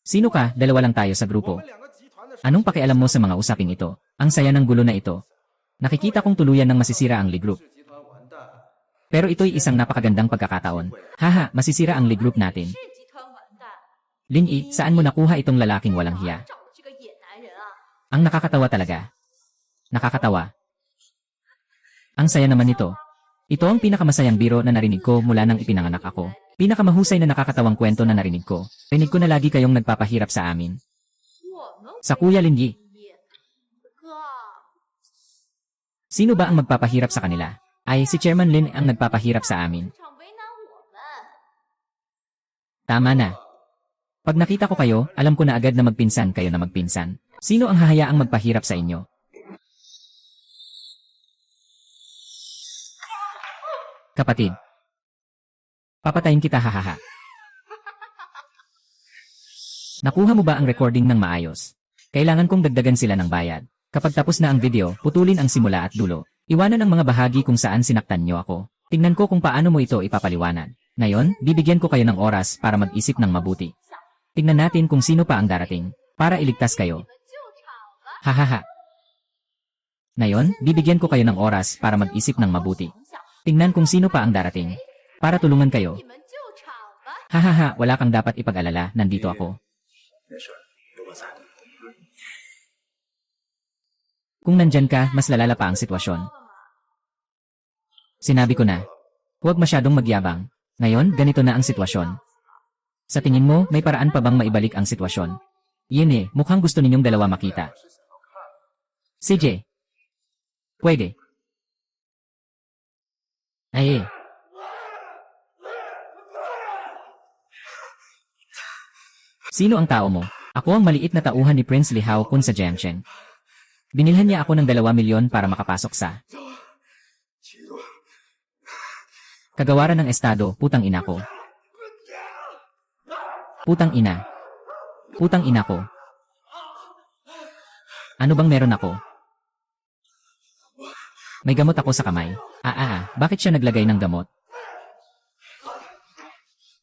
Sino ka? Dalawa lang tayo sa 我 grupo. 们两个集团的 Anong pakialam mo sa mga usaping ito? Ang saya ng gulo na ito. Nakikita kong tuluyan ng masisira ang Lee Group. 集团完蛋， Pero ito'y isang napakagandang pagkakataon. Haha, masisira ang Lee Group natin. 是集团完蛋， Lin Yi, saan mo nakuha itong lalaking walang hiya? 找的这个野男人啊！ Ang nakakatawa talaga. Nakakatawa. Ang saya naman nito. Ito ang pinakamasayang biro na narinig ko mula nang ipinanganak ako. Pinakamahusay na nakakatawang kwento na narinig ko. Rinig ko na lagi kayong nagpapahirap sa amin. 我们 Sa Kuya Linyi, 哥， sino ba ang magpapahirap sa kanila? Ay, si Chairman Lin ang nagpapahirap sa amin. 常为难我们。 Tama na. Pag nakita ko kayo, alam ko na agad na magpinsan kayo na magpinsan. Sino ang hahayaang magpahirap sa inyo? Kapatid. Papatayin kita hahaha. Nakuha mo ba ang recording ng maayos? Kailangan kong dagdagan sila ng bayad. Kapag tapos na ang video, putulin ang simula at dulo. Iwanan ang mga bahagi kung saan sinaktan niyo ako. Tingnan ko kung paano mo ito ipapaliwanag. Ngayon, bibigyan ko kayo ng oras para mag-isip ng mabuti. Tingnan natin kung sino pa ang darating, para iligtas kayo. 你们救场吧， Hahaha. Ngayon, bibigyan ko kayo ng oras para mag-isip ng mabuti. 想想， Tingnan kung sino pa ang darating, para tulungan kayo. 你们救场吧。 Hahaha, wala kang dapat ipag-alala, nandito ako. 没事，有我在。 Kung nandyan ka, mas lalala pa ang sitwasyon. Sinabi ko na, huwag masyadong magyabang. Ngayon, ganito na ang sitwasyon. Sa tingin mo, may paraan pa bang maibalik ang sitwasyon? Yun eh, mukhang gusto ninyong dalawa makita. CJ. Pwede. Ay eh. Sino ang tao mo? Ako ang maliit na tauhan ni Prince Li Hao Kun sa Jiangsheng. Binilhan niya ako ng 2 milyon para makapasok sa kagawaran ng estado, putang ina ko. Putang ina. Putang ina ko. Ano bang meron ako? May gamot ako sa kamay. Bakit siya naglagay ng gamot?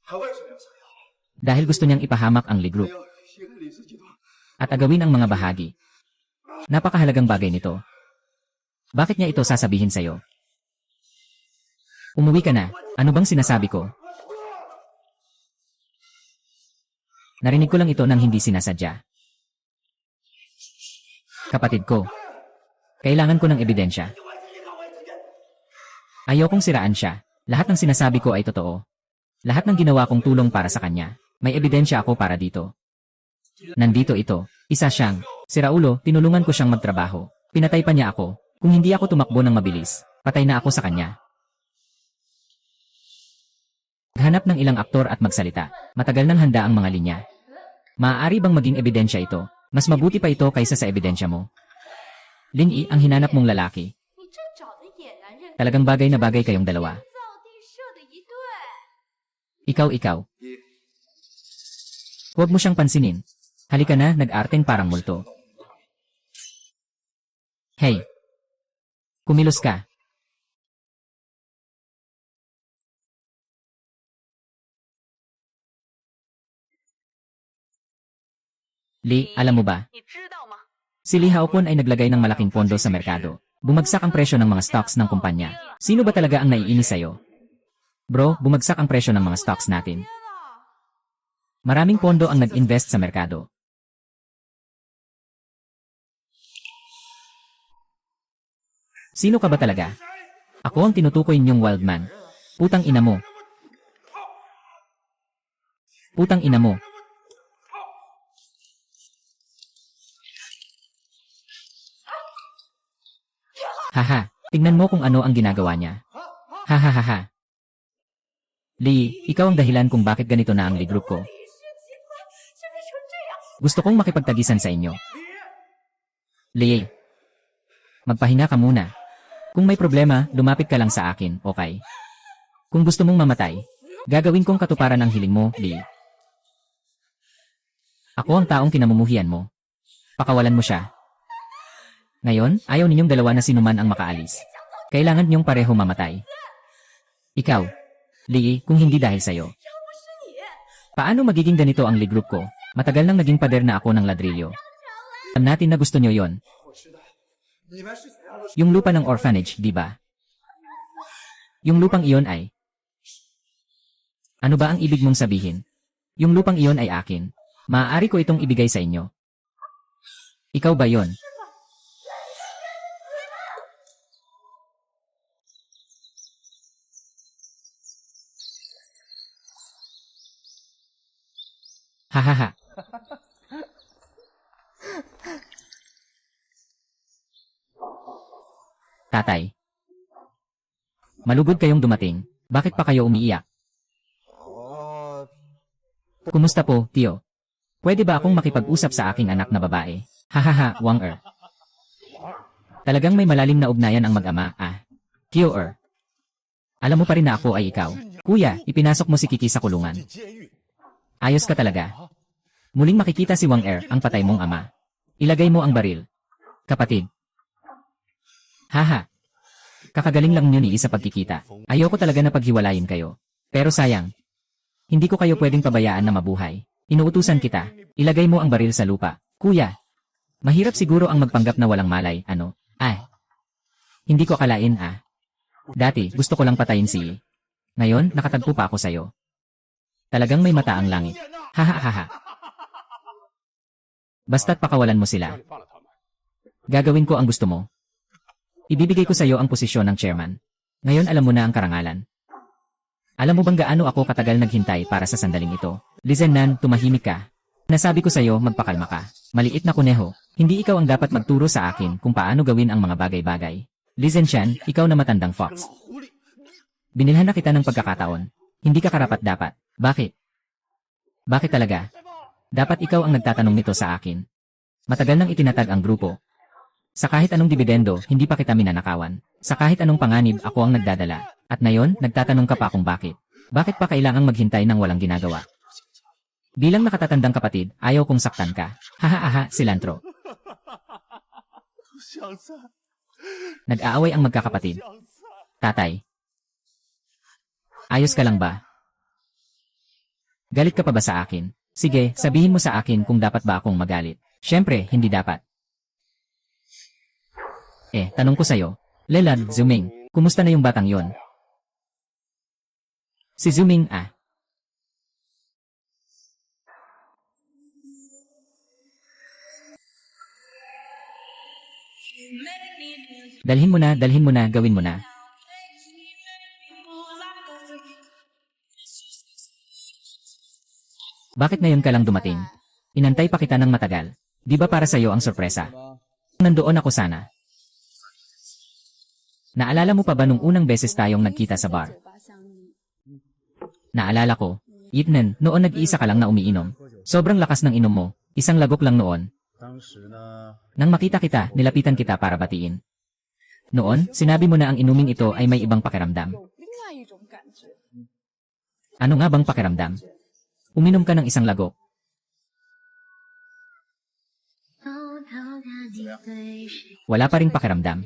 他为什么要想要？ Dahil gusto niyang ipahamak ang Li Group 要一个李氏集团， at agawin ang mga bahagi. Napakahalagang bagay nito. Bakit niya ito sasabihin sa'yo? Umuwi ka na. Ano bang sinasabi ko? Narinig ko lang ito nang hindi sinasadya. Kapatid ko. Kailangan ko ng ebidensya. Ayokong siraan siya. Lahat ng sinasabi ko ay totoo. Lahat ng ginawa kong tulong para sa kanya. May ebidensya ako para dito. Nandito ito. Isa siyang. Si Raulo, tinulungan ko siyang magtrabaho. Pinatay pa niya ako. Kung hindi ako tumakbo ng mabilis, patay na ako sa kanya. Hanap ng ilang aktor at magsalita. Matagal nang handa ang mga linya. Maaari bang maging ebidensya ito? Mas mabuti pa ito kaysa sa ebidensya mo. Linyi ang hinanap mong lalaki. 你这找的野男人， Talagang bagay na bagay kayong dalawa. 造地设的一对。 Ikaw. Huwag mo siyang pansinin. Halika na, nag-arteng parang multo. Hey. Kumilos ka. Li, alam mo ba? 你知道吗？ Si Li Haokun ay naglagay ng malaking pondo sa merkado. Bumagsak ang presyo ng mga stocks ng kumpanya. Sino ba talaga ang naiinis sa'yo? Bro, bumagsak ang presyo ng mga stocks natin. Maraming pondo ang nag-invest sa merkado. Sino ka ba talaga? Ako ang tinutukoy niyong Wildman. Putang ina mo. Putang ina mo. Haha, tingnan mo kung ano ang ginagawa niya. Hahaha. Lee, ikaw ang dahilan kung bakit ganito na ang Lee Group ko. 李氏集团现在成这样， Gusto kong makipagtagisan sa inyo. Lee, magpahinga ka muna. Kung may problema, lumapit ka lang sa akin, okay? Kung gusto mong mamatay, gagawin kong katuparan ang hiling mo, Lee. Ako ang taong kinamumuhian mo. Pakawalan mo siya. Ngayon, ayaw ninyong dalawa na sinuman ang makaalis. Kailangan ninyong pareho mamatay. Ikaw, Lee, kung hindi dahil sa'yo. 要不是你， Paano magiging ganito ang Lee Group ko? Matagal nang naging pader na ako ng ladrillo. Alam natin na gusto nyo yon. 我知道，你们是想要的是 Yung lupa ng orphanage, di ba? Yung lupang iyon ay... Ano ba ang ibig mong sabihin? Yung lupang iyon ay akin. Maaari ko itong ibigay sa inyo. Ikaw ba yon? Hahaha. Tatay. Malugod kayong dumating. Bakit pa kayo umiiyak? Kumusta po, Tio? Pwede ba akong makipag-usap sa aking anak na babae? Hahaha, Wang Er. Talagang may malalim na ugnayan ang mag-ama, Tio Er. Alam mo pa rin na ako ay ikaw. Kuya, ipinasok mo si Kiki sa kulungan. Ayos ka talaga. Muling makikita si Wang Er, ang patay mong ama. Ilagay mo ang baril. Kapatid. Haha. Kakagaling lang niyo ni sa pagkikita. Ayoko talaga na paghiwalayin kayo. Pero sayang. Hindi ko kayo pwedeng pabayaan na mabuhay. Inuutusan kita. Ilagay mo ang baril sa lupa. Kuya. Mahirap siguro ang magpanggap na walang malay, ano? Hindi ko akalain, Dati, gusto ko lang patayin si Ngayon, nakatagpo pa ako sa'yo. Talagang may mata ang langit. Hahaha. Basta't pakawalan mo sila. Gagawin ko ang gusto mo. Ibibigay ko sa'yo ang posisyon ng chairman. Ngayon alam mo na ang karangalan. Alam mo bang gaano ako katagal naghintay para sa sandaling ito? Lizen Nan, tumahimik ka. Nasabi ko sa'yo, magpakalma ka. Maliit na kuneho. Hindi ikaw ang dapat magturo sa akin kung paano gawin ang mga bagay-bagay. Lizen Shan, ikaw na matandang fox. Binilhan na kita ng pagkakataon. Hindi ka karapat-dapat. Bakit? Bakit talaga? Dapat ikaw ang nagtatanong nito sa akin. Matagal nang itinatag ang grupo. Sa kahit anong dibidendo, hindi pa kita minanakawan. Sa kahit anong panganib, ako ang nagdadala. At ngayon, nagtatanong ka pa kung bakit. Bakit pa kailangang maghintay ng walang ginagawa? Bilang nakatatandang kapatid, ayaw kong saktan ka. Hahaha, silantro. Nag-aaway ang magkakapatid. Tatay. Ayos ka lang ba? Galit ka pa ba sa akin? Sige, sabihin mo sa akin kung dapat ba akong magalit. Siyempre, hindi dapat. Tanong ko sa'yo. Leland, Zuming, kumusta na yung batang yon? Si Zuming, Dalhin mo na, gawin mo na. Bakit ngayon ka lang dumating? Inantay pa kita ng matagal. Di ba para sa'yo ang sorpresa? Nandoon ako sana. Naalala mo pa ba nung unang beses tayong nagkita sa bar? Naalala ko. Yitnen, noon nag-iisa ka lang na umiinom. Sobrang lakas ng inom mo. Isang lagok lang noon. Nang makita kita, nilapitan kita para batiin. Noon, sinabi mo na ang inuming ito ay may ibang pakiramdam. Ano nga bang pakiramdam? Uminom ka ng isang lagok. Wala pa ring pakiramdam.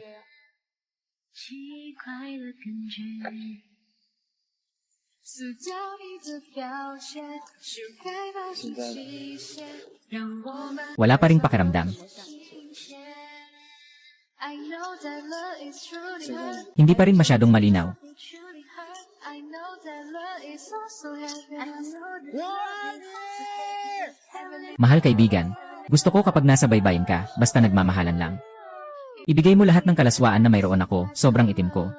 Wala pa ring pakiramdam. Hindi pa rin masyadong malinaw. Mahal kaibigan, gusto ko kapag nasa baybayin ka, basta nagmamahalan lang. Ibigay mo lahat ng kalaswaan na mayroon ako, sobrang itim ko.